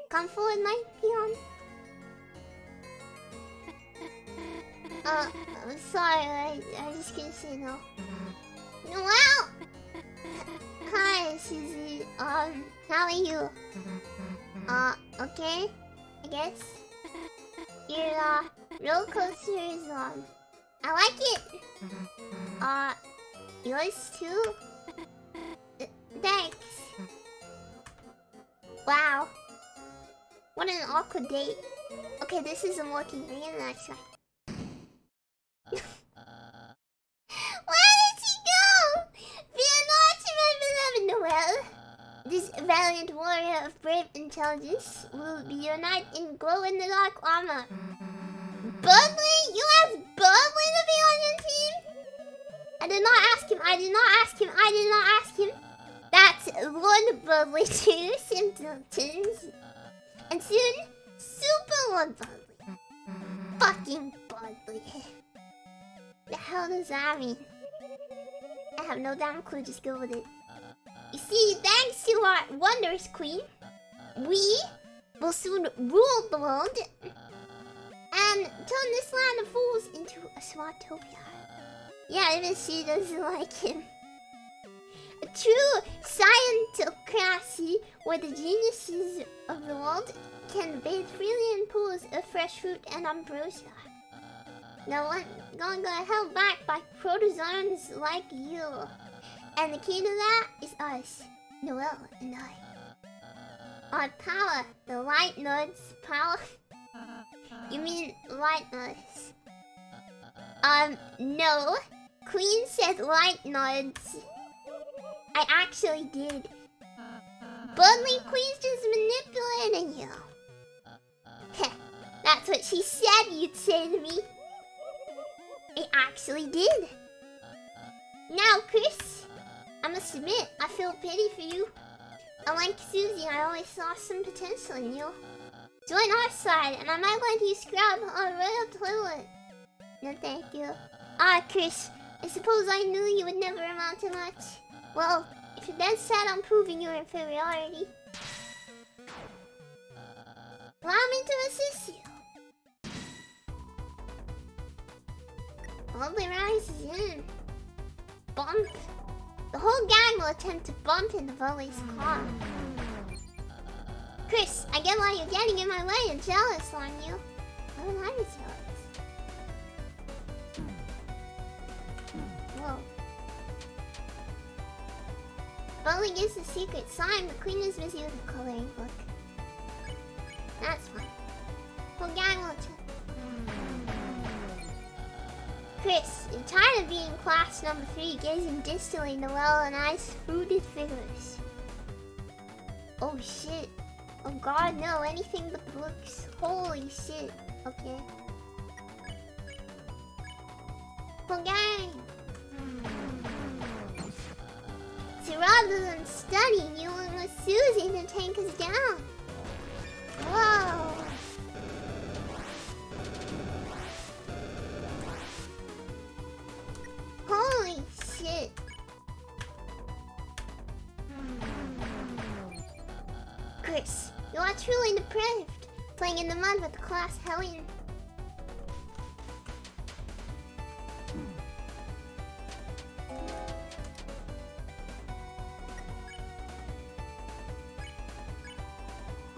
S1: Come forward, my peon. I'm sorry, I was just gonna say no. Well! Hi, Susie. How are you? Okay, I guess. Your roller coaster is I like it. Yours too? Thanks. Wow. What an awkward date. Okay, this isn't working. Bring in the next one. Where did she go? Fear not, my beloved Noelle. This valiant warrior of brave intelligence will be your knight in glow-in-the-dark armor. Burnley? You asked Burnley to be on your team? I did not ask him. I did not ask him. I did not ask him. That's Lord Burnley too, Simpletons. And soon, Super Lord Burnley. Fucking Burnley. The hell does that mean? I have no damn clue, just go with it. You see, thanks to our wondrous queen, we will soon rule the world and turn this land of fools into a Smartopia. Yeah, even she doesn't like him. A true scientocracy where the geniuses of the world can bathe freely in pools of fresh fruit and ambrosia. No one gonna get held back by protozoans like you. And the key to that is us, Noelle and I. Our power, the light nerds' power. You mean light nerds? No. Queen said light nerds. I actually did. Burnley Queen's just manipulating you. Heh, that's what she said you'd say to me. I actually did. Now, Chris, I must admit, I feel pity for you. Unlike Susie, I always saw some potential in you. Join our side, and I might let you scrub on a royal toilet. No, thank you. Ah, Chris, I suppose I knew you would never amount to much. Well, if you're dead set on proving your inferiority, allow me to assist you. Lovely rises in. Bump. The whole gang will attempt to bump into Volley's car. Chris, I get why you're getting in my way and jealous, aren't you? Why would I be jealous? Whoa. Volley gives the secret sign, but Queen is busy with the coloring book. That's fine. Whole gang will attempt. Chris, you're tired of being class number 3, gazing distantly into well-and-eyes fruited figures. Oh shit. Oh god, no, anything but books. Holy shit. Okay. Oh gang! So rather than studying, you went with Susie to take us down. Whoa. Holy shit. Chris, you are truly depraved, playing in the mud with the class hellion.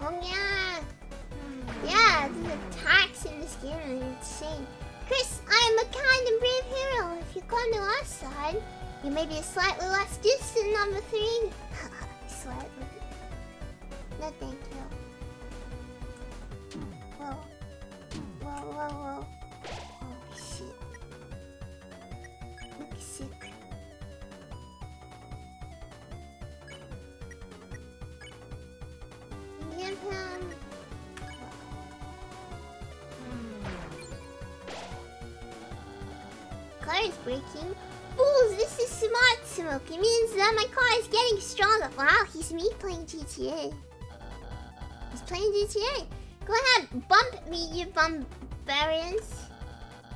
S1: Oh yeah. Yeah, the attacks in this game are insane. Chris, I am a kind and brave hero. If you come to our side, you may be a slightly less distant number 3. Slightly. No, thank you. Whoa. Whoa, whoa, whoa. Oh, shit. Look sick. Give him... Car is breaking. Fools, this is smart smoke. It means that my car is getting stronger. Wow, he's me playing GTA. He's playing GTA. Go ahead, bump me, you barbarians.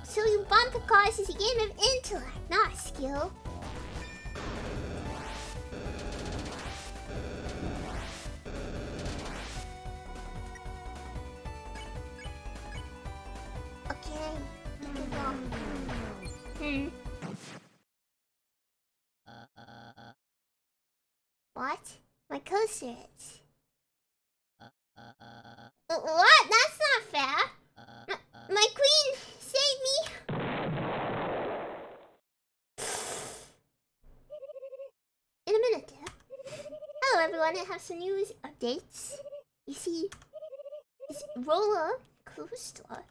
S1: So you bump the cars is a game of intellect, not skill. Okay, good go. What? My coaster is. What? That's not fair. My queen, save me. In a minute, dear. Hello, everyone. I have some news updates. You see, this roller coaster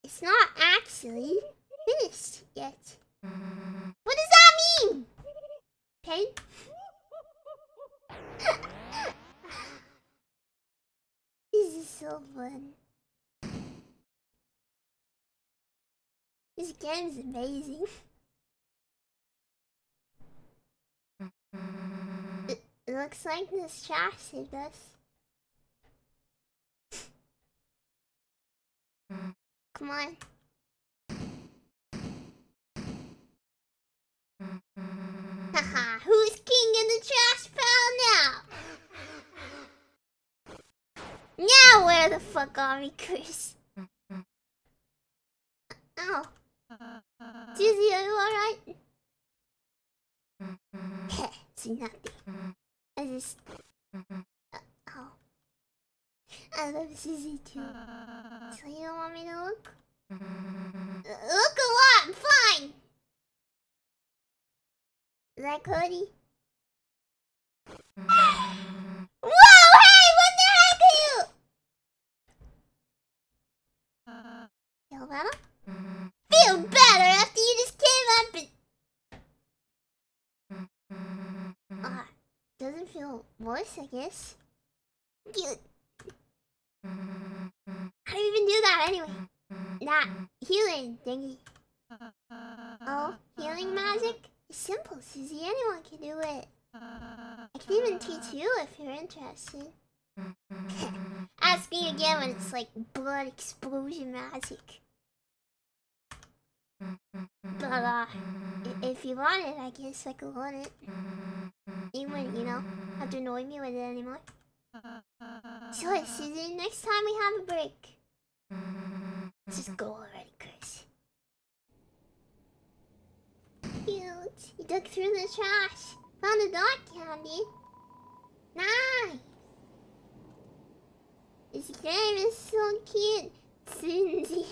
S1: is not actually finished yet. What does that mean? Okay. This is so fun. This game is amazing. It looks like this trash saved us. Come on. Haha, who's king in the trash pile now? Now where the fuck are we, Chris? Ow. Susie, are you alright? It's nothing. I just... ow. I love Susie too. So you don't want me to look? Look a lot! I'm fine! Is that Cody? Whoa! Hey! What the heck are you? Feel better? Feel better after you just came up and... doesn't feel worse, I guess. Cute. How do you even do that anyway? That healing thingy. Oh, healing magic? It's simple, Susie. Anyone can do it. I can even teach you if you're interested. Ask me again when it's like blood explosion magic. But if you want it, I guess I could learn it. You wouldn't, have to annoy me with it anymore. So, Susan, next time we have a break, just go already, Chris. Cute. You dug through the trash. Found a dog candy. Nice. His name is so cute. Susie.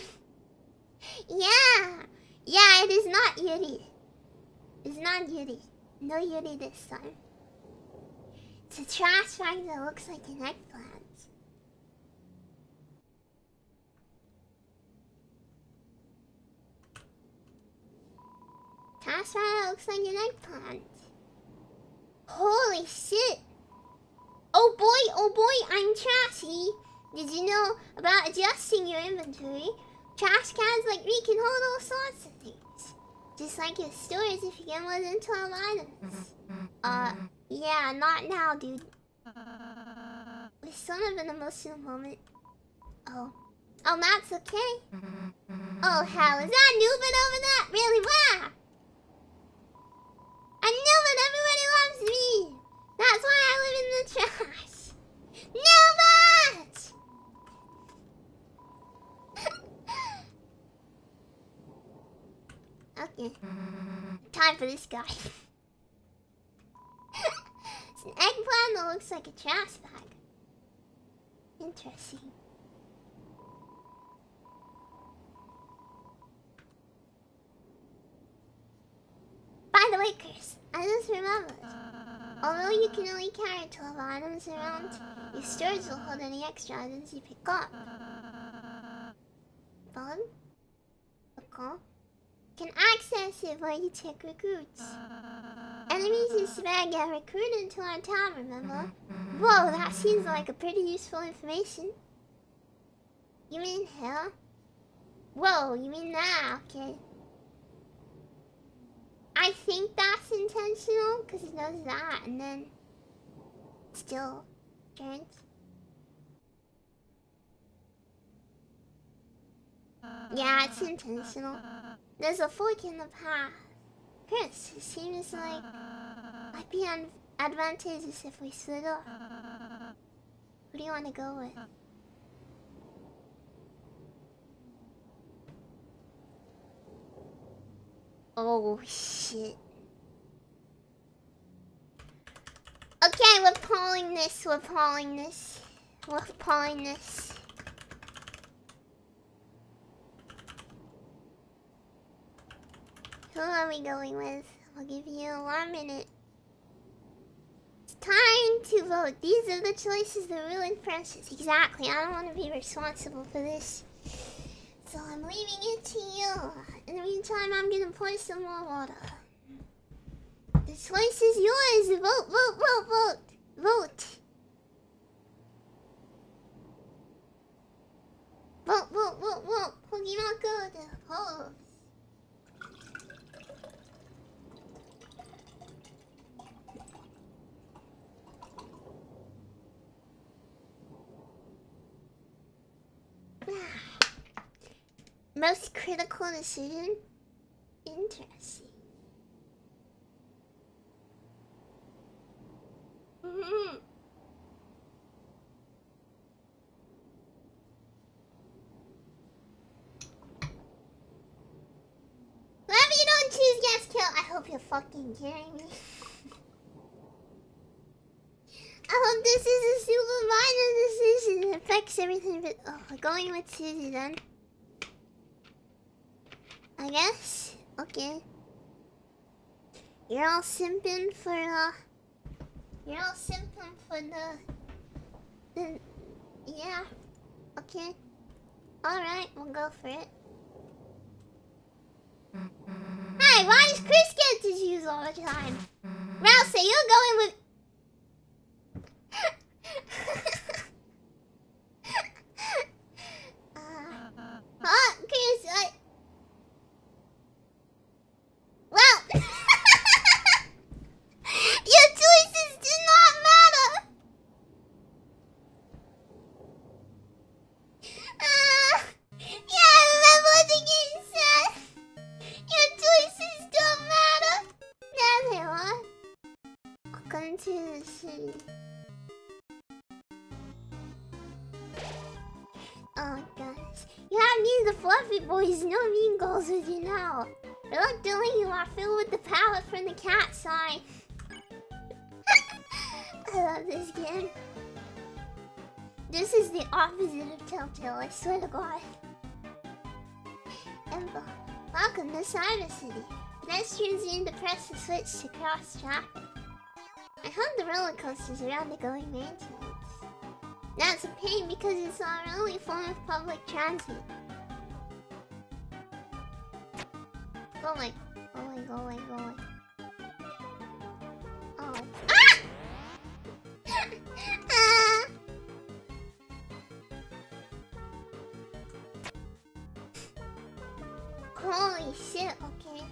S1: Yeah. Yeah, it is not Yuri. It's not Yuri. No Yuri this time. It's a trash bag that looks like an eggplant. Trash bag that looks like an eggplant. Holy shit! Oh boy, I'm trashy. Did you know about adjusting your inventory? Trash cans like me can hold all sorts of things. Just like your stores if you get more than 12 items. Yeah, not now, dude. It's sort of an emotional moment. Oh, that's okay. Oh, hell, is that Newman over there? Really? Wow! I knew that everybody loves me! That's why I live in the trash! Newman! Okay. Time for this guy. It's an eggplant that looks like a trash bag. Interesting. By the way, Chris, I just remembered. Although you can only carry 12 items around, your storage will hold any extra items you pick up. Bug? Okay. Can access it while you check recruits. Enemies in Sven get recruited to our town, remember? Whoa, that seems like a pretty useful information. You mean here? Whoa, you mean that? Okay. I think that's intentional, because it does that, and then still turns. Yeah, it's intentional. There's a fork in the path. Chris, it seems like might be advantageous if we split up. Who do you want to go with? Oh, shit. Okay, we're pulling this. Who are we going with? I'll give you 1 minute. It's time to vote. These are the choices that ruin friendships. Exactly. I don't want to be responsible for this. So I'm leaving it to you. In the meantime, I'm gonna pour some more water. The choice is yours. Vote, vote, vote, vote. Vote. Vote, vote, vote, vote. Pokemon Go to polls. Most critical decision? Interesting. Whatever you don't choose gets killed. I hope you're fucking kidding me. I hope this is a super minor decision. It affects everything but... Oh, we're going with Susie then. I guess. Okay. You're all simping for the yeah. Okay. Alright, we'll go for it. Hey, why does Chris get to choose all the time? Rouse, you're going with Chris, well to the city. Oh gosh. You have me the fluffy boys, no mean girls as you know. Reluctantly you are filled with the power from the cat sign. I love this game. This is the opposite of Telltale, I swear to God. Ember, welcome to Cyber City. Pedestrians need to press the switch to cross traffic. I hope the roller coasters are undergoing maintenance. That's a pain because it's our only form of public transit. Going. Oh. Ah! Holy shit, okay.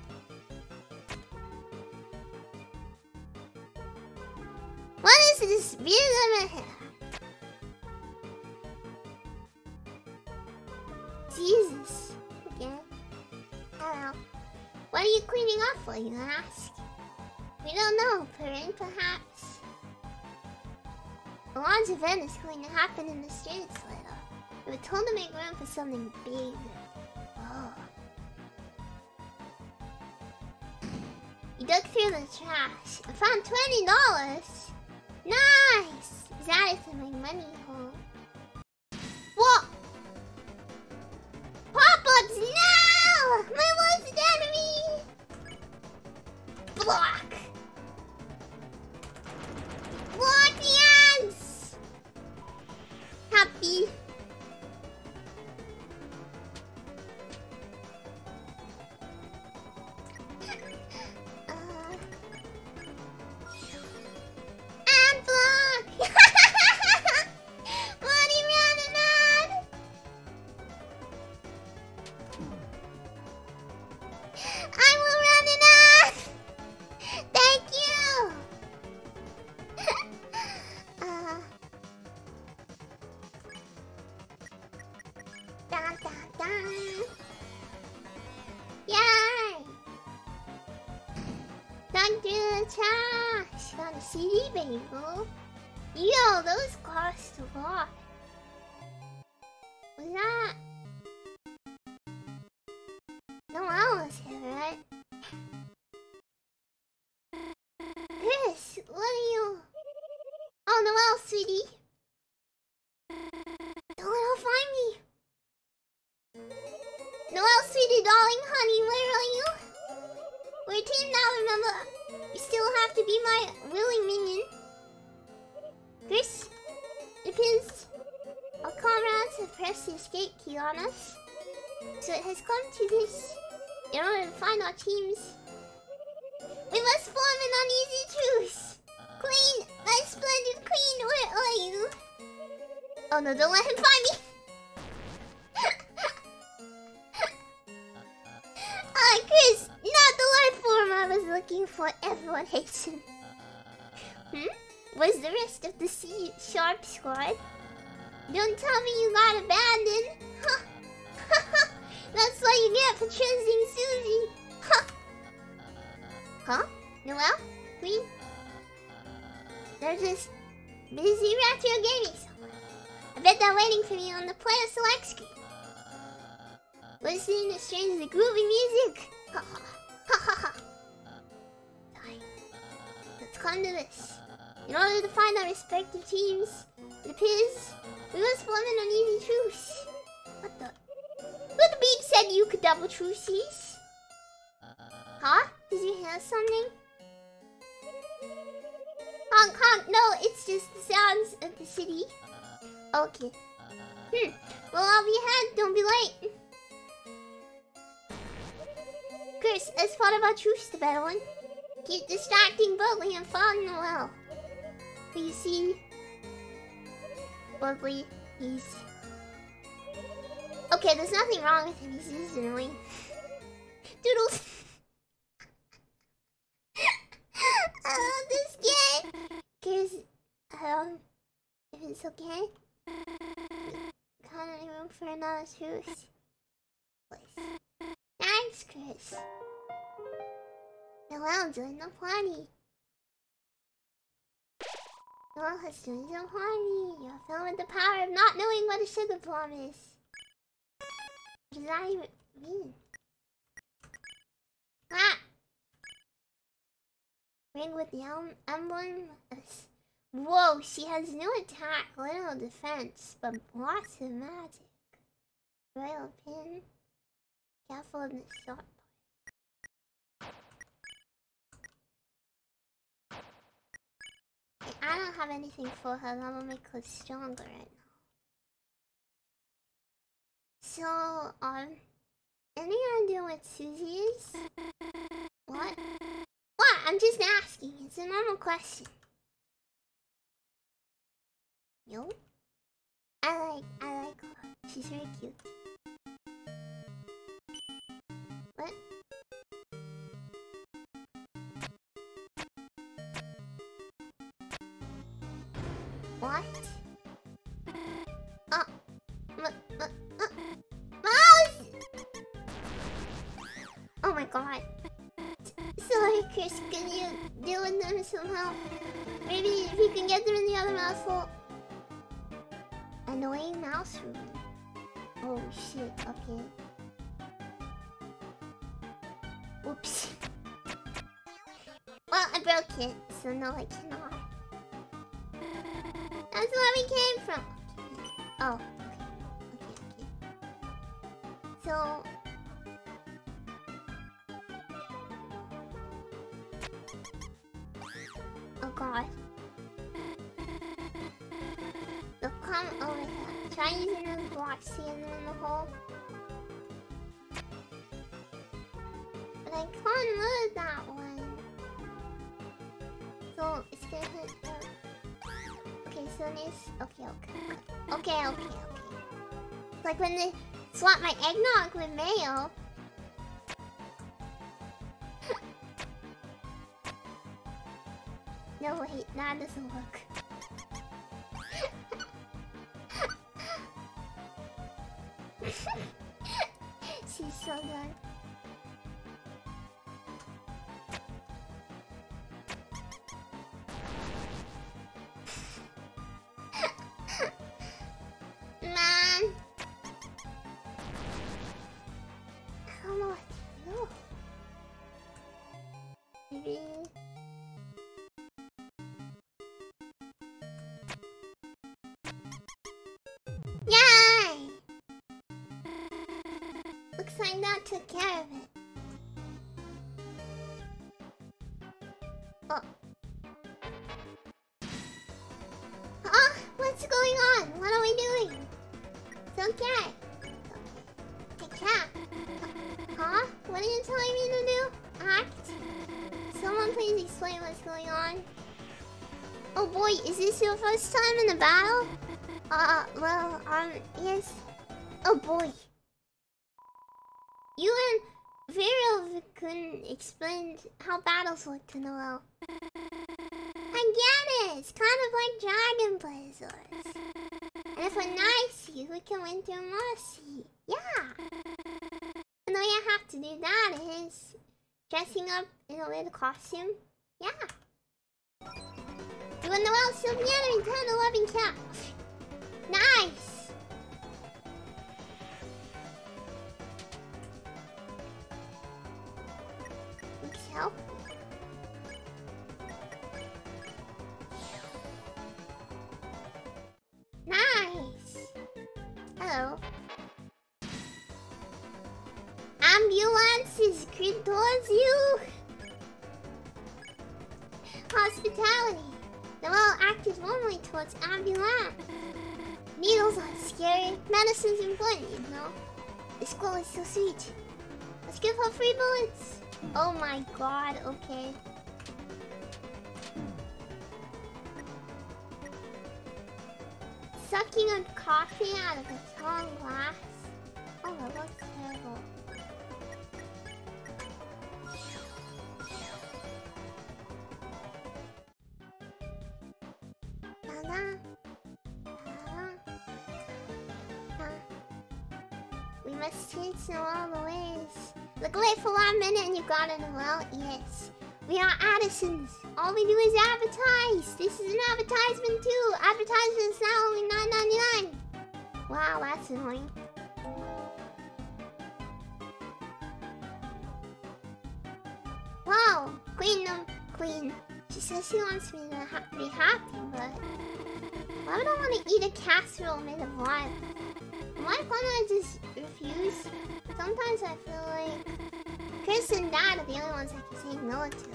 S1: What is this speed limit here? Jesus. Okay. Hello. What are you cleaning up for, you ask? We don't know, Perrin, perhaps. A large event is going to happen in the streets later. We were told to make room for something big. Oh. You dug through the trash and found $20. Nice! Is that it for my money home? What? Pop-ups, no! My worst enemy! Block! Block the ants! Happy. And block! What are you running at? I will run it out! Thank you! Dun, dun, dun. Yay! Dug through the trash! Got a CD, baby. Yo, those cost a lot. Was that? No one was here, right? Chris, what are you? Oh, Noelle, sweetie. Don't let her find me. Noelle, sweetie, darling, honey, where are you? We're a team now, remember? You still have to be my willing minion. Chris, it appears our comrades have pressed the escape key on us. So it has come to this. In order to find our teams, we must form an uneasy truce. Queen, my splendid queen, where are you? Oh no, don't let him find me. Chris, not the life form I was looking for. Everyone hates him. Where's the rest of the Sea Sharp squad? Don't tell me you got abandoned. That's what you get for trusting Susie. Huh? Noelle? Queen? They're just busy retro gaming somewhere. I bet they're waiting for me on the player select screen. Listening to strangely groovy music. Let's come to this. In order to find our respective teams, it appears we must form an uneasy truce. What the? Who the beep said you could double truces? Huh? Did you hear something? Honk honk, no, it's just the sounds of the city. Okay. Well, I'll be ahead, don't be late. Chris, as part of our truce to battle one, keep distracting Budley and follow Noelle. But you see, Budley, he's... Okay, there's nothing wrong with him, he's just annoying. Doodles! I love this game! Chris, if it's okay, kind of room for another truce. Please. Thanks, Chris. Noelle, join the party. Noel has joined the party. You're filled with the power of not knowing what a sugar plum is. What does that even mean? Ah! Ring with the emblem. Whoa, she has no attack, little defense, but lots of magic. Royal pin. Careful in the short part. I don't have anything for her that will make her stronger right now. So, any idea what Susie is? What? What? I'm just asking. It's a normal question. No? I like her. She's very cute. What? What? Mouse! Oh my god. Sorry, Chris, can you deal with them somehow? Maybe if you can get them in the other mouse hole. Annoying mouse room. Oh shit, okay. Oops. Well, I broke it, so no, I cannot. That's where we came from. Oh, okay. So... oh god. So come over here. Try using those blocks to get them in the hole. But I can't move that one. So it's gonna hit the... okay, so this... Okay. It's like when they swap my eggnog with mayo. No, wait, that doesn't work. She's so good. Man! Come on, no. Maybe... yay! Looks like that took care of it. Oh. Huh? What's going on? What are we doing? It's okay. Hey, cat. Huh? What are you telling me to do? Act? Someone please explain what's going on. Oh boy, is this your first time in the battle? Yes. Oh boy. You and Vero couldn't explain how battles work to Noel. I get it! It's kind of like Dragon Blazers. And if we're nice, we can win through mercy. Yeah! And the way I have to do that is dressing up in a little costume. Yeah. You and Noel still together and turn the loving cat. Nice! Needs help? Nice! Hello. Ambulance is great towards you! Hospitality. Noel acted warmly towards ambulance. Needles aren't scary. Medicine's important, you know. The school is so sweet. Let's give her free bullets. Oh my god, okay. Sucking on coffee out of a tall glass. Oh, that looks terrible. We must change Noel the ways. Look away for 1 minute and you got it, Noel. Yes. We are Addisons. All we do is advertise. This is an advertisement too. Advertisements now only $9.99. Wow, that's annoying. Wow, Queen. She says she wants me to be happy, but why would I want to eat a casserole made of lime? Why can't I just refuse? Sometimes I feel like Chris and Dad are the only ones I can say no to.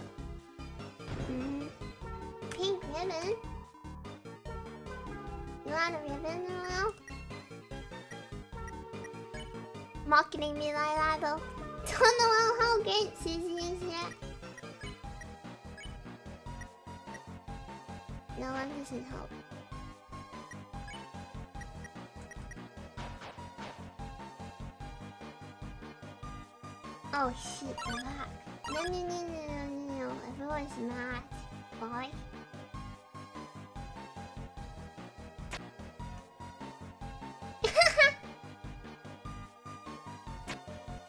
S1: Pink ribbon? You want a ribbon, Noel? Marketing me like that though. Don't know how great Susie is yet. No one doesn't help. Oh shit, I'm back. No. Everyone's mad. Why?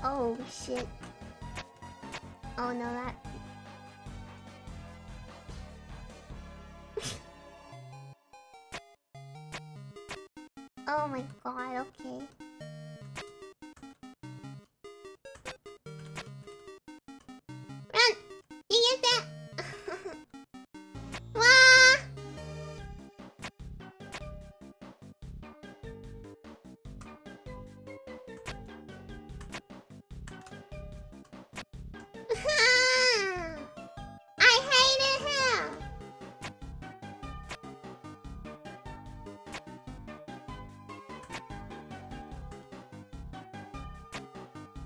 S1: Oh shit. Oh no, that... Oh my god, okay. Run! You get that? Wah! I hated him!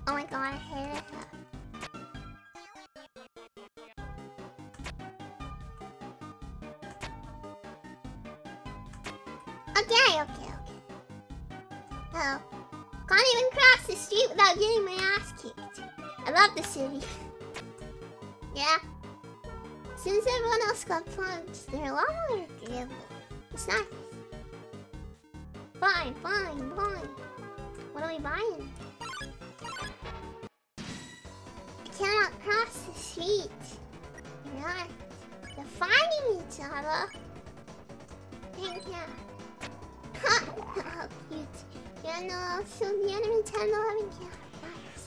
S1: Oh my god, I hated him. Okay. Oh. Can't even cross the street without getting my ass kicked. I love the city. Yeah. Since everyone else got punched, they're a lot more agreeable. It's nice. Fine. What are we buying? I cannot cross the street. You're right. They're fighting each other. Thank you. How cute. Yeah, no, I'll show the enemy 10-11 count. Nice.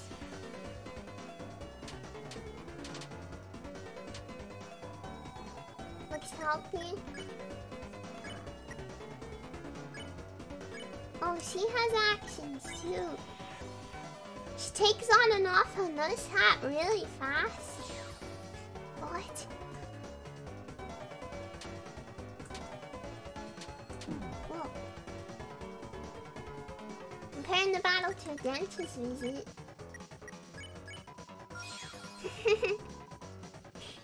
S1: Looks healthy. Oh, she has actions too. She takes on and off her nose hat really fast. What? Whoa. Comparing the battle to a dentist visit.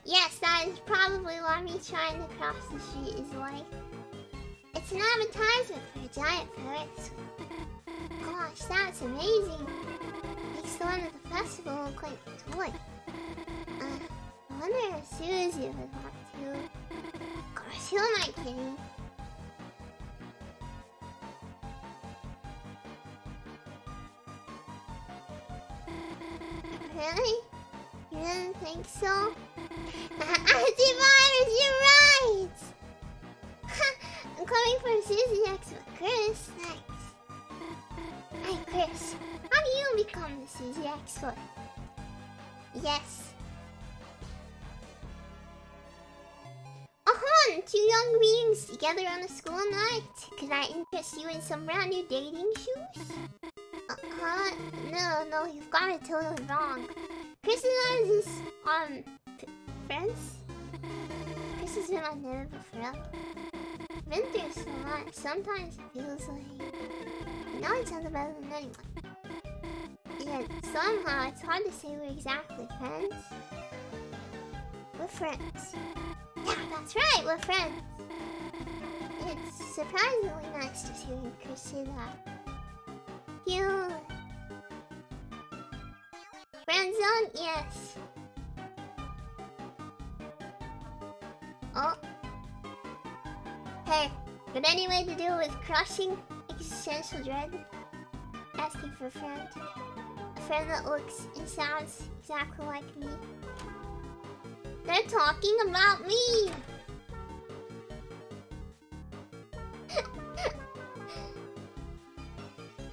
S1: Yes, that is probably why me trying to cross the street is like... It's an advertisement for a giant Ferris. Gosh, that's amazing. Makes the one at the festival look like a toy. I wonder if Susie would want to. Of course, who am I kidding? Really? You didn't think so? Antivirus, you're right! I'm coming for Susie X with Chris. Thanks. Hey Chris, how do you become the Susie X-Foot? Yes. Two young beings together on a school night. Could I interest you in some brand new dating shoes? No, you've got it totally wrong. Chris and I are just, friends? Chris has been my neighbor forever. Been through so much, sometimes it feels like we know each other better than anyone. Yet somehow it's hard to say we're exactly friends. We're friends. Yeah, that's right, we're friends. It's surprisingly nice to hear Chris say that. Cute. Friend zone? Yes. Oh. Hey, got any way to deal with crushing existential dread? Asking for a friend. A friend that looks and sounds exactly like me. They're talking about me.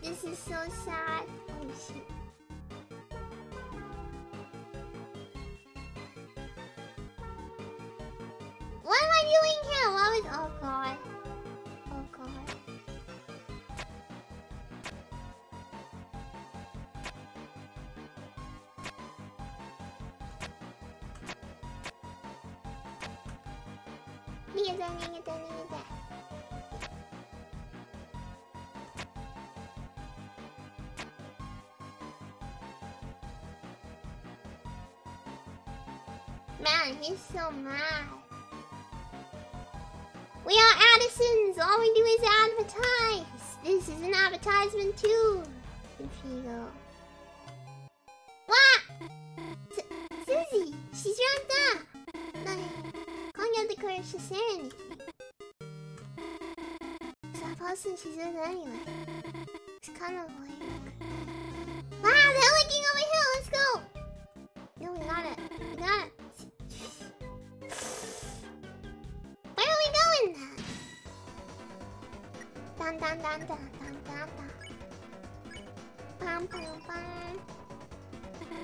S1: This is so sad. Oh shit. What am I doing here? What was... Oh god. Oh god. Look at that, look at that, look at that. Man, he's so mad. We are Addisons. All we do is advertise. This is an advertisement too. Infigo. What? Susie, she's right there. Like, can't get the courage to say anything. Stop posting. She's with her anyway. It's kind of like. Wow, they're looking over here. Let's go. No, we got it. We got it. Where are we going then? Dun dun dun dun dun dun dun. Pam pam pam.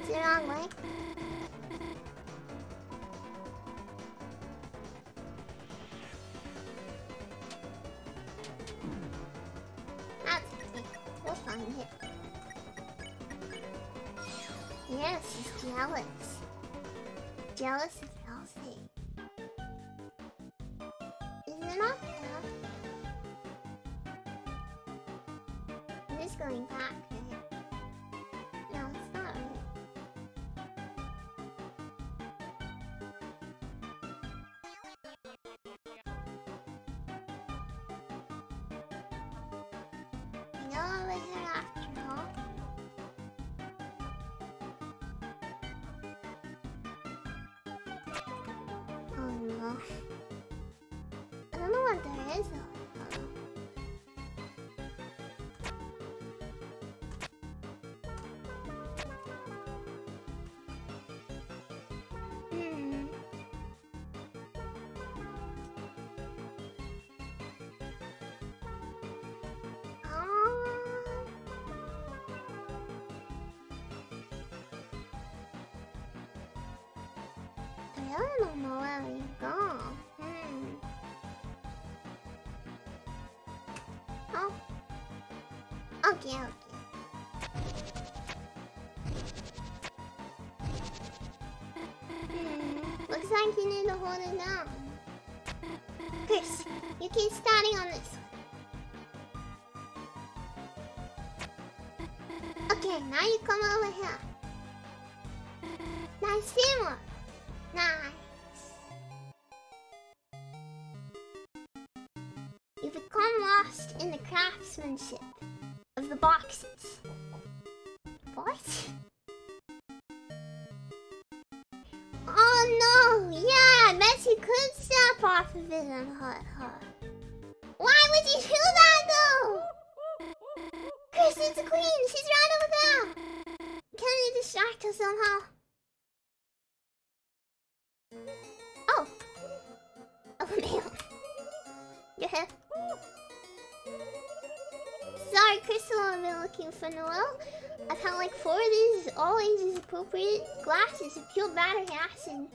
S1: Is it the wrong way? That's okay. We'll find it. Yes, she's jealous. Jealous of Elsie. Isn't it not fair? I'm just going back, right? No, it's not right. I know over here after all. Oh no. I don't know what there is though. I don't know where we go. Oh. Okay, okay. Looks like you need to hold it down. Chris, you keep standing on this one. Okay, now you come over here. Nice teamwork. Nice. You become lost in the craftsmanship of the boxes. What? Oh no! Yeah, I bet you could step off of it and hurt her. Why would you do that though? Chris, it's a queen! She's right over there! Can you distract her somehow? Oh! Oh, man. Your hair. Sorry, Crystal, I've been looking for Noelle. I've had like 4 of these all ages appropriate glasses of pure battery acid.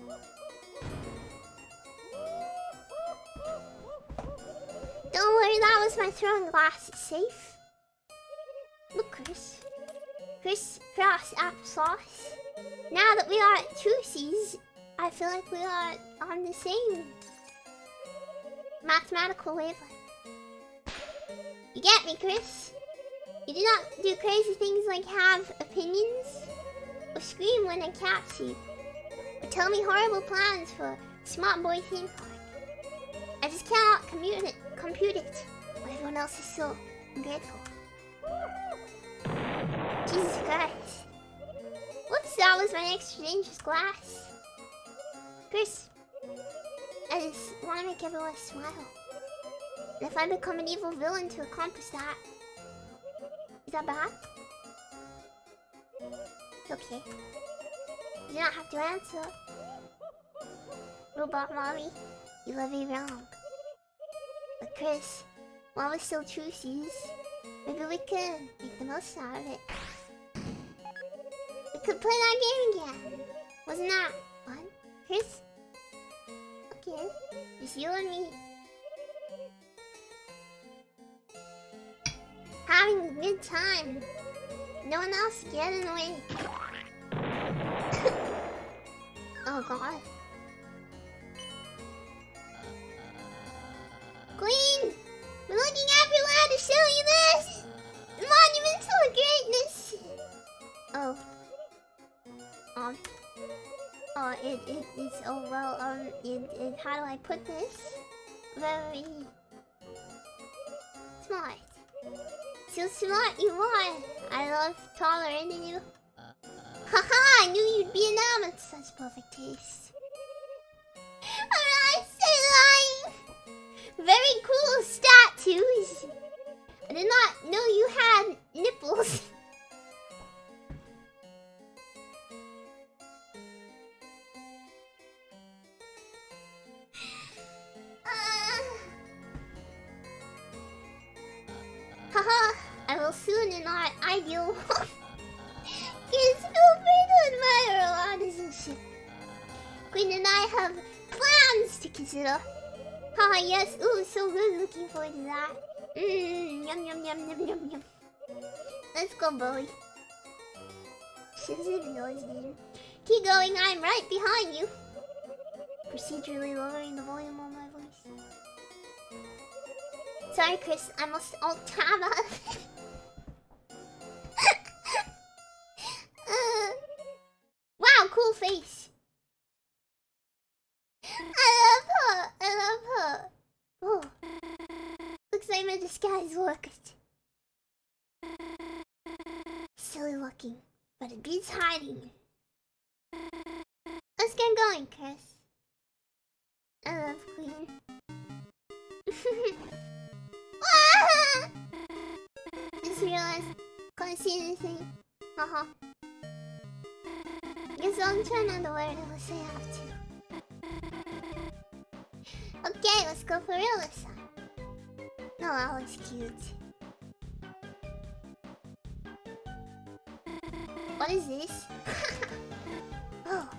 S1: Don't worry, that was my throwing glasses. Safe. Look, Chris. Chris Cross applesauce. Now that we are truces, I feel like we are on the same mathematical wavelength. You get me, Chris? You do not do crazy things like have opinions, or scream when I catch you, or tell me horrible plans for smart boy theme park. I just cannot compute it. But everyone else is so ungrateful. Jesus Christ. Whoops, that was my extra dangerous glass. Chris, I just want to make everyone smile. And if I become an evil villain to accomplish that, is that bad? It's okay. You do not have to answer. Robot mommy, you love me wrong. But Chris, while we're still truces, maybe we could make the most out of it. We could play that game again. Wasn't that fun, Chris? Okay, just you and me. Having a good time. No one else get in the way. Oh god. Queen! We're looking everywhere to show you this! The monumental greatness! Oh. How do I put this? Very... smart. So smart you are! I love tolerating you. Haha! I knew you'd be enamored with such perfect taste. Alright, say lying! Very cool statues! I did not know you had nipples. Haha! I will soon in our ideal world. Kids, feel free to admire our artisanship. Queen and I have plans to consider. Haha, yes. Ooh, so good. Looking forward to that. Yum, yum, yum, yum, yum, yum. Let's go, Bowie. Shouldn't even know his name. Keep going, I'm right behind you. Procedurally lowering the volume on my voice. Sorry, Chris, I must alt-tab out of it. Wow, cool face. I love her. Oh. Looks like my disguise worked. Silly looking, but it beats hiding. Let's get going, Chris. I love Queen. Just realized, can't see anything. Haha. Guess I'll turn on the word unless I have to. Okay, let's go for real this time. No, that looks cute. What is this? Oh.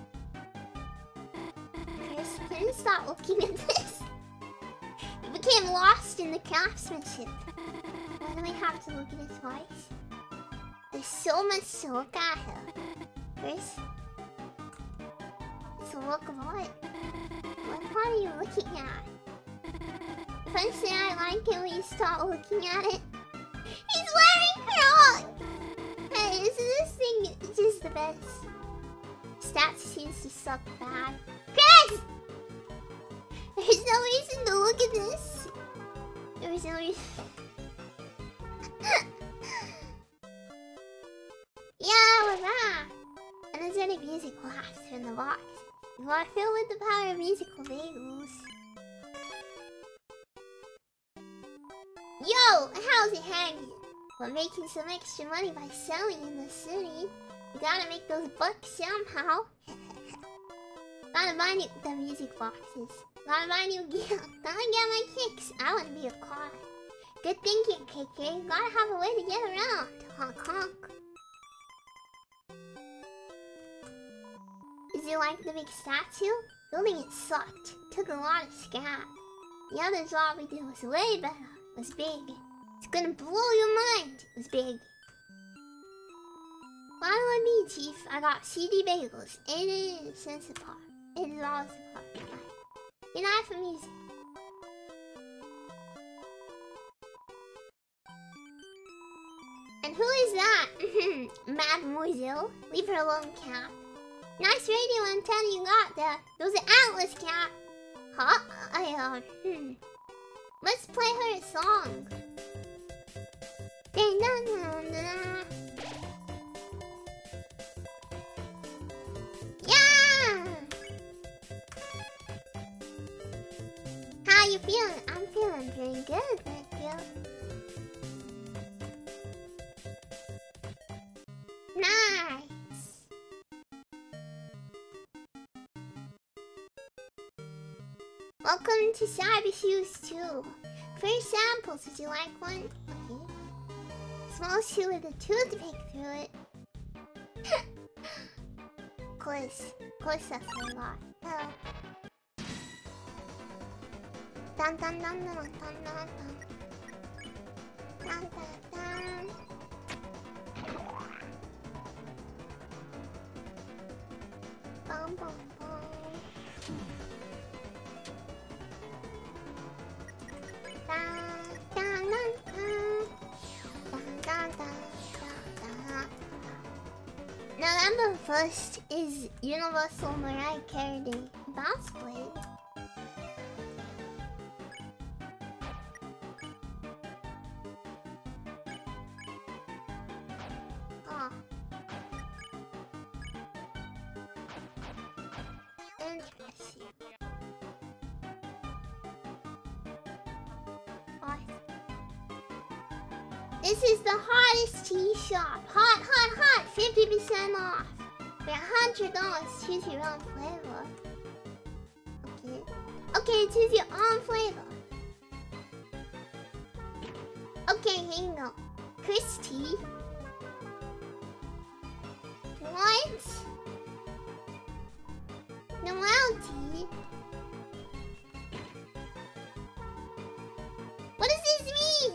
S1: Chris, can you stop looking at this? You became lost in the craftsmanship. Why do we have to look at it twice? There's so much to look at here. Chris? It's a look of what? What part are you looking at? If I say I like it, will you stop looking at it? He's wearing wrong! Hey, isn't this thing just the best? Stats seems to suck bad. Chris! There's no reason to look at this. There's no reason. Yeah, we're back. Energetic music laughs from the box. You are filled with the power of musical bagels. Yo, how's it hanging? We're making some extra money by selling in the city. We gotta make those bucks somehow. Gotta buy the music boxes. Gotta buy new gear. Gotta get my kicks. I wanna be a car. Good thinking, KK. Gotta have a way to get around. Honk honk. Did you like the big statue? Building it sucked. Took a lot of scrap. The other job we did was way better. It was big. It's gonna blow your mind. It was big. Why do I be, Chief? I got CD bagels. 80 cents a pop. $80 a pop. Good night for music. And who is that? Mademoiselle. Leave her alone, cat. Nice radio antenna you got there. Those are Atlas, cat. Huh? Let's play her a song. Yeah! How you feeling? I'm feeling pretty good, thank you. Nice. Welcome to Cyber Shoes 2. First samples, would you like one? Okay. Small shoe with a toothpick through it. Of course that's a lot. Hello. Dun dun dun dun dun dun dun. Dun dun dun. Bum bum bum. Dun dun dun dun. Dun dun dun dun dun. November 1st is Universal Mariah Carey Day. Bounce Blade. Oh. Interesting. What? This is the hottest tea shop. Hot, hot, hot! 50% off. For $100, choose your own flavor. Okay. Okay, choose your own flavor. Okay, here you go. Chris tea. What? Noel tea? What does this mean?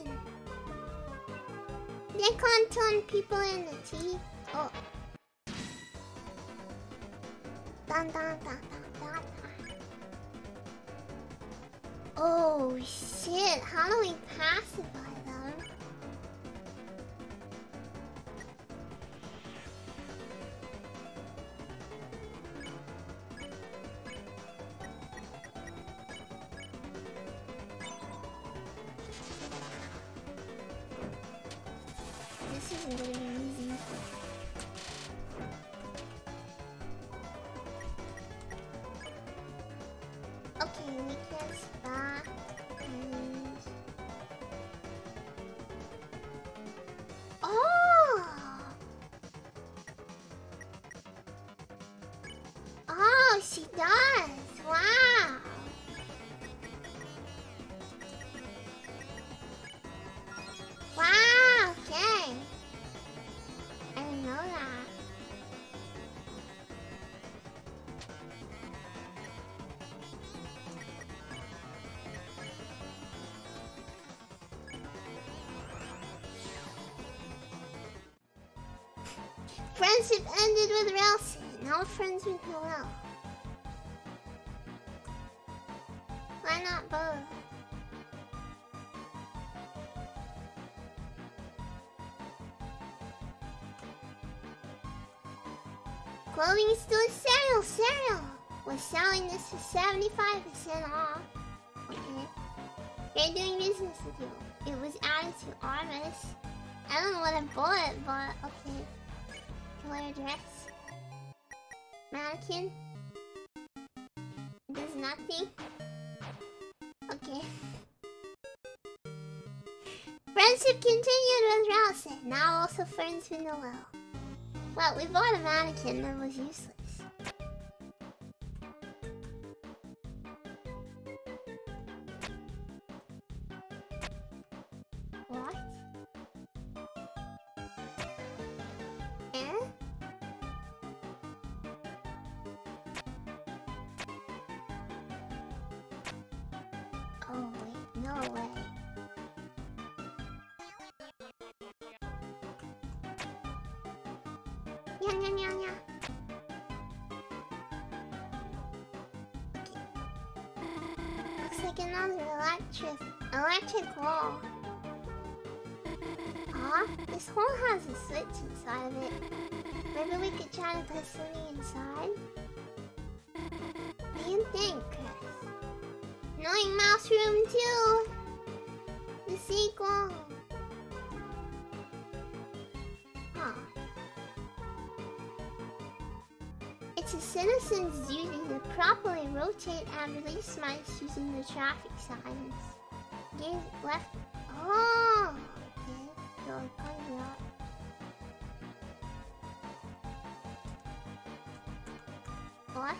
S1: They can't turn people into tea? Oh. Dun dun dun dun dun dun. Oh shit, how do we pacify them? This isn't gonna be easy. Okay, we can spot and... Oh! Oh, she does! Wow! Wow, okay. I didn't know that. Friendship ended with Ralston. Now we're friends with Noel. Why not both? Clothing store cereal. We're selling this for 75% off. Okay. They're doing business with you. It was added to Armis. I don't know what I bought, but okay. Can wear a dress. Mannequin. Does nothing. Okay. Friendship continued with Ralston. Now also friends with Noel. Well, we bought a mannequin that was useless. What? Eh? Oh wait, no way. Yeah. Okay. Looks like another electric wall. Ah, this hole has a switch inside of it. Maybe we could try to put something inside? What do you think, Chris? Annoying Mouse Room 2! The sequel! Huh. It's a citizen's duty to properly rotate and release mice using the traffic signs. Gaze left. Oh! Okay, so kind of up. What?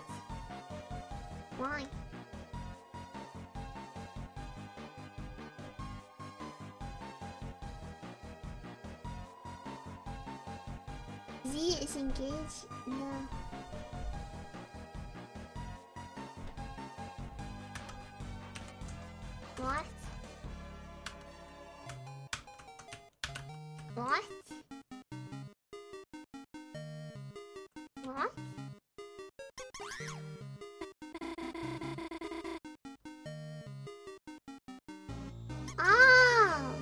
S1: Why? Z is engaged? No. What? What? What? Oh!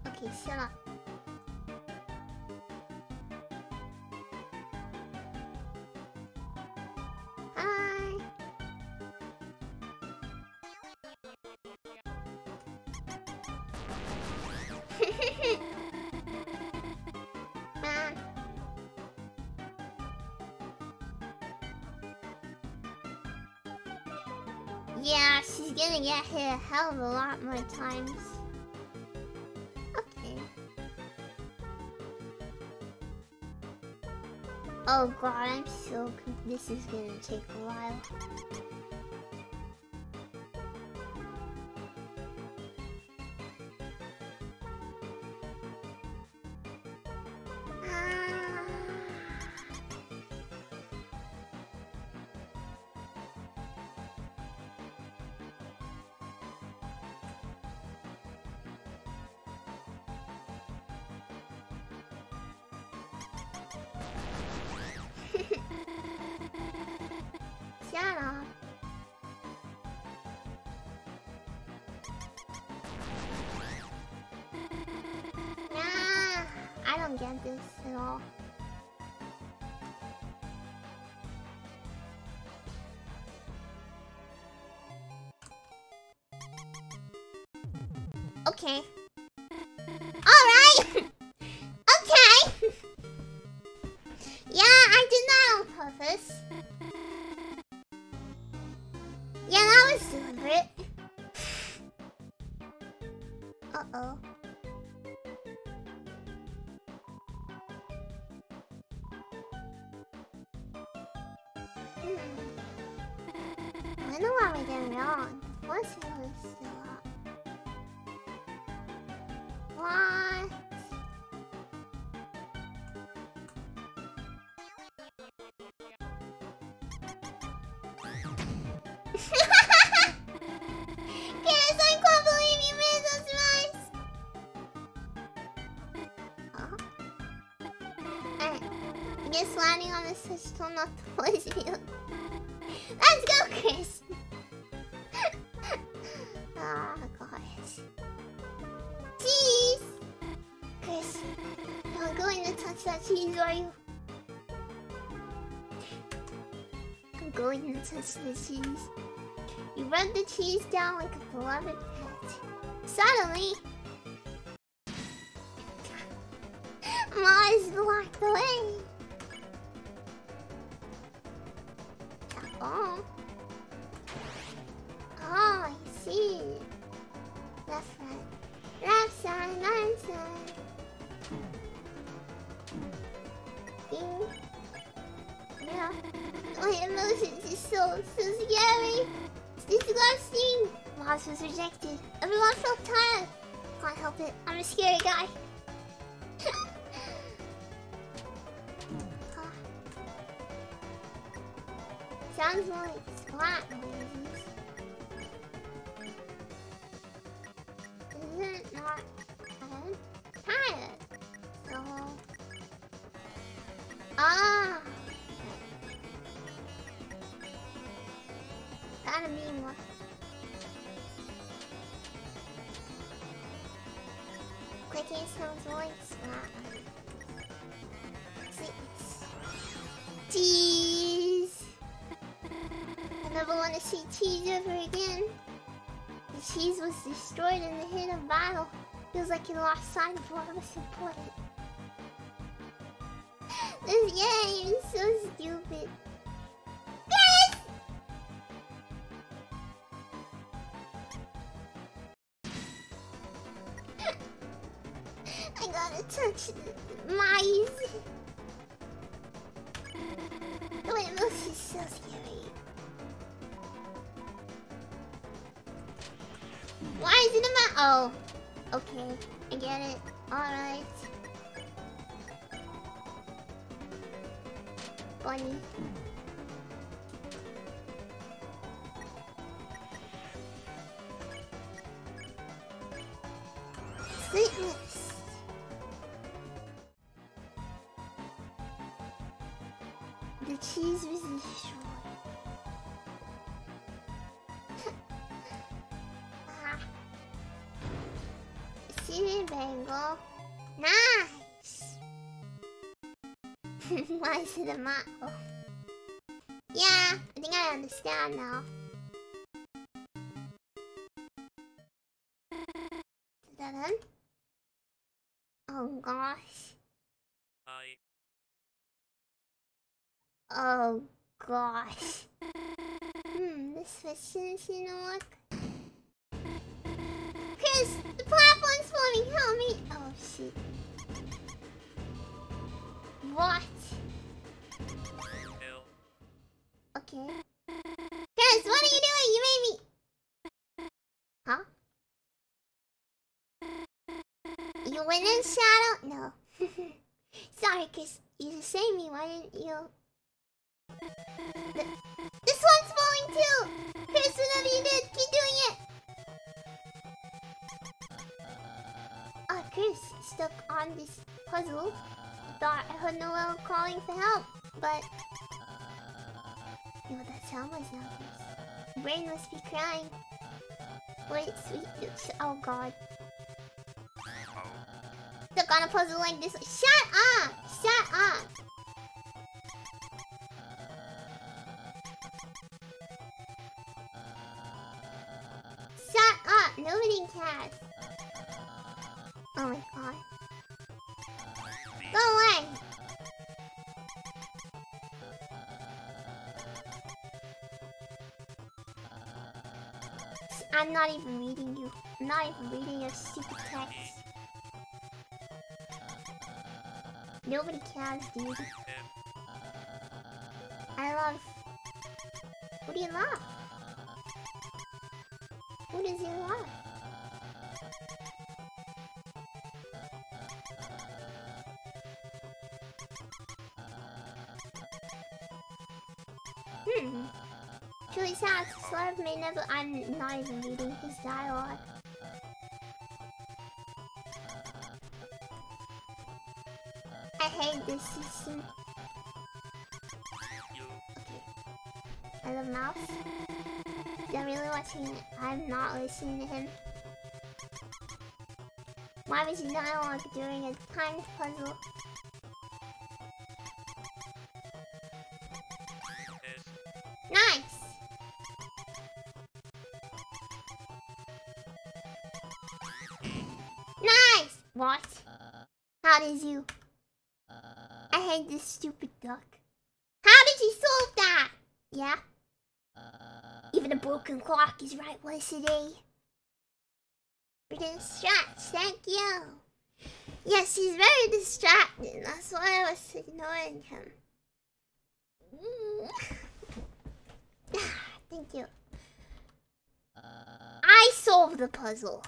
S1: Okay, shut up. Hi. Man. Yeah, she's gonna get hit a hell of a lot more times. Okay. Oh god, I'm so this is gonna take a while. Shut up. Nah, I don't get this at all. Okay. Alright! Okay! Yeah, I did that on purpose. Yeah, that was deliberate. Uh-oh. I wonder what we did wrong. The force field is still up. What? Kiss, I can't believe you made those rice! Alright. I guess landing on this is still not the force field. Let's go, Chris! Ah, gosh. Cheese! Chris, you're not going to touch that cheese, are you? I'm going to touch the cheese. You rub the cheese down like a beloved pet. Suddenly, Mars blocked the way. Oh. Oh, I see. Left side. Left side, right side. Yeah. My emotions is so scary. It's disgusting. Mars was rejected. Everyone felt tired. Can't help it. I'm a scary guy. Sounds more like splat noises. Is it not tired? So... Ah! Gotta be more. Clicking sounds more like splat. Cheese! I never want to see cheese ever again. The cheese was destroyed in the heat of battle. Feels like you lost sight of what was important. This game is so stupid. Yes! I gotta touch the mice. Wait, this is so scary. Why is it in my... Oh. Okay, I get it. Alright. Bunny. Sweetness. The cheese was destroyed. Seated bagel. Nice! Why is it a motto? Yeah, I think I understand now. Is that done? Oh gosh.
S3: Hi.
S1: Oh gosh. This switch didn't work. Chris, the platform's falling. Help me. Oh shit. What?
S3: Hill.
S1: Okay. Chris, what are you doing? You made me. Huh? You went in shadow? No. Sorry, Chris. You just saved me. Why didn't you? This one's falling too. Chris, whatever you did, keep doing it. Chris, stuck on this puzzle. Thought I heard Noel calling for help, but... You know what that sound was now, Chris? Brain must be crying. Wait, sweet... Oh god. Stuck on a puzzle like this. Shut up! Shut up! Shut up! Nobody cares. Oh my god. Go away! I'm not even reading you. I'm not even reading your stupid text. Nobody cares, dude. I love... What do you love? Who does you love? Truly sad, Slurp may never... I'm not even reading his dialogue. I hate this season. Okay. I love Mouse. They're really watching it. I'm not listening to him. Why was his dialogue during a timed puzzle? Nice! Nice! What? How did you? I hate this stupid duck. How did you solve that? Yeah? Even a broken clock is right once a day. For the distract, thank you. Yes, he's very distracting. That's why I was ignoring him. Thank you. I solved the puzzle.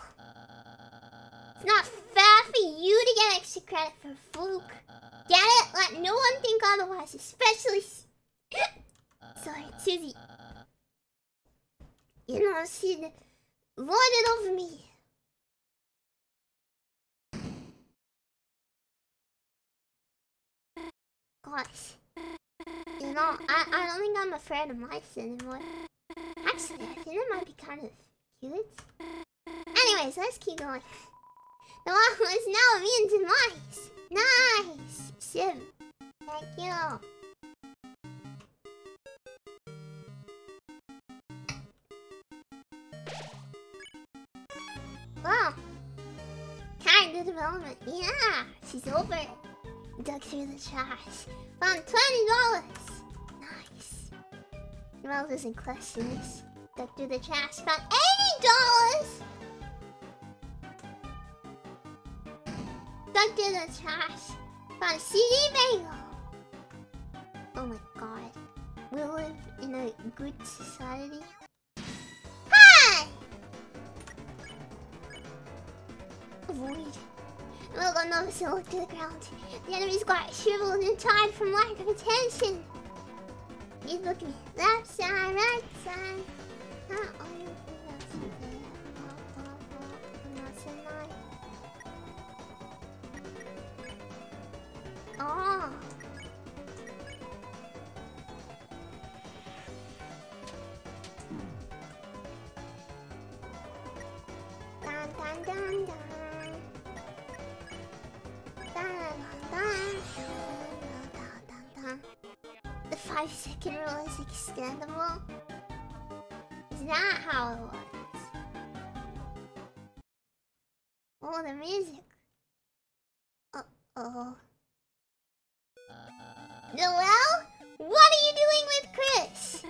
S1: It's not fair for you to get extra credit for Fluke. Get it? Let no one think otherwise, especially... Sorry, Susie. You know, she lorded over me. Gosh. You know, I don't think I'm afraid of mice anymore. Actually, I think it might be kind of cute. Anyways, let's keep going. The one is now immune to mice. Nice! Sim. Thank you. Wow. Character development. Yeah, she's over it. Dug through the trash. Found $20. Nice. Well, doesn't question this. Dug through the trash. Found $80. Dug through the trash. Found a CD bagel. Oh my god. we live in a good society. Hi! Avoid. Look on those and look to the ground. The enemy's got shriveled and tied from lack of attention. He's looking left side, right side. Huh? Oh, you think that's okay. I'm not so nice. Oh. Dun dun dun dun. The 5-second rule is extendable? Is that how it works? Oh, the music. Uh-oh. Noelle? What are you doing with Chris?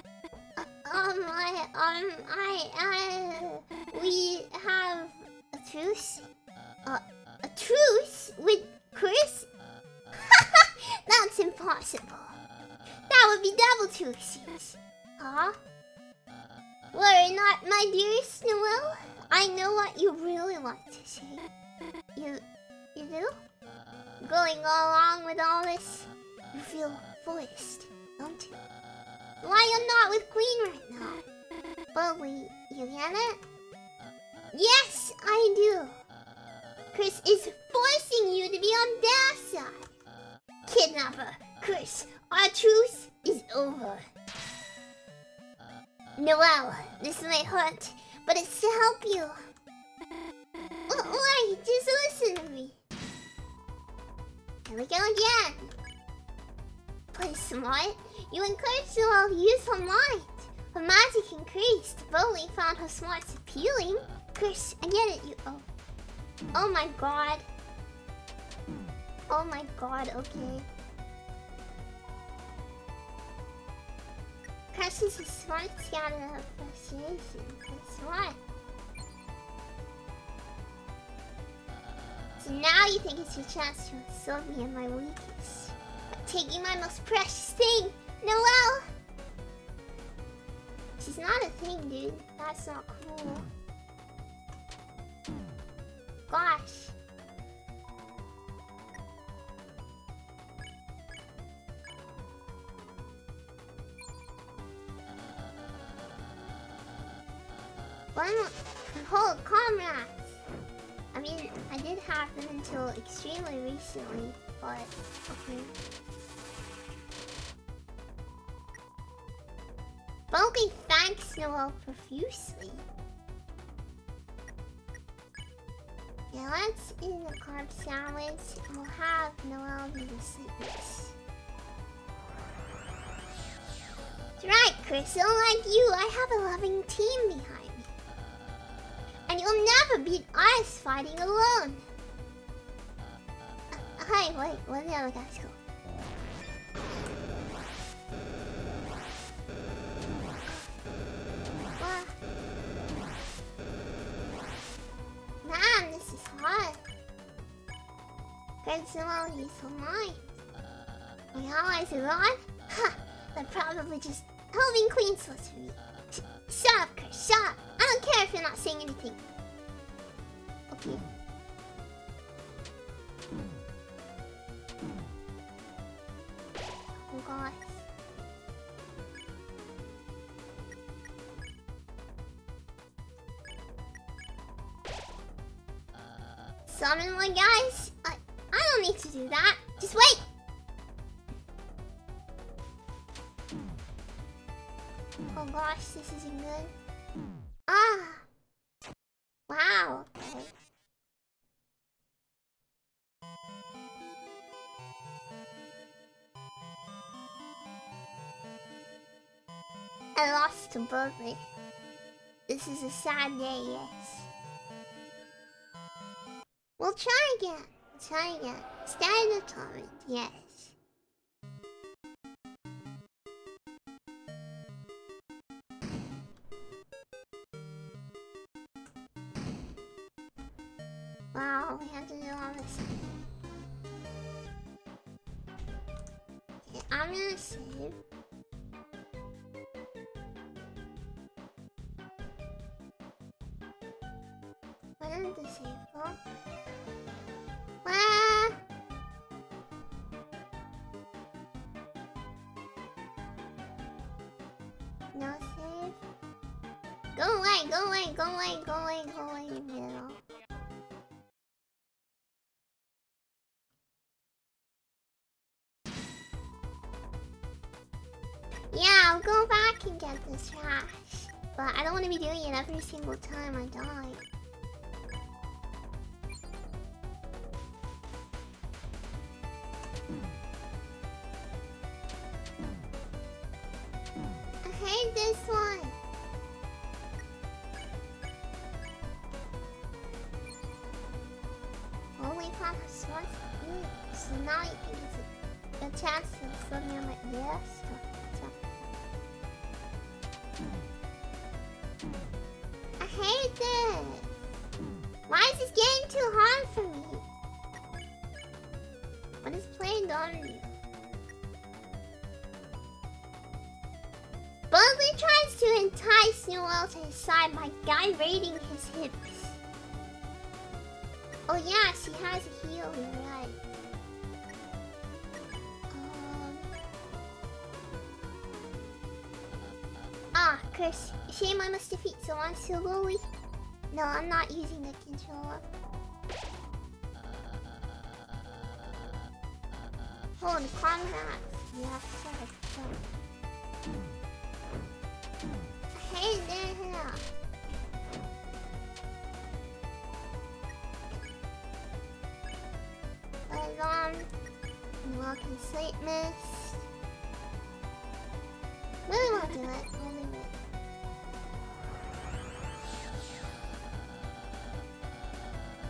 S1: We have a truce? A truce with Chris? That's impossible. That would be double truces. Huh? Worry not, my dearest Noelle. I know what you really want to say. You do? Going along with all this, you feel voiced, don't you? Why you're not with Queen right now? But wait, you get it? Yes, I do. Chris is forcing you to be on their side. Kidnapper, Chris, our truce is over. Noelle, this may hurt, but it's to help you. Wait, just listen to me. Here we go again. Play smart. You encouraged Noelle to use her mind. Her magic increased. Bowley found her smarts appealing. Chris, I get it. Oh my god. Oh my god, okay. Chris is a smart scout of appreciation. That's smart. So now you think it's your chance to insult me and my weakness. By taking my most precious thing, Noelle! She's not a thing, dude. That's not cool. Gosh. Hold, comrades! I mean, I did have them until extremely recently, but okay. Bulky thanks Noelle profusely. Yeah, let's eat the carb sandwich and we'll have Noelle do the sweetness. That's right, Chris. Unlike you, I have a loving team behind me. And you'll never beat us fighting alone. Hey, wait, where'd the other guys go? Man, this is hard. Good Noelle, he's so mine. My allies are gone? Ha! They're probably just holding Queen slots for me. Shut up, Chris, shut up! I don't care if you're not saying anything. Okay. Oh god. Summon one, guys? I don't need to do that. Just wait! Oh gosh, this isn't good. Ah! Wow, okay. I lost to Berkeley. This is a sad day, yes. We'll try again. We'll try again. Stay in the tournament, yes. Wow, we have to do all this. Okay, I'm gonna save. didn't disable. Well... No save. Go away, go away, go away, go away, go away, middle. Yeah, I'll go back and get this trash. But I don't want to be doing it every single time I die. I hate this one. Only focus once a week. So now you can use a chance to slow me on my yes. I hate this. Why is this getting too hard for me? What is playing on you? Boldly tries to entice Noelle to his side by gyrating his hips. Oh yeah, she has a heel, you're right. Curse. Shame I must defeat someone so lowly. No, I'm not using the controller. Hold the combat. Yeah, sorry. I hate this. Noelle can sleep mist. Really won't do it. I'll leave it.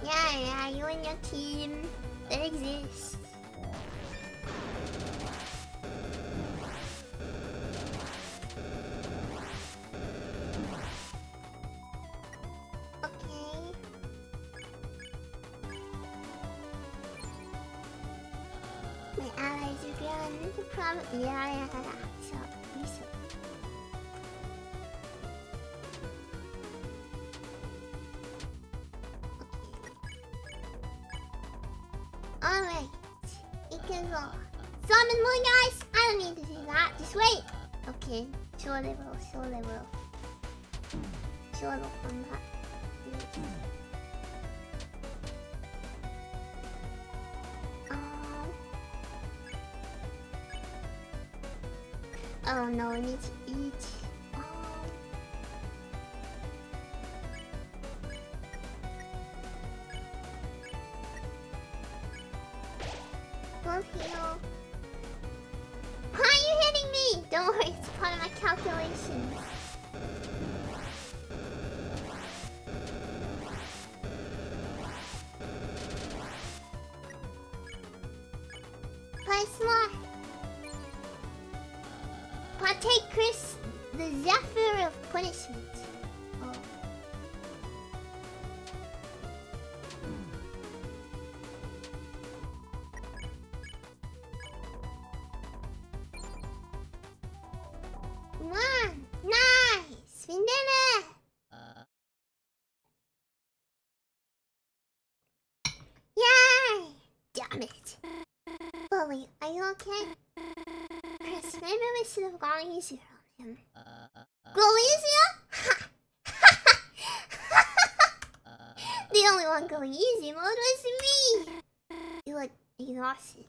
S1: Yeah, you and your team that exists. Okay. My allies are growing. The problem. Yeah. So. Alright, it can go. Summon more guys? I don't need to do that. Just wait. Okay, sure they will. Sure they will come back. Oh no, I need to eat. Heal. Why are you hitting me? Don't worry, it's part of my calculations. Play smart. Partake Chris, the Zephyr of punishment. Oh. Nice! We did it! Yay! Damn it! Bully, are you okay? Chris, maybe we should have gone easier on him. Go easier? The only one going easy mode was me! You look exhausted.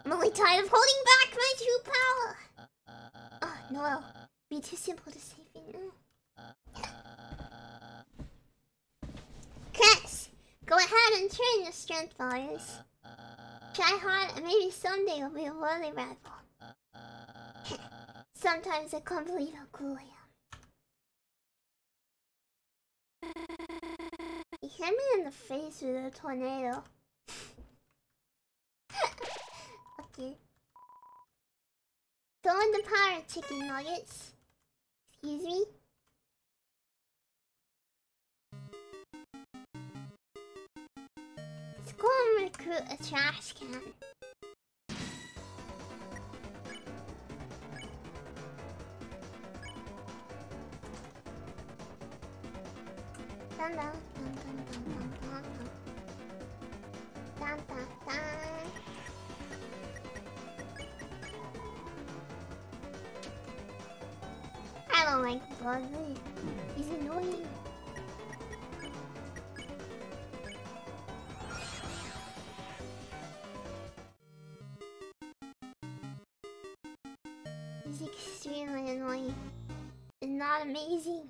S1: I'm only tired of holding back my true power! Noelle, be too simple to save you now. Chris, go ahead and train your strength fires. Try hard and maybe someday you'll be a worthy rival. Sometimes I can't believe how cool I am. You hit me in the face with a tornado. Okay. Throw in the power, chicken nuggets. Excuse me? Let's go and recruit a trash can. Dun, dun, dun, dun, dun, dun, dun. Dun, dun, dun. I don't like Buzzy. He's annoying. He's extremely annoying. It's not amazing.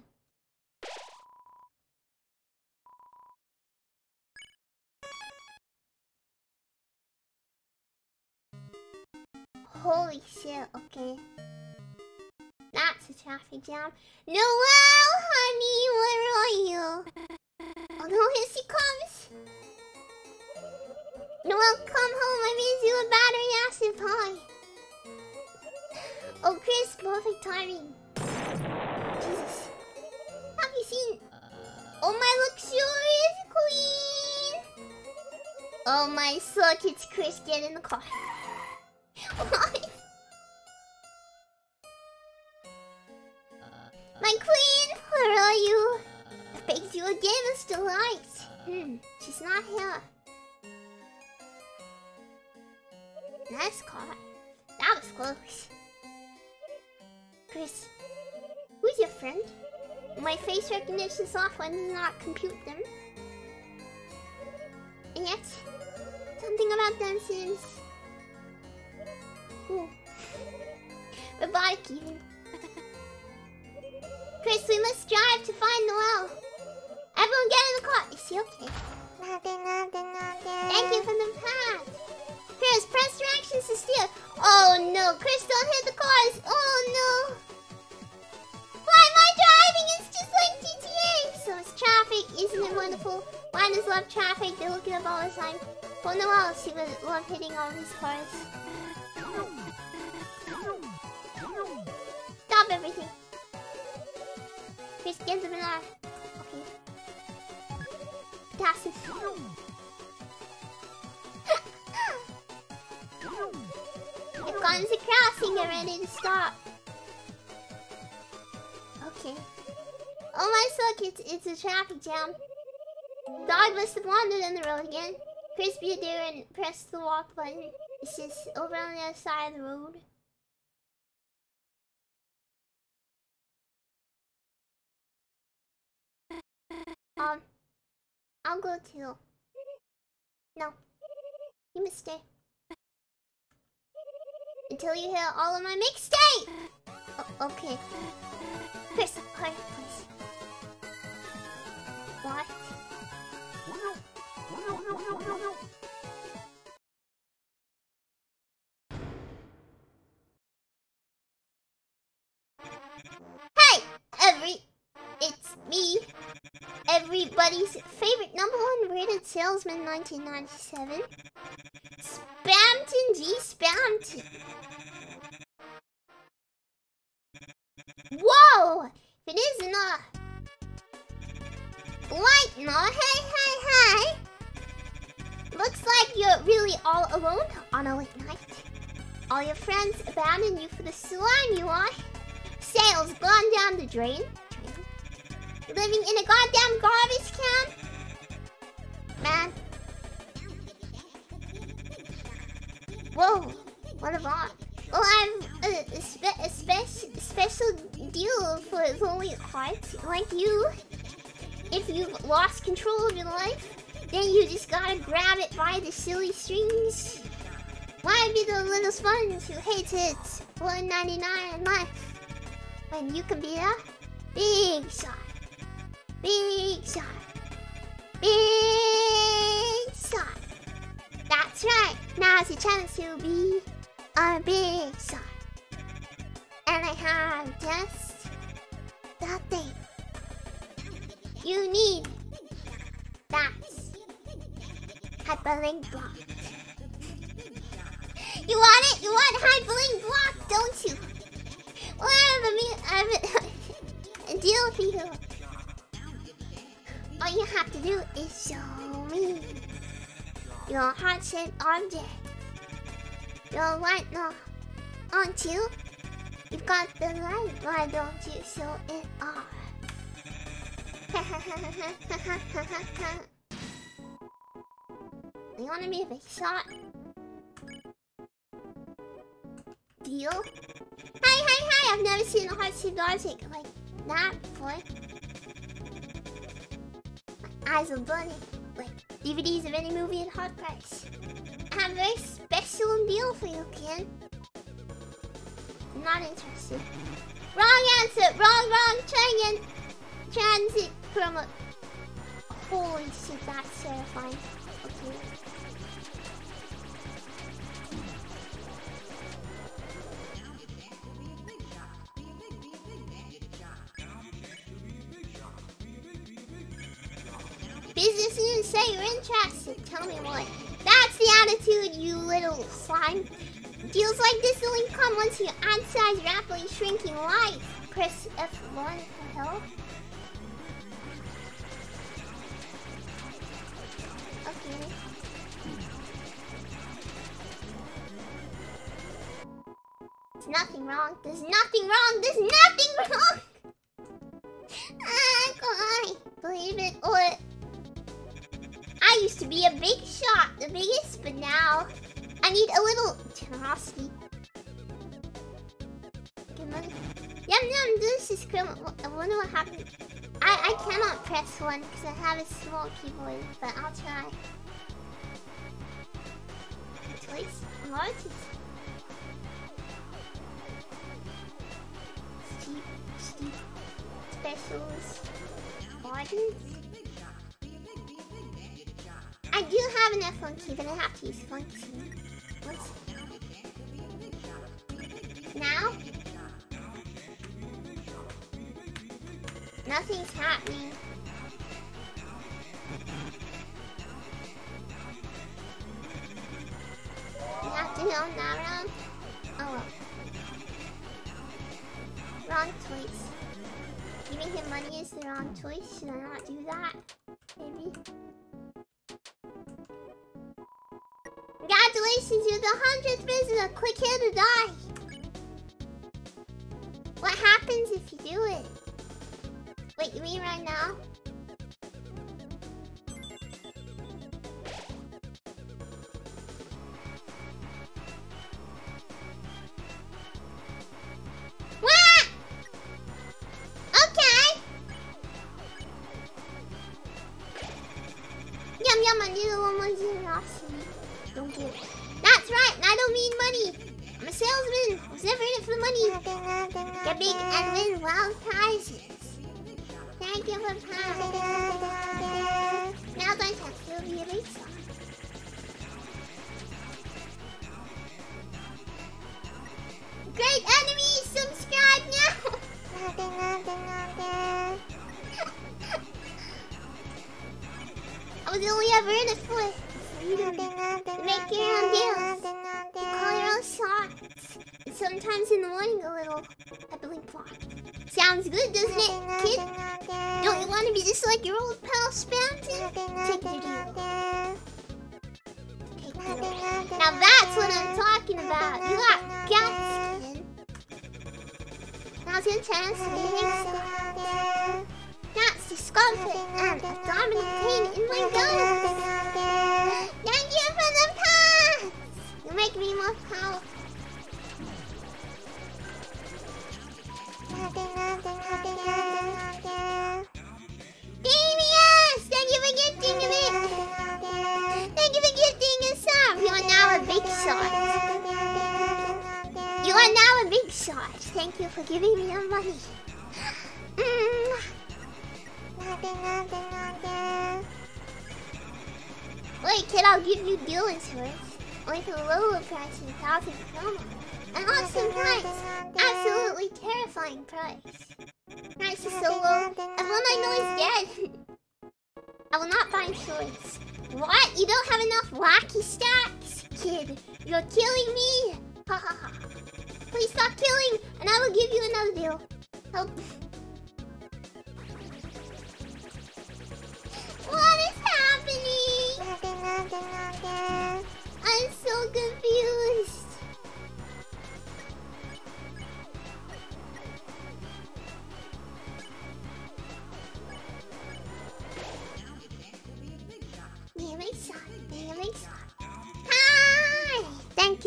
S1: Holy shit, okay. That's a traffic jam. Noelle, honey, where are you? Oh no, here she comes. Noelle, come home. I made you a battery acid pie. Oh, Chris, perfect timing. Jesus. Have you seen? Oh, my luxurious queen. Oh, my circuits, Chris, get in the car. What? My queen, where are you? I baked you a gamer's delight. She's not here. Nice car. That was close. Chris, who's your friend? My face recognition software does not compute them. And yet, something about them seems... robotic even. Chris, we must drive to find Noelle. Everyone get in the car. Is she okay? Thank you for the pad. Chris, press directions to steer. Oh no, Chris, don't hit the cars. Oh no. Why am I driving? It's just like GTA. So it's traffic, isn't it wonderful? Miners love traffic, they look it up all the time. For Noelle, she would love hitting all these cars. Stop everything. Chris, get the banana. Okay. Passes. Here comes the crossing, get ready to stop. Okay. Oh my circuits, it's a traffic jam. Dog must have wandered on the road again. Chris, be a deer and press the walk button. It's just over on the other side of the road. I'll go too. No. You must stay. Until you hear all of my mixtape! Okay. Chris, hurry, please. What? Hey! It's me. Everybody's favorite #1 rated salesman 1997. Spamton G. Spamton. Whoa! If it isn't light no, hey. Looks like you're really all alone on a late night. All your friends abandoned you for the slime you are. Sales gone down the drain. Living in a goddamn garbage can? Man. Whoa, what about? Well, I've a special deal for lonely hearts like you. If you've lost control of your life, then you just gotta grab it by the silly strings. Why be the little sponge who hates it? $1.99 a month. When you can be a big shot. Big shot. Big shot. That's right. Now's your chance to be a big shot. And I have just the thing you need. That's hyperlink block. You want it? You want hyperlink block, don't you? Well, I have a deal for you. All you have to do is show me your heart-shaped object. Your light now, aren't you? You've got the light, why don't you show it off? You wanna be a big shot? Deal? Hi! I've never seen a Heartstring Logic like that before. My eyes are burning. Like DVDs of any movie at hot price. I have a very special deal for you, kid. I'm not interested. Wrong answer! Wrong! Try again! Transit chroma. Holy shit, that's terrifying. Okay. Business news, say you're interested. Tell me what. That's the attitude, you little slime. Deals like this only come once your ad size rapidly shrinking life. Press F1 for help. Okay. There's nothing wrong. There's nothing wrong. There's nothing wrong. Ah, come on. Believe it or I used to be a big shot, the biggest, but now I need a little generosity. Good money. Yum, delicious cream. I wonder what happened. I cannot press one because I have a small keyboard, but I'll try. Choice? Emojis. Steep. Specials. Buttons. I do have an F1 key, but I have to use function. What's now? Nothing's happening. You have to go now round? Oh well. Wrong choice. Giving him money is the wrong choice. Should I not do that? Maybe. Congratulations, you're the 100th visitor. Click here to die. What happens if you do it? Wait, you mean right now? What? Okay. Yum, I need a little more generosity. Don't give it. That's right, I don't mean money. I'm a salesman. I was never in it for the money. Get big and win wild prizes. Thank you for prizes. Now don't have to be a big star. Great enemies, subscribe now. I was only ever in it for freedom. Make your own deals. Call your own shots. And sometimes in the morning a little pebbling plot. Sounds good, doesn't it, kid? Don't you want to be just like your old pal Spamton? Take your deal. Now that's what I'm talking about. You got guts, kid. Now's your chance to be a gangster. That's discomfort and abdominal pain in my guts. Thank you for the pats! You make me more powerful. Damius! Thank you for gifting me! Thank you for gifting a sub! You are now a big shot. You are now a big shot. Thank you for giving me your money. Wait, kid, I'll give you deal insurance. Only for the lower price in 1,000 promo. An awesome price! Absolutely terrifying price. Price is so low, everyone I know is dead. I will not buy insurance. What? You don't have enough wacky stacks? Kid, you're killing me! Ha ha ha. Please stop killing, and I will give you another deal. Help. What is happening? I'm so confused.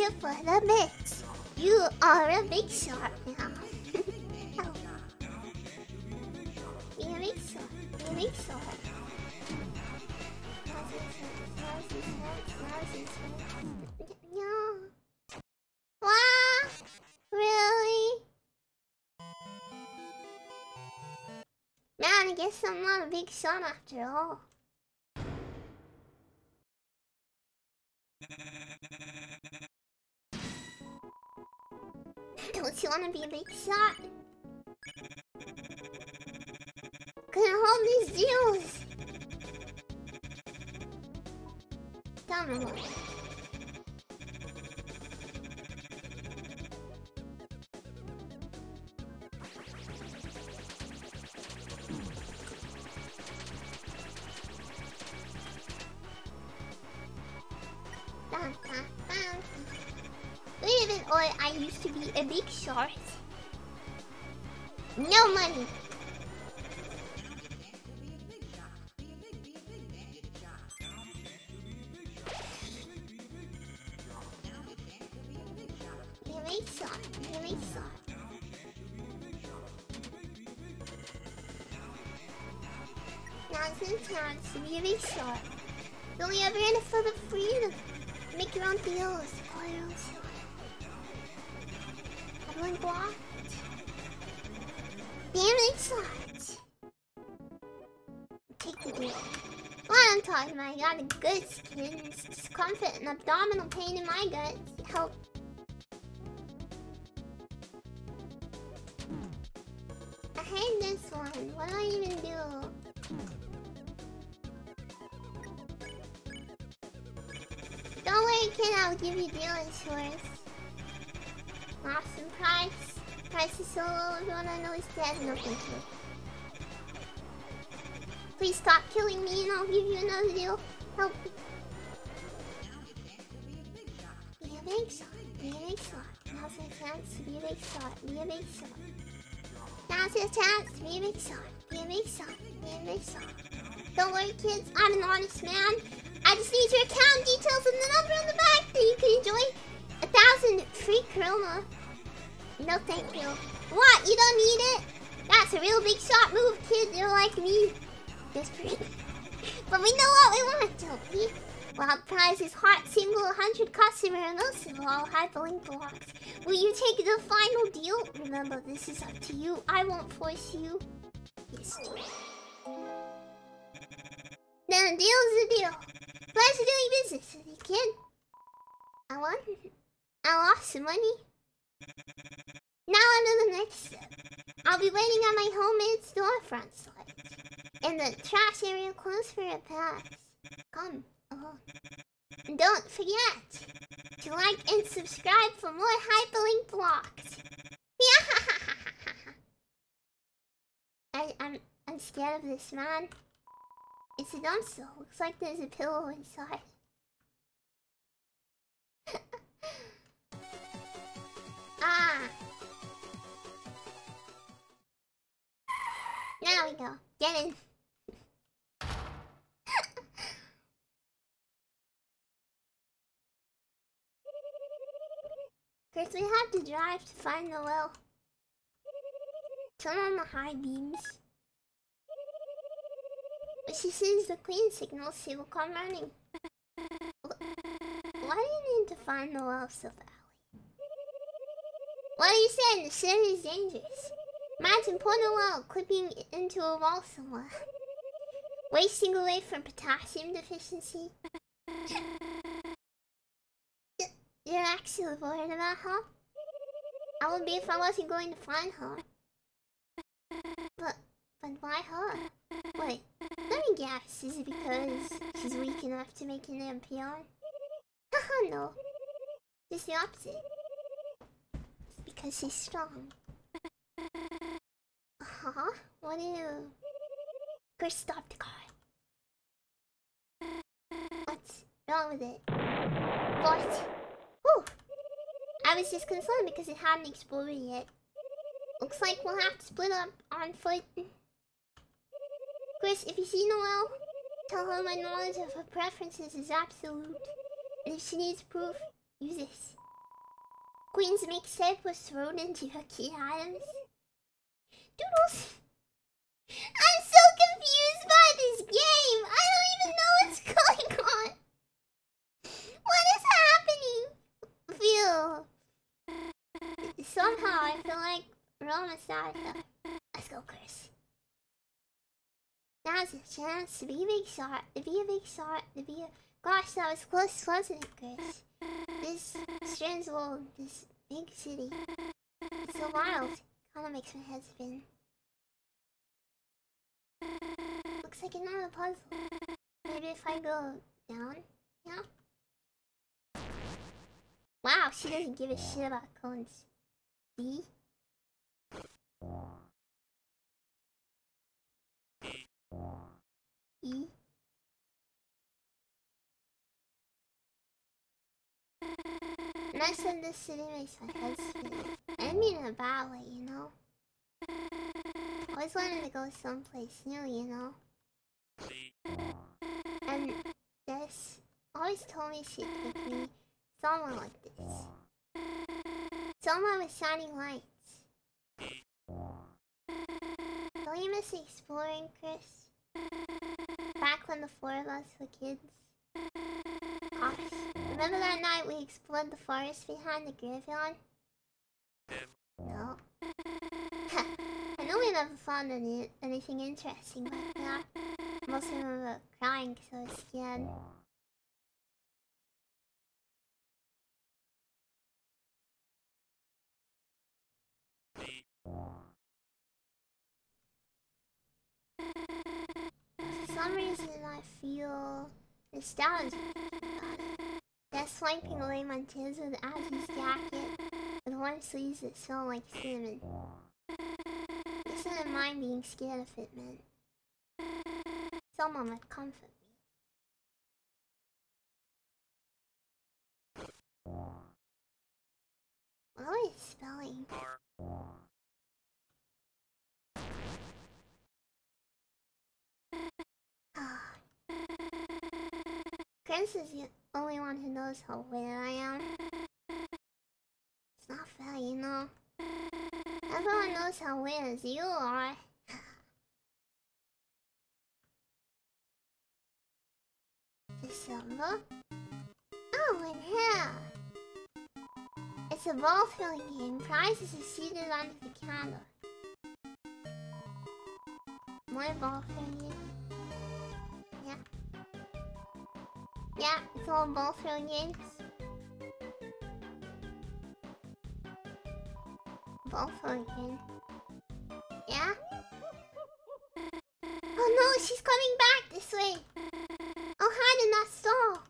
S1: here for the mix. You are a big shot now. Oh. Be a big shot. Be a big shot. No. Wow. Really? Man, I guess I'm not a big shot after all. Don't you want to be a big shot? Couldn't hold these deals. Tell me what. Wait a minute, or I used to be a big shot. No money. Be a big shot. Be a big shot. Now's the chance to be a big shot. You're only ever in it for the freedom. Make your own deals. Call your own shot. Everyone blocked. Damn it, shot. Take the deal. What I'm talking about, I got a good skin, discomfort, and abdominal pain in my gut. Help. I hate this one. What do I even do? Don't worry, kid, I'll give you deal insurance. Awesome price. Price is so low, everyone I know is dead. No, thank you. Please stop killing me and I'll give you another deal. Help. Be a big shot. Be a big shot. Now's your chance to be a big shot. Be a big shot. Now's your chance to be a big shot. Be a big shot. Be a big shot. Don't worry, kids. I'm an honest man. I just need your account details and the number on the back so you can enjoy 1,000 free Chroma. No thank you. What? You don't need it? That's a real big shot move, kids. You're like me. Desperate. But we know what we want, don't we? Wild prize is hot, single, 100 customer, and most of all, hyperlink blocks. Will you take the final deal? Remember, this is up to you. I won't force you. Yes, do it. Then a deal's a deal. Pleasure doing business with you, kid. I won. I lost some money. Now on to the next step. I'll be waiting at my homemade storefront site. In the trash area close for a pass. Come along. And don't forget to like and subscribe for more hyperlink blocks. I'm scared of this, man. It's a dumpster. Looks like there's a pillow inside. Ah. There we go. Get in. First, we have to drive to find the well. Turn on the high beams. When she sees the queen signal, she will come running. Why do you need to find the well so badly? What are you saying? The city is dangerous. Imagine putting a well, clipping into a wall somewhere. Wasting away from potassium deficiency. You're actually worried about her? I would be if I wasn't going to find her. But why her? Wait, let me guess. Is it because she's weak enough to make an NPR? Haha, no. Just the opposite. It's because she's strong. Huh? What do you... Chris, stop the car. What's wrong with it? What? Whew. I was just concerned because it hadn't exploded yet. Looks like we'll have to split up on foot. Chris, if you see Noelle, tell her my knowledge of her preferences is absolute. And if she needs proof, use this. Queen's mixtape was thrown into her key items. Doodles. I'm so confused by this game. I don't even know what's going on. What is happening? Somehow I feel like Roma Sasha. Let's go, Chris. Now's a chance to be a big shot. To be a big shot. To be a... Gosh, that was close, wasn't it, Chris? This strange world, this big city. It's so wild. Kinda makes my head spin. Looks like another puzzle. Maybe if I go down, yeah? Wow, she doesn't give a shit about cones. B? E? Nice in this city makes my head spin. I mean in a bad way, you know? Always wanted to go someplace new, you know? And this always told me she'd take me somewhere like this. Somewhere with shining lights. Don't you miss exploring, Chris? Back when the four of us were kids. Gosh, remember that night we explored the forest behind the graveyard? No. I know we never found anything interesting like that. I mostly remember crying because I was scared. For some reason I feel nostalgic about it. Just swiping away my tears with Azzy's jacket with warm sleeves that smell like cinnamon. Guess I didn't mind being scared if it meant someone would comfort me. What are we spelling? Chris is the only one who knows how weird I am. It's not fair, you know. Everyone knows how weird as you are. December? Oh, and here! It's a ball throwing game. Prizes are seated under the counter. More ball throwing game. Yeah. Yeah, it's all ball throwing games. Ball throwing game. Yeah? Oh no, she's coming back this way! I'll hide in that stall!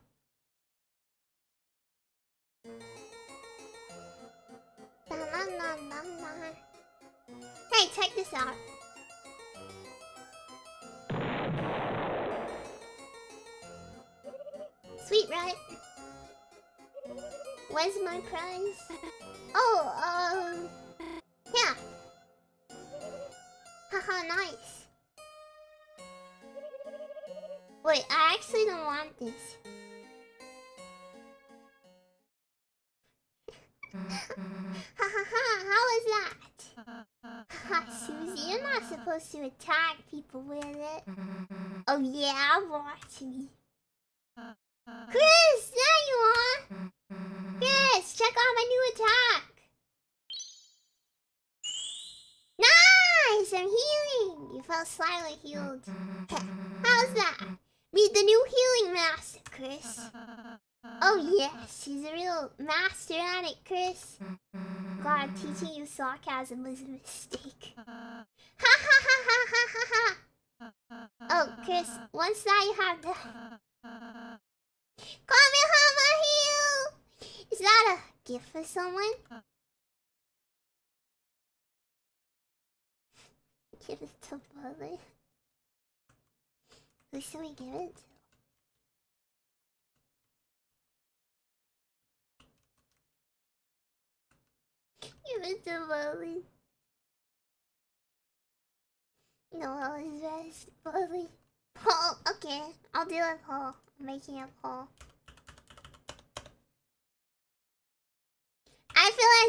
S1: Hey, check this out. Sweet, right? Where's my prize? Oh, yeah. Haha, nice. Wait, I actually don't want this. How was that? Susie, you're not supposed to attack people with it. Oh yeah, watch me. Chris, there you are! Chris, check out my new attack! Nice! I'm healing! You felt slightly healed. How's that? Meet the new healing master, Chris. Oh yes, he's a real master at it, Chris. God, teaching you sarcasm was a mistake. Ha ha ha ha ha ha ha! Oh, Chris, once that you have the... Kamehameha heal! Is that a gift for someone? Give it to Bully. Who should we give it to? Give it to Bully. No, Bully's best. Bully. Paul. Okay, I'll do a poll. I'm making a poll. I feel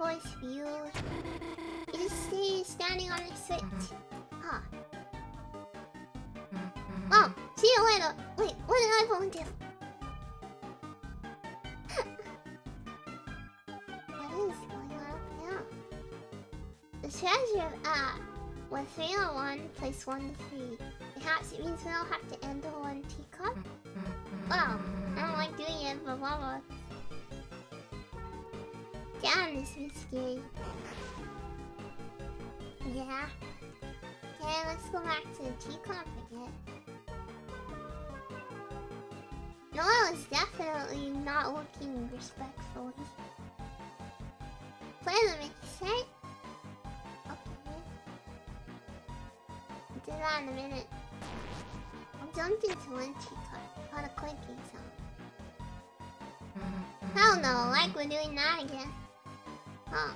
S1: force view. You just stay standing on the switch. Huh. Oh, see you later. Wait, what did I volunteer for? What is going on up here? The treasure with 301, place 1 to 3. Perhaps it means we don't have to enter 1 teacup? Well, I don't like doing it, but whatever. Damn, this is scary. Yeah. Okay, let's go back to the teacup again. Noah was definitely not looking respectfully. Play the mixtape? Okay. I'll do that in a minute. I jumped into 1 teacup. Got a clinking sound. Hell no, like we're doing that again. Huh.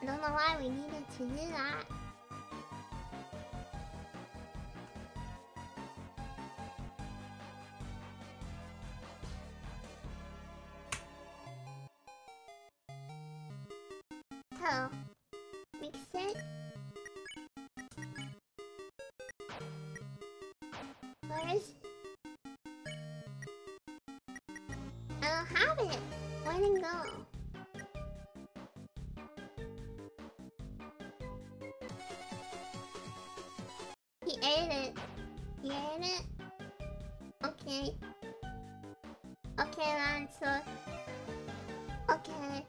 S1: I don't know why we needed to do that. Hello. Mix it. Where is it? I don't have it. Where did it go? He ate it. He ate it? Okay. Okay then, so... Okay.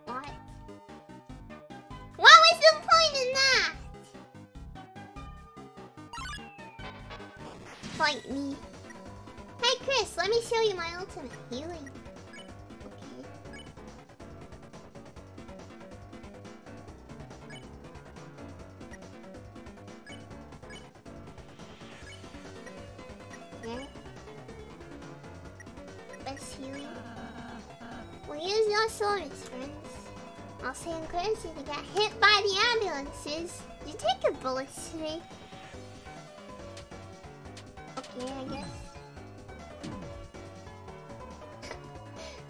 S1: What? What was the point in that? Fight me. Hey Chris, let me show you my ultimate healing. Okay. Best healing. We'll use your swords, friends. I'll say encourage you to get hit by the ambulances. Did you take your bullets today? Okay, I guess.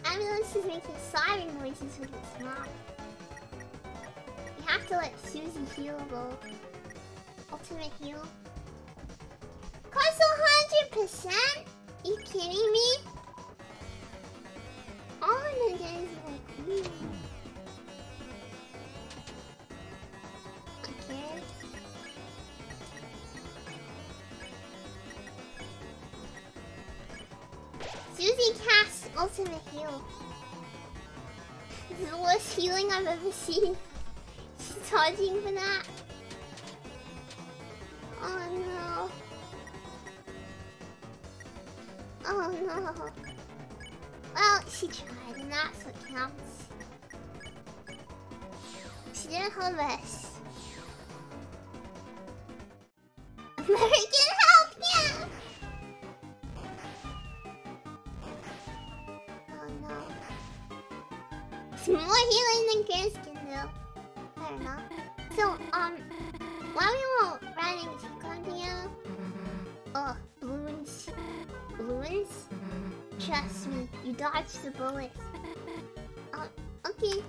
S1: Ambulance is making siren noises with its mouth. You have to let Susie heal though. Ultimate heal. Costs 100%? You kidding me? All I'm gonna do is like, Okay. Susie casts ultimate heal. This is the worst healing I've ever seen. She's charging for that. Oh no. Oh no. Well, she tried and that's what counts. She did her best. American help, yeah! Oh no. It's more healing than Chris can do. Fair enough. So, while we were riding Chiconia, balloons. Balloons? Trust me, you dodged the bullet. Okay.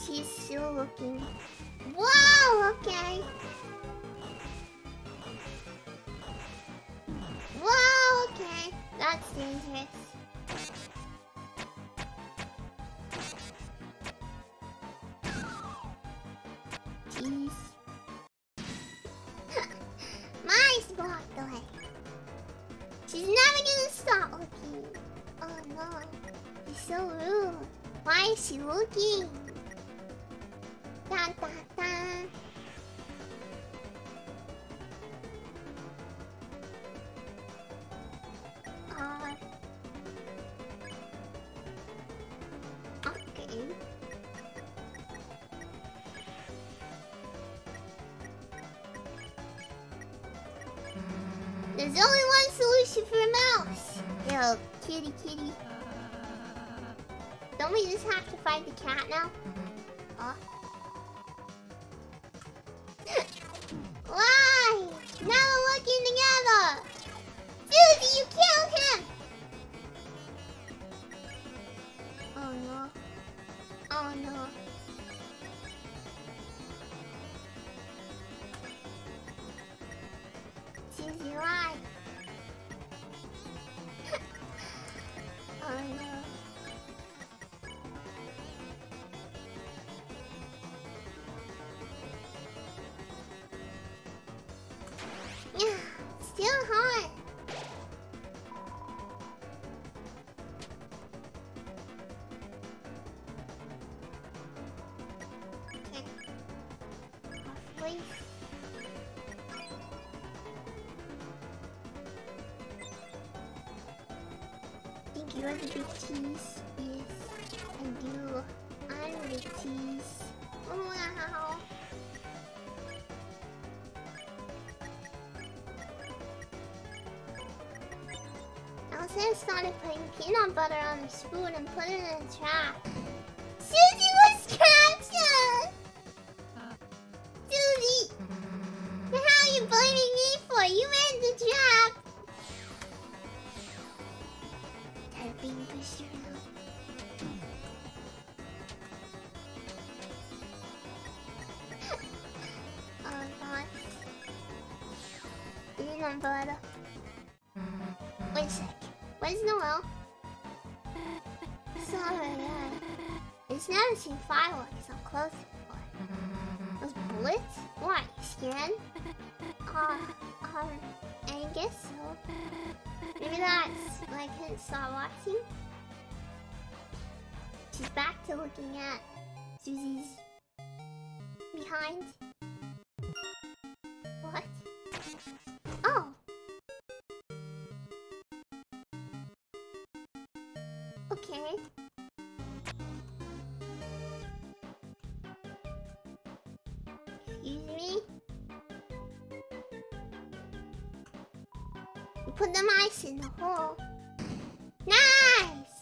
S1: She's still looking. Whoa, okay. Whoa, okay. That's dangerous. Jeez. My spot away. She's never gonna stop looking. Oh no. She's so rude. Why is she looking? Dun dun dun. Okay. There's only one solution for a mouse. Yo, kitty kitty. Don't we just have to fight the cat now? Why? Now we're working together. Susie, you killed him. Oh no. Oh no. Susie, why? Oh no. Still hot. Okay. Hopefully. Think you are the big cheese? Yes, I do. I'm the big cheese. Wow. Elsa started putting peanut butter on the spoon and put it in a trap. Susie was captured! Susie! The hell are you blaming me for? You made the trap! They're being pushed around. Oh god. Peanut butter. Wait a sec. Where's Noel? Sorry, yeah. It's never seen fireworks up close before. Those bullets? What? Scared? I guess so. Maybe that's why I couldn't stop watching. She's back to looking at Susie's behind. What? Oh! Okay. Excuse me? You put the mice in the hole. Nice!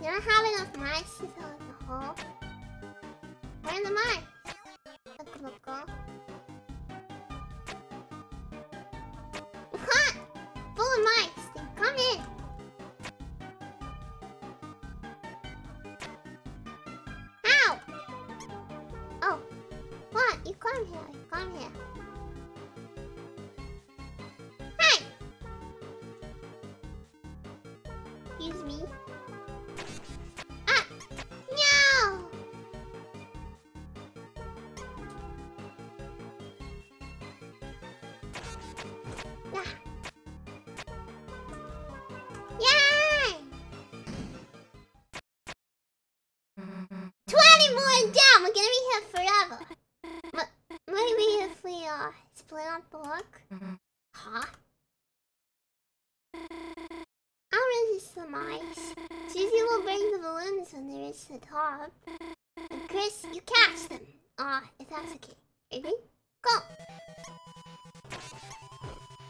S1: You don't have enough mice to fill in the hole. Where are the mice? Look. What? Full of mice. Then come in. Ow! Oh. What? You come here. Hey! Excuse me. Ah! No! Ah. Yay! 20 more down! We're gonna be here forever. Maybe if we split up the work. Huh? I'll resist the mice. Susie will bring the balloons when they reach the top. And Chris, you catch them. If that's okay. Ready? Go!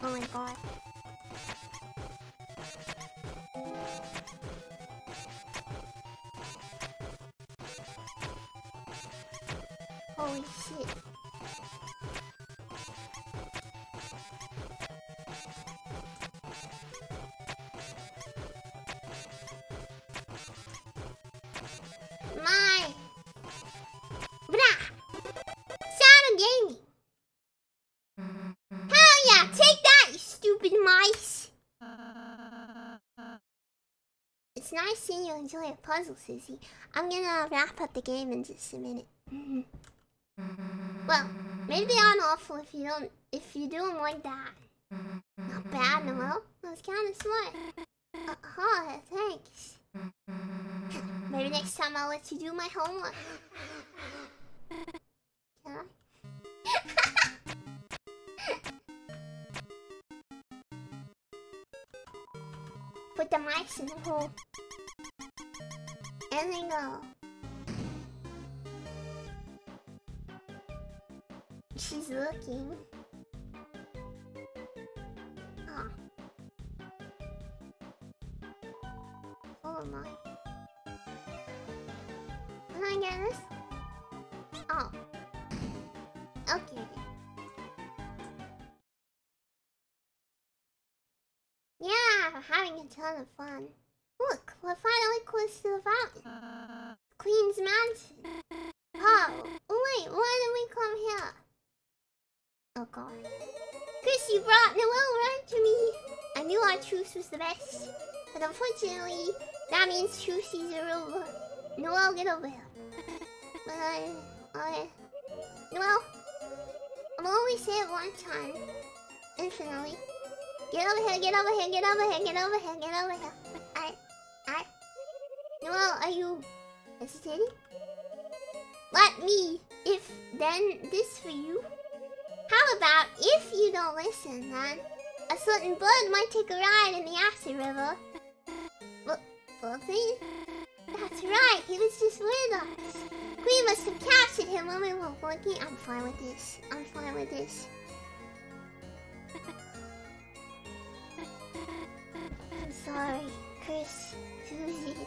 S1: Oh my god. Holy shit. My Brah! Shadow Gaming! Hell yeah! Take that, you stupid mice! It's nice seeing you enjoy a puzzle, Susie. I'm gonna wrap up the game in just a minute. Well, maybe on awful if you do them like that. Not bad, Noel. That was kinda smart. Oh, thanks. Maybe next time I'll let you do my homework. Can I? Put the mice in the hole. And then go. She's looking. Oh. Full level am I? Can I get this? Oh. Okay. Yeah, we're having a ton of fun. Look, we're finally close to the fountain. Queen's Mansion. Oh, wait, why did we come here? Oh god. Chris, you brought Noelle right to me. I knew our truce was the best. But unfortunately, that means truces are over. Noelle, get over here. Noelle, I'm only say it one time. Infinitely. Get over here, get over here, get over here, get over here, get over here. Alright. Noelle, are you hesitating? Let me, if then this for you. How about if you don't listen then? A certain bird might take a ride in the Acid River. Buzzing? That's right, he was just with us. We must have captured him when we were working. I'm fine with this. I'm fine with this. I'm sorry, Chris, Susie.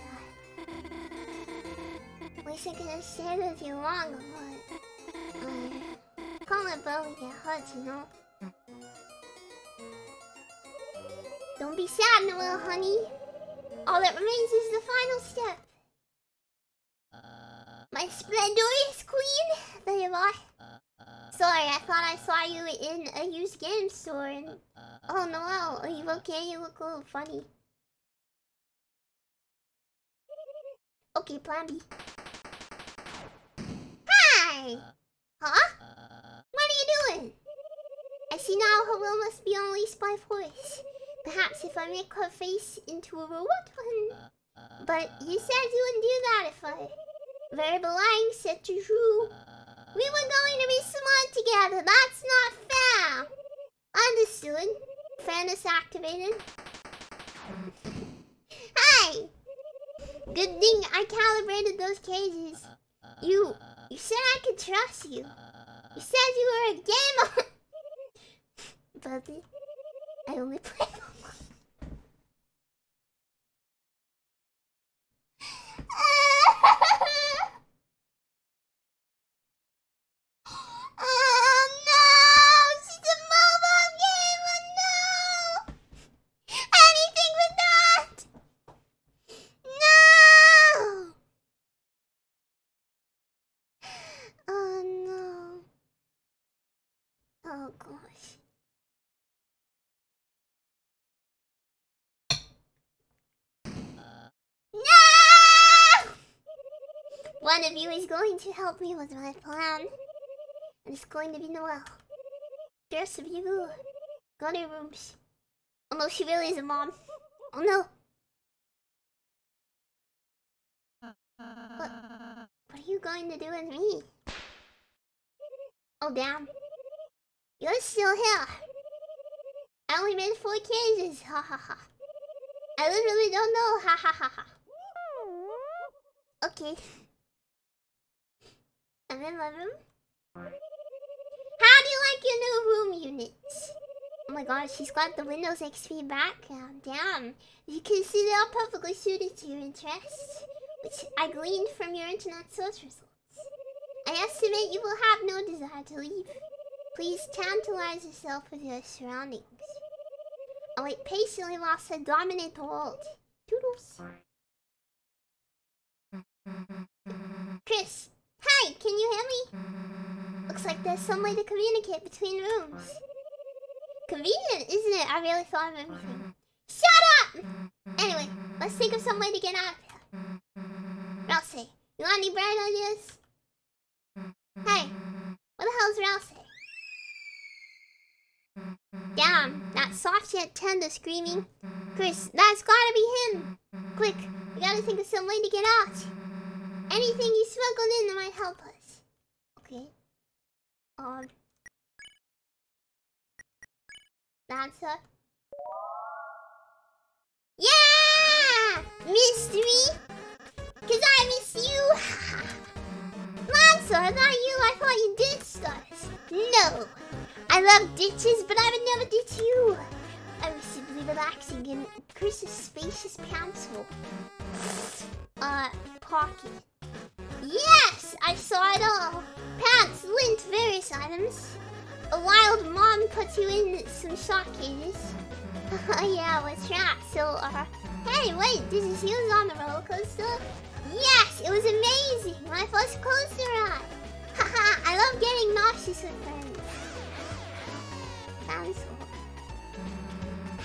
S1: Wish I could have stayed with you longer, but can't let Bowie get hurt, you know. Don't be sad, Noelle, honey. All that remains is the final step. My splendorous queen! There you are. Sorry, I thought I saw you in a used game store and... Oh, Noelle, are you okay? You look a little funny. Okay, plan B. Hi! Huh? What are you doing? I see now her will must be unleashed by force. Perhaps if I make her face into a robot one. But you said you wouldn't do that if I... Variable lying set to true. We were going to be smart together. That's not fair. Understood. Fairness activated. Hi! Good thing I calibrated those cages. You said I could trust you. You said you were a gamer. Buddy, I only play Oh no! She's a mobile gamer! No! Anything but that! No! Oh no. Oh gosh. No! One of you is going to help me with my plan. And it's going to be Noelle. The rest of you, go to your rooms. Oh no, she really is a mom. Oh no. What are you going to do with me? Oh damn. You're still here. I only made 4 cages. Ha ha ha. I literally don't know. Ha ha ha ha. Okay. I'm in my room. How do you like your new room units? Oh my god, she's got the Windows XP background. Damn. You can see they are perfectly suited to your interests, which I gleaned from your internet search results. I estimate you will have no desire to leave. Please tantalize yourself with your surroundings. I'll wait patiently whilst I dominate the world. Toodles. Chris, hi, can you hear me? Looks like there's some way to communicate between rooms. Convenient, isn't it? I really thought of everything. Shut up! Anyway, let's think of some way to get out of here. Rousey, you want any bright ideas? Hey, what the hell's Rousey? Damn, that soft yet tender screaming. Chris, that's gotta be him. Quick, we gotta think of some way to get out. Anything you smuggled in that might help us. Okay. Lancer. Yeah! Mystery! Cause I miss you! Lancer, not you, I thought you ditched us. No! I love ditches, but I would never ditch you. I was simply relaxing and Chris versus Spacious Council. Pocket. Yes! I saw it all. Pants, lint, various items. A wild mom puts you in some shock cages. Yeah, what's that? So, hey, wait, did you see us on the roller coaster? Yes, it was amazing. My first coaster ride. Haha, I love getting nauseous with friends. Council.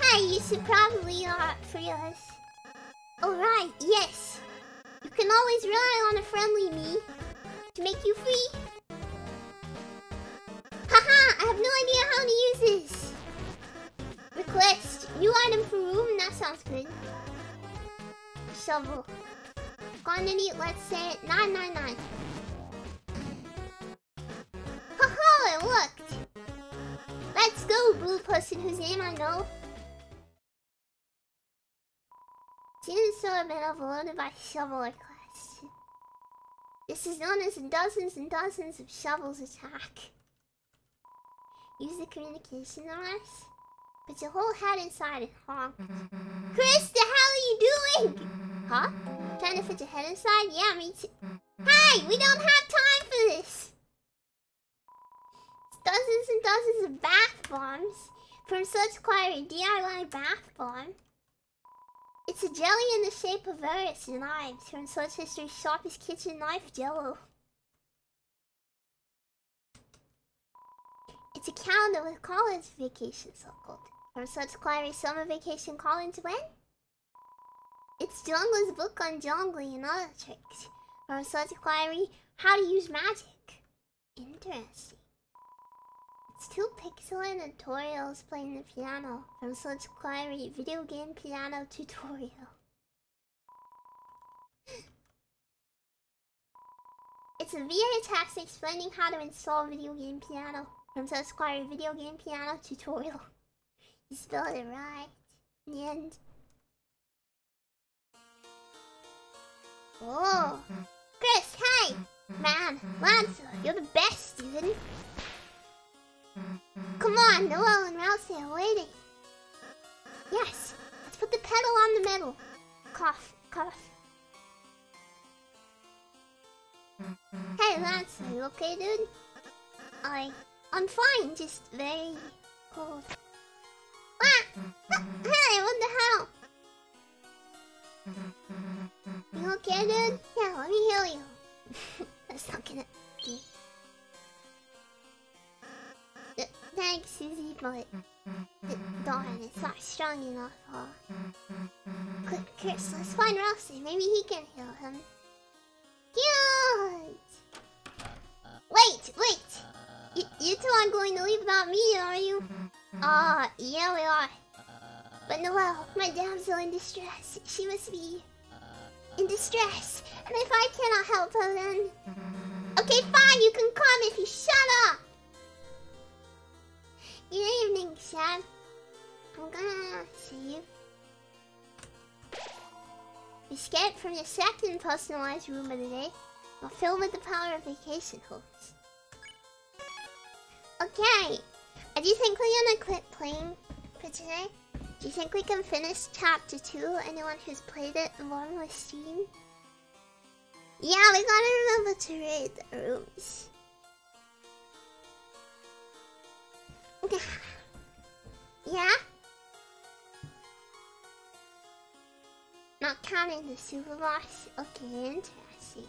S1: Hey, you should probably, free us. Alright, yes. You can always rely on a friendly me to make you free. Haha, I have no idea how to use this. Request, new item for room, that sounds good. Shovel. Quantity, let's say 999. Haha, it worked. Let's go, blue person whose name I know. Students have been overloaded by shovel requests. This is known as dozens and dozens of shovels attack. Use the communication device. Put your whole head inside and honk. Chris, the hell are you doing? Huh? Trying to fit your head inside? Yeah, me too. Hey, we don't have time for this. It's dozens and dozens of bath bombs from such query DIY bath bomb. It's a jelly in the shape of various knives from Search History's sharpest kitchen knife jello. It's a calendar with college vacation circled. From Search Query Summer Vacation College when? It's Jungler's book on jungling and other tricks. From Search Query How to Use Magic. Interesting. It's 2 pixel tutorials playing the piano. From Search Query Video Game Piano Tutorial. It's a VA text explaining how to install Video Game Piano. From Search Query Video Game Piano Tutorial. You spelled it right. In the end. Oh! Chris, hey! Man, Lancer, you're the best, dude. Come on, Noel and Rousey are waiting. Yes, let's put the pedal on the metal. Cough, cough. Hey, Lance, are you okay, dude? I'm fine, just very cold. Ah! Hey, what the hell? You okay, dude? Yeah, let me heal you. That's not gonna be... Thanks, Susie, but... darn, it's not strong enough, Quick, Chris, let's find Rousey. Maybe he can heal him. Cute! Wait! You two aren't going to leave without me, are you? Yeah, we are. But Noelle, my damsel in distress. She must be... in distress. And if I cannot help her, then... Okay, fine, you can come if you shut up! Good evening, Shad. I'm gonna save. Escape from your second personalized room of the day. I'll fill with the power of vacation hopes. Okay. Do you think we're gonna quit playing for today? Do you think we can finish chapter 2? Anyone who's played it along with stream? Yeah, we gotta remember to raid the rooms. Yeah? Not counting the super boss? Okay, interesting.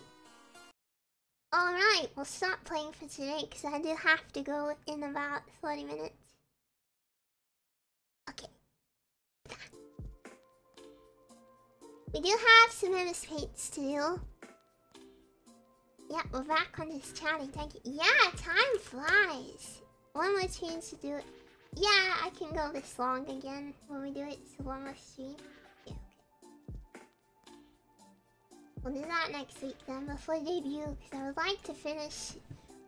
S1: Alright, we'll stop playing for today because I do have to go in about 30 minutes. Okay. We do have some MS-Paints to do. Yeah, we're back on this chatting. Thank you. Yeah, time flies. One more chance to do it. Yeah, I can go this long again when we do it. So one more stream. Yeah, okay. We'll do that next week then before debut. Because I would like to finish...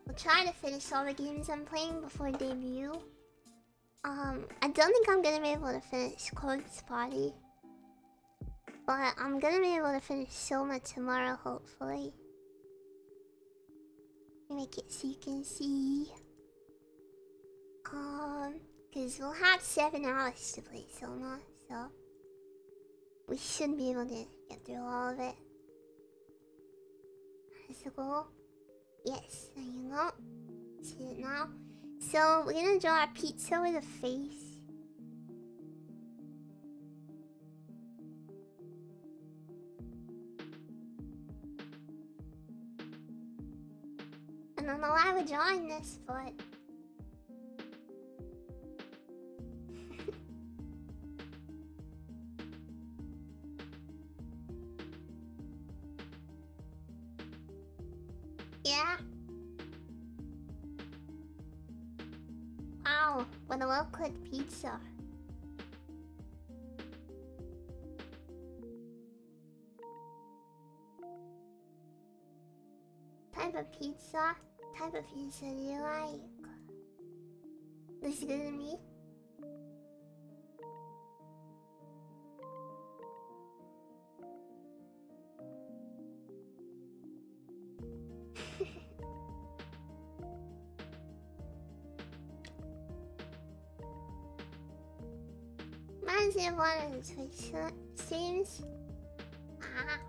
S1: We'll try to finish all the games I'm playing before debut. I don't think I'm gonna be able to finish Corpse Party. But I'm gonna be able to finish Soma tomorrow, hopefully. Make it so you can see. Because we'll have 7 hours to play Soma, so... We should be able to get through all of it. That's the goal. Yes, there you go. See it now. So we're gonna draw a pizza with a face. I don't know why we're drawing this, but yeah. Wow, what a well-cooked pizza. Type of pizza? Type of pizza do you like? Looks good to me. Reminds me of one of the Twitch streams. Ah.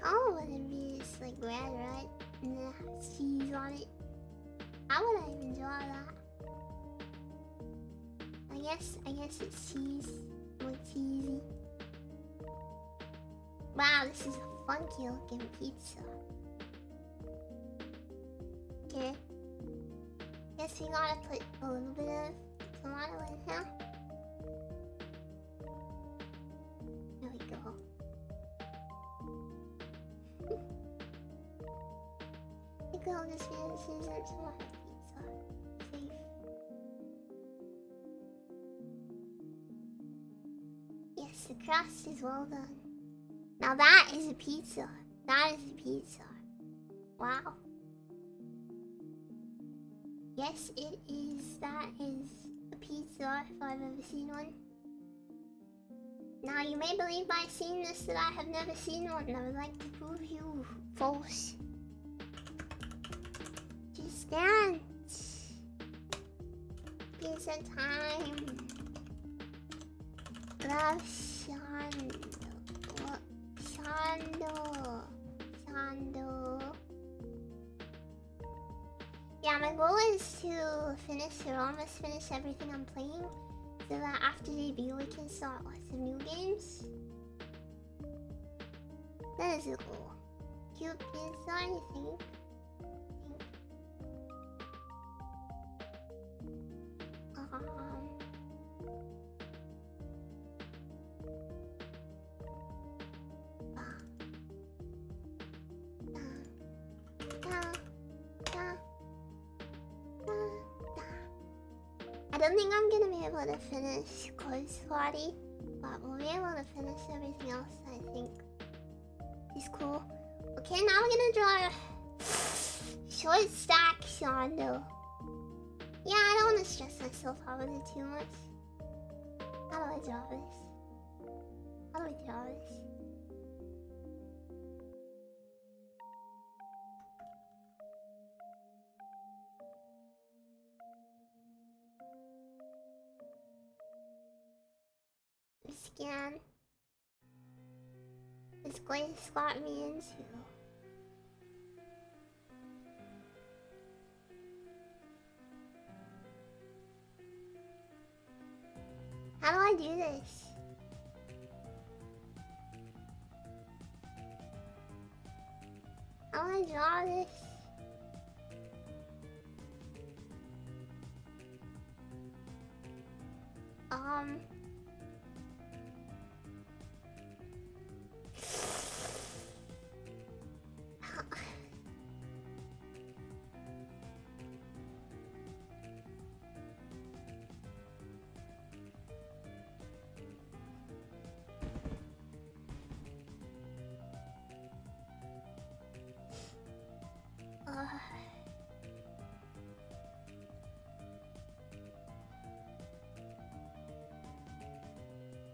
S1: Oh, wouldn't be just like red, right? And then have cheese on it. How would I even draw that? I guess it's cheese. More cheesy. Wow, this is a funky looking pizza. Okay. Guess we gotta put a little bit of tomato in here. There we go. I think I'll just use this tomato pizza. Safe. Yes, the crust is well done. Now that is a pizza. That is a pizza. Wow. Yes, it is. That is a pizza if I've ever seen one. Now, you may believe by seeing this that I have never seen one, and I would like to prove you false. Just dance. Pizza time. Love Shando. Yeah, my goal is to finish or almost finish everything I'm playing, so that after debut we can start lots of new games. That is a goal. Cute pizza, I think. I don't think I'm gonna be able to finish Close Party, but we'll be able to finish everything else I think is cool. Okay, now we're gonna draw a short stack Shondo. Yeah, I don't want to stress myself out with it too much. How do I draw this? How do I draw this? Scan. It's going to slot me into. How do I do this? How do I draw this?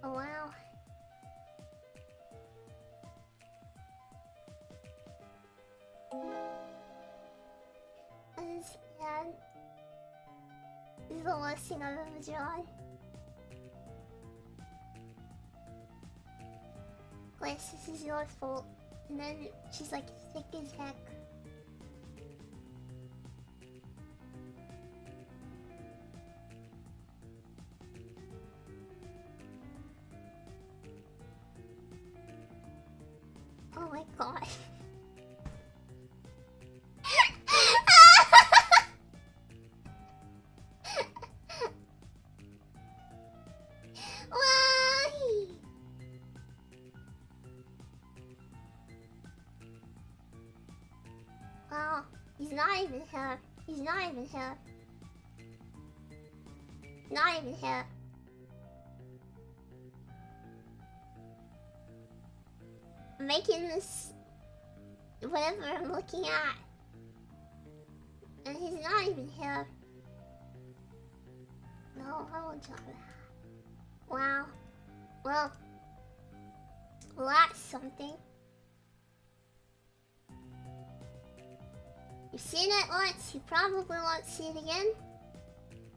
S1: Oh wow. This is the worst thing I've ever drawn. Glass, this is your fault. And then she's like thick as heck. Oh my god. Why? Wow, he's not even here. He's not even here. Not even here. I'm making this whatever I'm looking at. And he's not even here. No, I won't draw that. Wow. Well, that's something. You've seen it once, you probably won't see it again.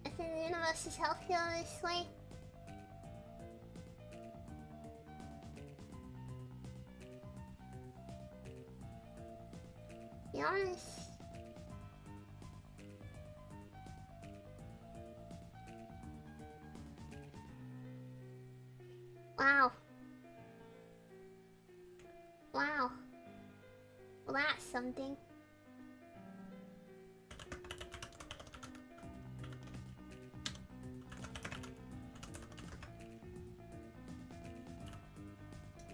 S1: I think the universe is healthier this way. Be honest. Wow. Wow. Well, that's something.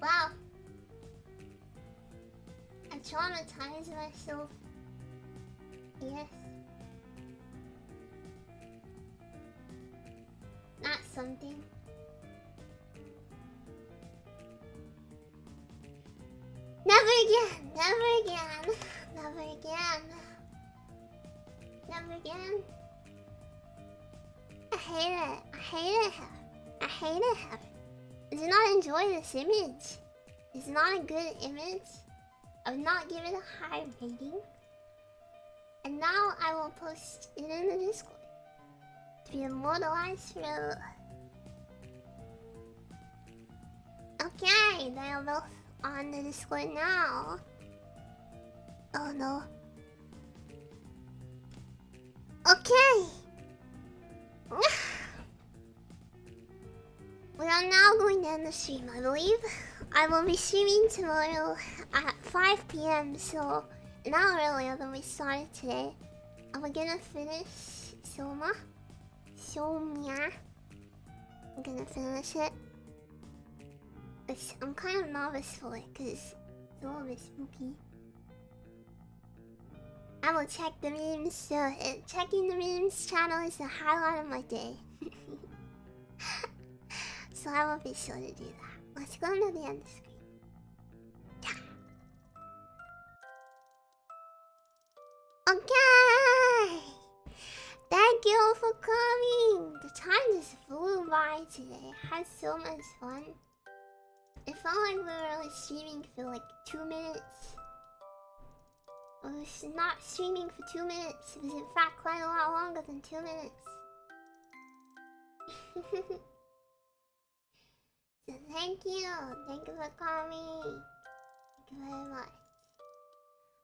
S1: Wow. I traumatized myself. Yes. That's something. Never again, never again, never again, never again. I hate it, I hated her, I hated her. I did not enjoy this image. It's not a good image. I would not give it a high rating. And now I will post it in the Discord to be immortalized forever. Okay, they are both on the Discord now. Oh no. Okay. We are now going to end the stream, I believe. I will be streaming tomorrow at 5 PM, so an hour earlier than we started today. And we're gonna finish Soma. Somia. I'm gonna finish it. I'm kind of nervous for it because it's a little bit spooky. I will check the memes, so checking the memes channel is the highlight of my day. So I will be sure to do that. Let's go to the end screen. Yeah. Okay! Thank you all for coming! The time just flew by today. I had so much fun. It felt like we were only streaming for like 2 minutes. It was not streaming for 2 minutes. It was in fact quite a lot longer than 2 minutes. So thank you. Thank you for coming. Thank you very much.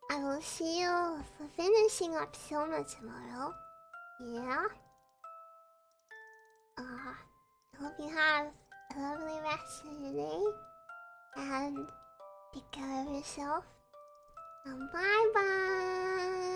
S1: I will see you for finishing up Soma tomorrow. Yeah? I hope you have a lovely rest of your day. And take care of yourself. And bye bye.